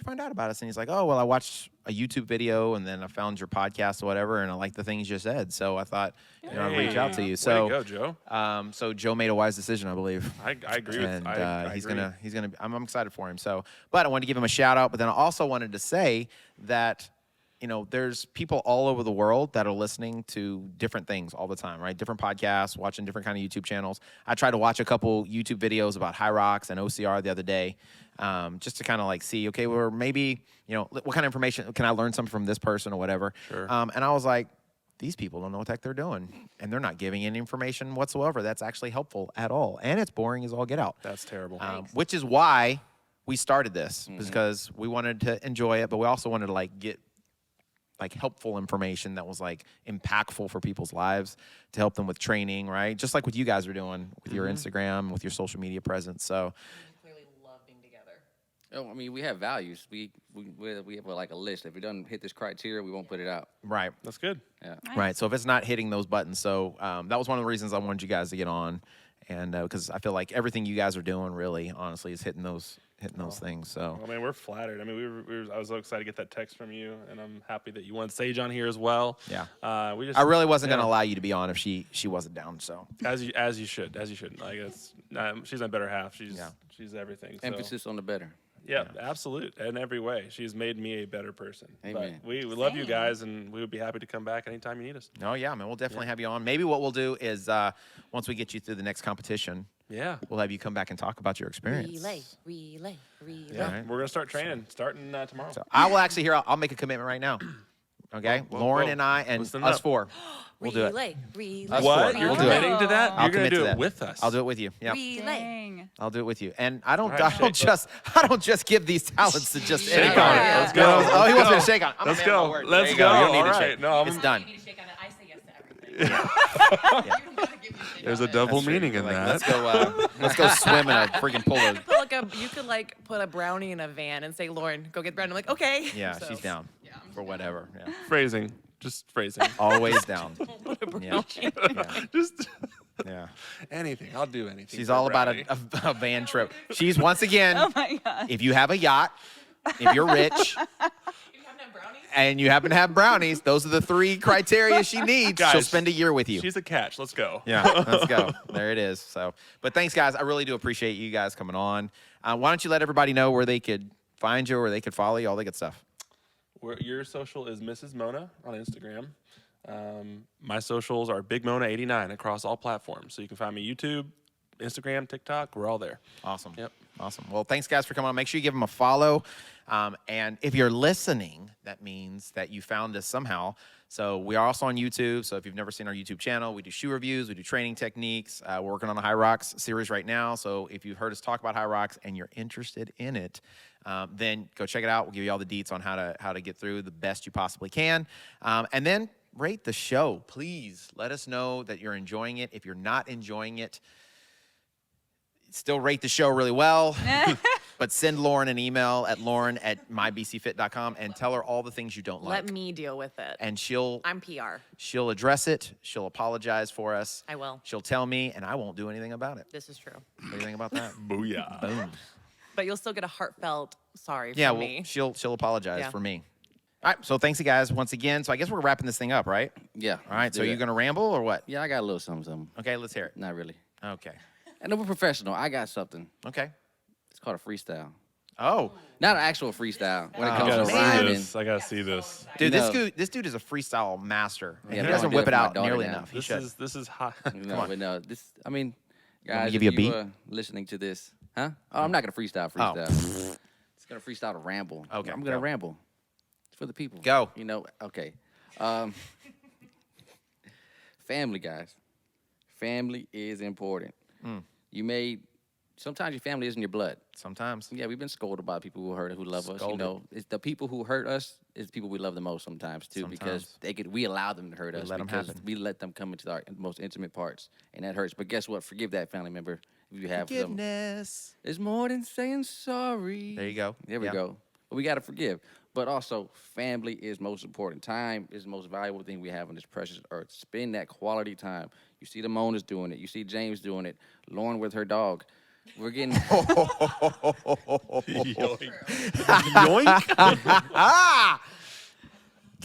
find out about us? And he's like, oh, well, I watched a YouTube video and then I found your podcast or whatever, and I like the things you said. So I thought, I'd reach out to you. Way So, to go, Joe. so Joe made a wise decision, I believe. I agree with. And I he's agree. gonna. I'm excited for him. So, but I wanted to give him a shout out. But then I also wanted to say that there's people all over the world that are listening to different things all the time, right? Different podcasts, watching different kind of YouTube channels. I tried to watch a couple YouTube videos about high rocks and OCR the other day, just to kind of see, okay, well, maybe what kind of information can I learn something from this person or whatever. Sure. And I was like, these people don't know what the heck they're doing, and they're not giving any information whatsoever that's actually helpful at all, and it's boring as all get out. That's terrible. Which is why we started this, because we wanted to enjoy it, but we also wanted to get like helpful information that was like impactful for people's lives to help them with training, right? Just like what you guys are doing with your Instagram, with your social media presence. So Clearly love being together. Oh, I mean, we have values. We have like a list. If we don't hit this criteria, we won't put it out. right. That's good. Yeah. Right. So if it's not hitting those buttons, so that was one of the reasons I wanted you guys to get on, and because I feel like everything you guys are doing, really, honestly, is hitting those things. So I mean, we're flattered. I mean, I was so excited to get that text from you, and I'm happy that you want Sage on here as well. yeah, We just, I really wasn't yeah, gonna allow you to be on if she wasn't down. So as you should. Like it's she's my better half. She's everything. So. Emphasis on the better. Yeah, absolute in every way. She's made me a better person. Amen. But we love you Same. guys, and we would be happy to come back anytime you need us. oh yeah, man, we'll definitely have you on. Maybe what we'll do is once we get you through the next competition, Yeah. we'll have you come back and talk about your experience. Relay. Yeah, Right. we're gonna start training starting tomorrow. So I will actually I'll make a commitment right now. Okay, Whoa, Lauren whoa. and I and Listen us up. four, we'll do it. Relay. Us What? four. You're We'll do it. committing to that? I'll You're gonna commit to do that. it with us. I'll do it with you. Yeah. Relay. Dang. I'll do it with you. And I don't, All right, I don't just give these talents to just Shake anybody. on it. Let's go. Oh, he wants me Let's to shake on it. I'm a Let's man of my go. word. Let's There you go. You don't need All to right. shake. No, It's done. You need to shake on it. I say yes to everything. There's a double meaning in Like, that. let's go swim in a freaking pool of. You could like put a brownie in a van and say, Lauren, go get the brownie. I'm like, okay. Yeah, So, she's down for whatever. Yeah. Phrasing. Just phrasing. Always down. Yeah. Just Yeah. anything. I'll do anything. She's for all about brownie. a van trip. She's once again, Oh my God. if you have a yacht, if you're rich, and you happen to have brownies, those are the 3 criteria she needs. She'll Guys, spend a year with you. She's a catch. Let's go. Yeah, let's go. There it is. So, but thanks, guys. I really do appreciate you guys coming on. Why don't you let everybody know where they could find you, where they could follow you, all that good stuff. Your social is Mrs. Mona on Instagram. My socials are Big Mona89 across all platforms. So you can find me YouTube, Instagram, TikTok. We're all there. Awesome. Yep. Awesome. Well, thanks, guys, for coming on. Make sure you give them a follow. And if you're listening, that means that you found us somehow. So we are also on YouTube. So if you've never seen our YouTube channel, we do shoe reviews, we do training techniques. We're working on a High Rocks series right now. So if you've heard us talk about High Rocks and you're interested in it, then go check it out. We'll give you all the deets on how to get through the best you possibly can. And then rate the show. Please let us know that you're enjoying it. If you're not enjoying it, still rate the show really well. But send Lauren an email at lauren@mybcfit.com and tell her all the things you don't like. Let me deal with it. And I'm PR. she'll address it. She'll apologize for us. I will. She'll tell me, and I won't do anything about it. This is true. What do you think about that? Booyah. Boom. But you'll still get a heartfelt sorry Yeah, from well, me. she'll apologize Yeah. for me. All right, so thanks you guys once again. So I guess we're wrapping this thing up, right? Yeah. All right, so you're going to ramble or what? Yeah, I got a little something. Okay, let's hear it. Not really. Okay. And we're professional. I got something. Okay. It's called a freestyle. Oh, Not an actual freestyle. When it Oh, I comes gotta to see rhyming. this. I gotta see this. dude, You know- this dude is a freestyle master. And Yeah, he but I doesn't don't do whip it it for my out daughter nearly now. enough. He should. This is hot. No, on. but no, this. I mean, want me guys, to give you a if beat? listening to this, huh? Oh, I'm not gonna freestyle. It's gonna freestyle to ramble. Okay, I'm gonna go. ramble. It's for the people. Go. You know. Okay. Family, guys. Family is important. Mm. Sometimes your family isn't your blood. Sometimes. Yeah, we've been scolded by people who hurt, who love us. You Scolded. know, it's the people who hurt us is the people we love the most sometimes too, because we allow them to hurt us let 'em because happen. we let them come into our most intimate parts, and that hurts. But guess what? Forgive that family member if you have some. Forgiveness. It's more than saying sorry. There you go. There we Yeah. go. But we gotta forgive. But also, family is most important. Time is the most valuable thing we have on this precious earth. Spend that quality time. You see the Mona's doing it. You see James doing it. Lauren with her dog. We're getting. Ah!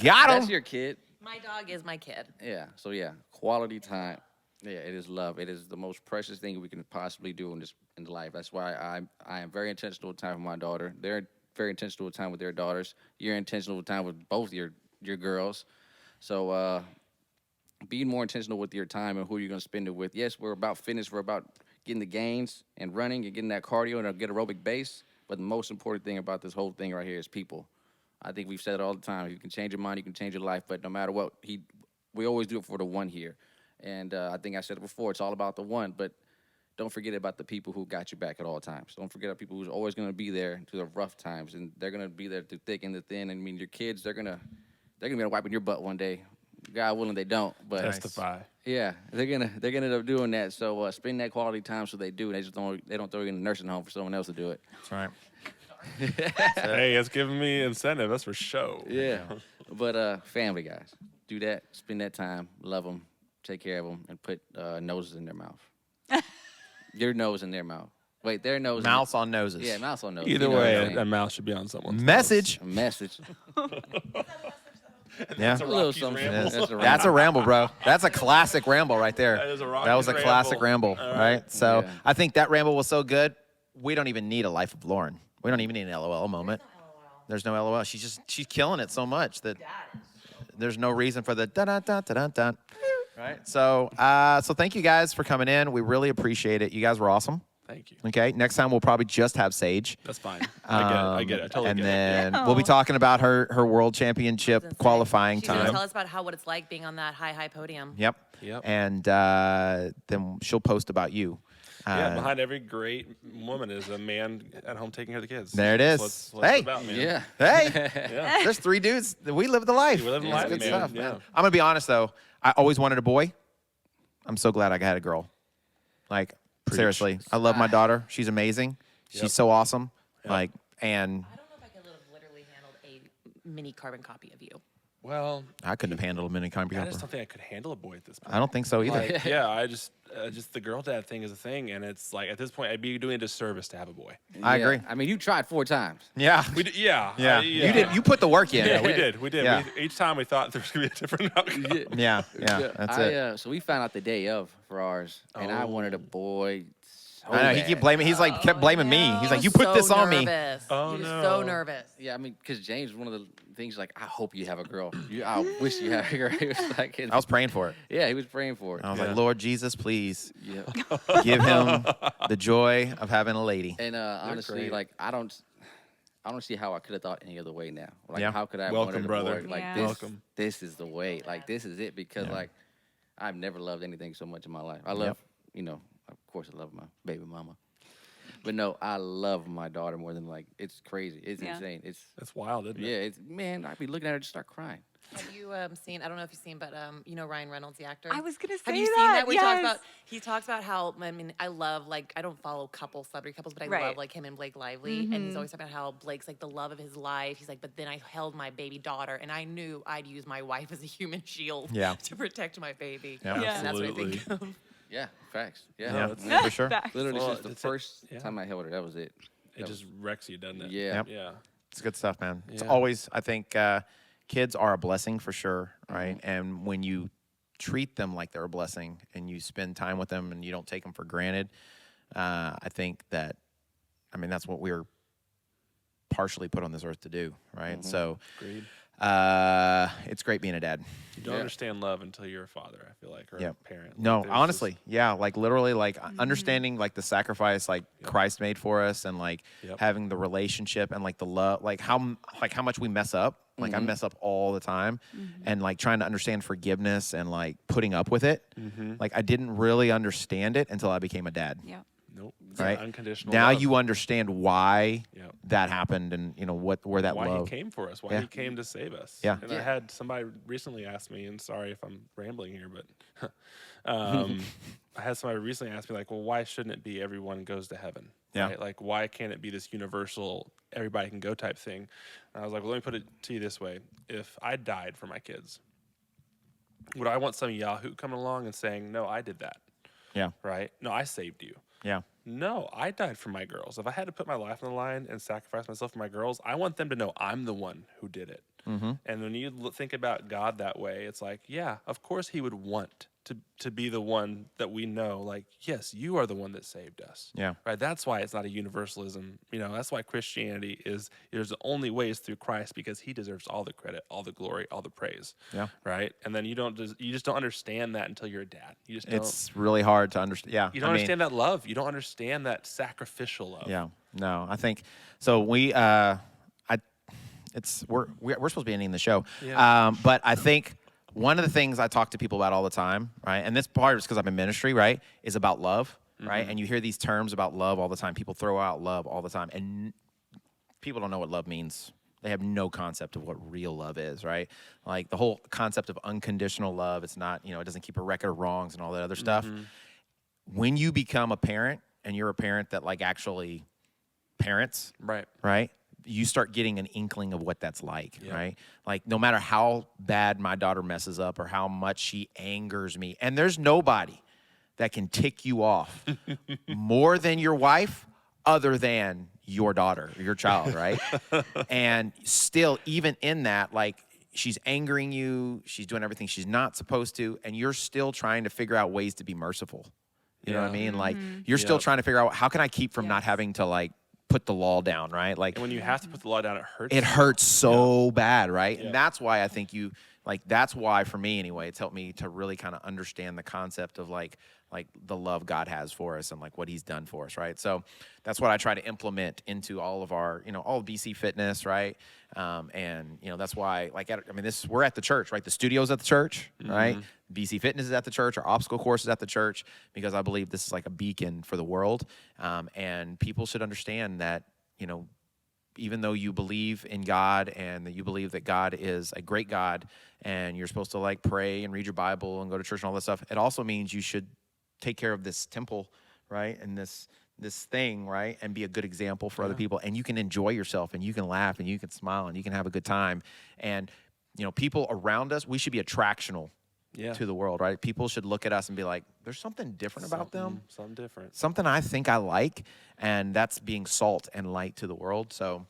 Got That's him. your kid. My dog is my kid. Yeah. So yeah, quality time. Yeah, it is love. It is the most precious thing we can possibly do in life. That's why I am very intentional with time with my daughter. They're very intentional with time with their daughters. You're intentional with time with both your girls. So be more intentional with your time and who you're gonna spend it with. Yes, we're about fitness. We're about getting the gains and running and getting that cardio and get aerobic base. But the most important thing about this whole thing right here is people. I think we've said it all the time. You can change your mind, you can change your life, but no matter what, we always do it for the one here. And I think I said it before, it's all about the one, but don't forget about the people who got you back at all times. Don't forget about people who's always going to be there through the rough times, and they're going to be there through thick and the thin. I mean, your kids, they're going they're gonna be wiping your butt one day. God willing, they don't. But Testify. yeah, they're gonna end up doing that. So spend that quality time so they do. They just don't throw you in a nursing home for someone else to do it. That's right. Hey, it's giving me incentive. That's for show. Yeah. But family guys, do that. Spend that time. Love them. Take care of them, and put noses in their mouth. Your nose in their mouth. Wait, their nose. Mouths on noses. Yeah, mouth on noses. Either You know what I'm way, saying. a mouth should be on someone's Message. A message. Yeah. A little Rocky's something. ramble. That's a ramble, bro. That's a classic ramble right there. That is a That was a Rocky's classic ramble. ramble, All right? right. So Yeah. I think that ramble was so good. We don't even need a life of Lauren. We don't even need an LOL moment. There's no LOL. She's killing it so much that there's no reason for the da da da da da da. Right. So thank you guys for coming in. We really appreciate it. You guys were awesome. Thank you. Okay. Next time we'll probably just have Sage. That's fine. I get it. I totally and get it. then Yeah. we'll be talking about her world championship Insane. qualifying She's gonna time. tell us about what it's like being on that high podium. Yep. Yep. And then she'll post about you. Yeah, behind every great woman is a man at home taking care of the kids. There it is. That's what it's Hey. about, man. Yeah. Hey, Yeah. there's 3 dudes. We live the life. We live the It's life, good man. stuff, Yeah. man. I'm gonna be honest though. I always wanted a boy. I'm so glad I had a girl. Like seriously, I love my daughter. She's amazing. Yep. She's so awesome. Yep. Like, and I don't know if I could have literally handled a mini carbon copy of you. Well, I couldn't have handled a mini copy. I just don't think I could handle a boy at this point. I don't think so either. Like, yeah, I just the girl dad thing is a thing, and it's like at this point I'd be doing a disservice to have a boy. I Yeah. agree. I mean, you tried 4 times. Yeah. Yeah, Yeah. You did. You put the work in. Yeah, we did. We did. Yeah. Each time we thought there was gonna be a different outcome. Yeah. Yeah. That's it. So we found out the day of for ours, and I wanted a boy. So I know. He bad. kept blaming. He's like kept blaming me. He's like, He you was put this so on me. nervous. Oh, He was no. so nervous. Yeah, I mean, because James, one of the things like, I hope you have a girl. I wish you had a girl. He was like, I was praying for it. yeah, he was praying for it. I was Yeah. like, Lord Jesus, please Yeah, give him the joy of having a lady. and honestly, great. like I don't see how I could have thought any other way now. Like, Yeah. how could I have Welcome, wanted a brother. boy? Like Yeah. this, Welcome. this is the way. Like this is it because like I've never loved anything so much in my life. I love, of course, I love my baby mama. But no, I love my daughter more than like it's crazy. It's Yeah. insane. It's That's wild, isn't it? yeah. It's man. I'd be looking at her just start crying. Have you seen? I don't know if you've seen, but Ryan Reynolds, the actor. I was gonna say Have you that. seen that? Where Yes. he talks about how I love I don't follow celebrity couples, but I Right. love like him and Blake Lively, and he's always talking about how Blake's like the love of his life. He's like, but then I held my baby daughter, and I knew I'd use my wife as a human shield Yeah. to protect my baby. Yeah. Yeah. And that's what I think Absolutely. of. Yeah, facts. Yeah, Yeah, that's- for sure. Facts. literally Well, since the it's first yeah. time I held her, that was it. It just wrecks you, doesn't it? Yeah. Yep. Yeah. It's good stuff, man. It's Yeah. always, I think, kids are a blessing for sure, right? And when you treat them like they're a blessing and you spend time with them and you don't take them for granted, I think that, that's what we're partially put on this earth to do, right? So Agreed. it's great being a dad. You don't Yeah. understand love until you're a father, I feel like, or Yep. a parent. No, Like, there's honestly, yeah, like literally, like understanding like the sacrifice like Christ made for us, and like Yep. having the relationship and like the love, like how much we mess up. Like I mess up all the time, and like trying to understand forgiveness and like putting up with it. Like I didn't really understand it until I became a dad. Yeah. Nope. Right. Unconditional Now love. you understand why Yep. that happened, and where that why love. he came for us, why Yeah. he came to save us. Yeah. And Yeah. I had somebody recently ask me, and sorry if I'm rambling here, but I had somebody recently ask me, like, well, why shouldn't it be everyone goes to heaven? Yeah. Right? Like, why can't it be this universal, everybody can go type thing? And I was like, well, let me put it to you this way. If I died for my kids, would I want some Yahoo coming along and saying, no, I did that? Yeah, Right? No, I saved you. yeah, No, I died for my girls. If I had to put my life on the line and sacrifice myself for my girls, I want them to know I'm the one who did it. And when you think about God that way, it's like, yeah, of course he would want to be the one that we know, like, yes, you are the one that saved us. Yeah. Right? That's why it's not a universalism. That's why Christianity there's the only way is through Christ, because he deserves all the credit, all the glory, all the praise. Yeah. Right? And then you just don't understand that until you're a dad. You just don't. it's really hard to understand. Yeah, You don't understand that love. You don't understand that sacrificial love. Yeah, no, I think so. We're supposed to be ending the show, Yeah. but I think one of the things I talk to people about all the time, right, and this part is because I'm in ministry, right, is about love, right, and you hear these terms about love all the time. People throw out love all the time, and people don't know what love means. They have no concept of what real love is, right? Like the whole concept of unconditional love, it's not, it doesn't keep a record of wrongs and all that other stuff. When you become a parent and you're a parent that like actually parents, right? You start getting an inkling of what that's like, right? Like no matter how bad my daughter messes up or how much she angers me, and there's nobody that can tick you off more than your wife other than your daughter, your child, right? And still, even in that, like she's angering you, she's doing everything she's not supposed to, and you're still trying to figure out ways to be merciful. You know what I mean? Like you're still trying to figure out how can I keep from not having to like put the law down, right? Like And when you have to put the law down, it hurts. it hurts so bad, right? And that's why I think that's why for me anyway, it's helped me to really kind of understand the concept of like the love God has for us and like what he's done for us, right? So that's what I try to implement into all of our, all of BC Fitness, right? And that's why we're at the church, right? The studio's at the church, right? BC Fitness is at the church, our obstacle course is at the church, because I believe this is like a beacon for the world. And people should understand that, even though you believe in God and that you believe that God is a great God and you're supposed to like pray and read your Bible and go to church and all that stuff, it also means you should take care of this temple, right? And this thing, right? And be a good example for other people. And you can enjoy yourself and you can laugh and you can smile and you can have a good time. And, people around us, we should be attractional to the world, right? People should look at us and be like, there's something different about them. Something different. Something I think I like. And that's being salt and light to the world. So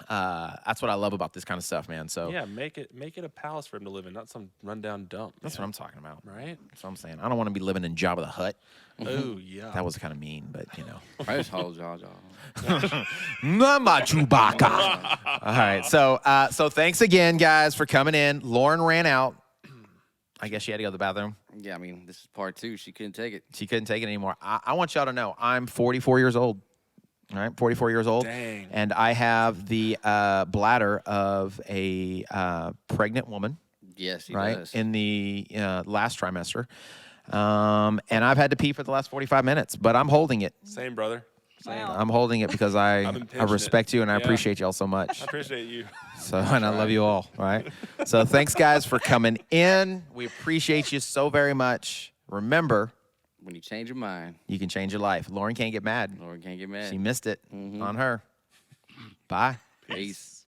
that's what I love about this kind of stuff, man. So make it a palace for him to live in, not some rundown dump. That's what I'm talking about. Right? That's what I'm saying. I don't want to be living in Jabba the Hutt. Oh, yeah. That was kind of mean, but I just hold y'all. Mama Chewbacca. All right. So thanks again, guys, for coming in. Lauren ran out. I guess she had to go to the bathroom. Yeah, I mean, this is part 2. She couldn't take it. She couldn't take it anymore. I want y'all to know I'm 44 years old. All right, 44 years old. Dang. And I have the bladder of a pregnant woman. Yes, he right? does. In the last trimester. And I've had to pee for the last 45 minutes, but I'm holding it. Same, brother. Same. Wow. I'm holding it because I been pinching respect you and I Yeah. appreciate y'all so much. I appreciate you. So, and I love you all, right? So thanks, guys, for coming in. We appreciate you so very much. Remember, When you change your mind, you can change your life. Lauren can't get mad. Lord can't get mad. She missed it on her. Bye. Peace.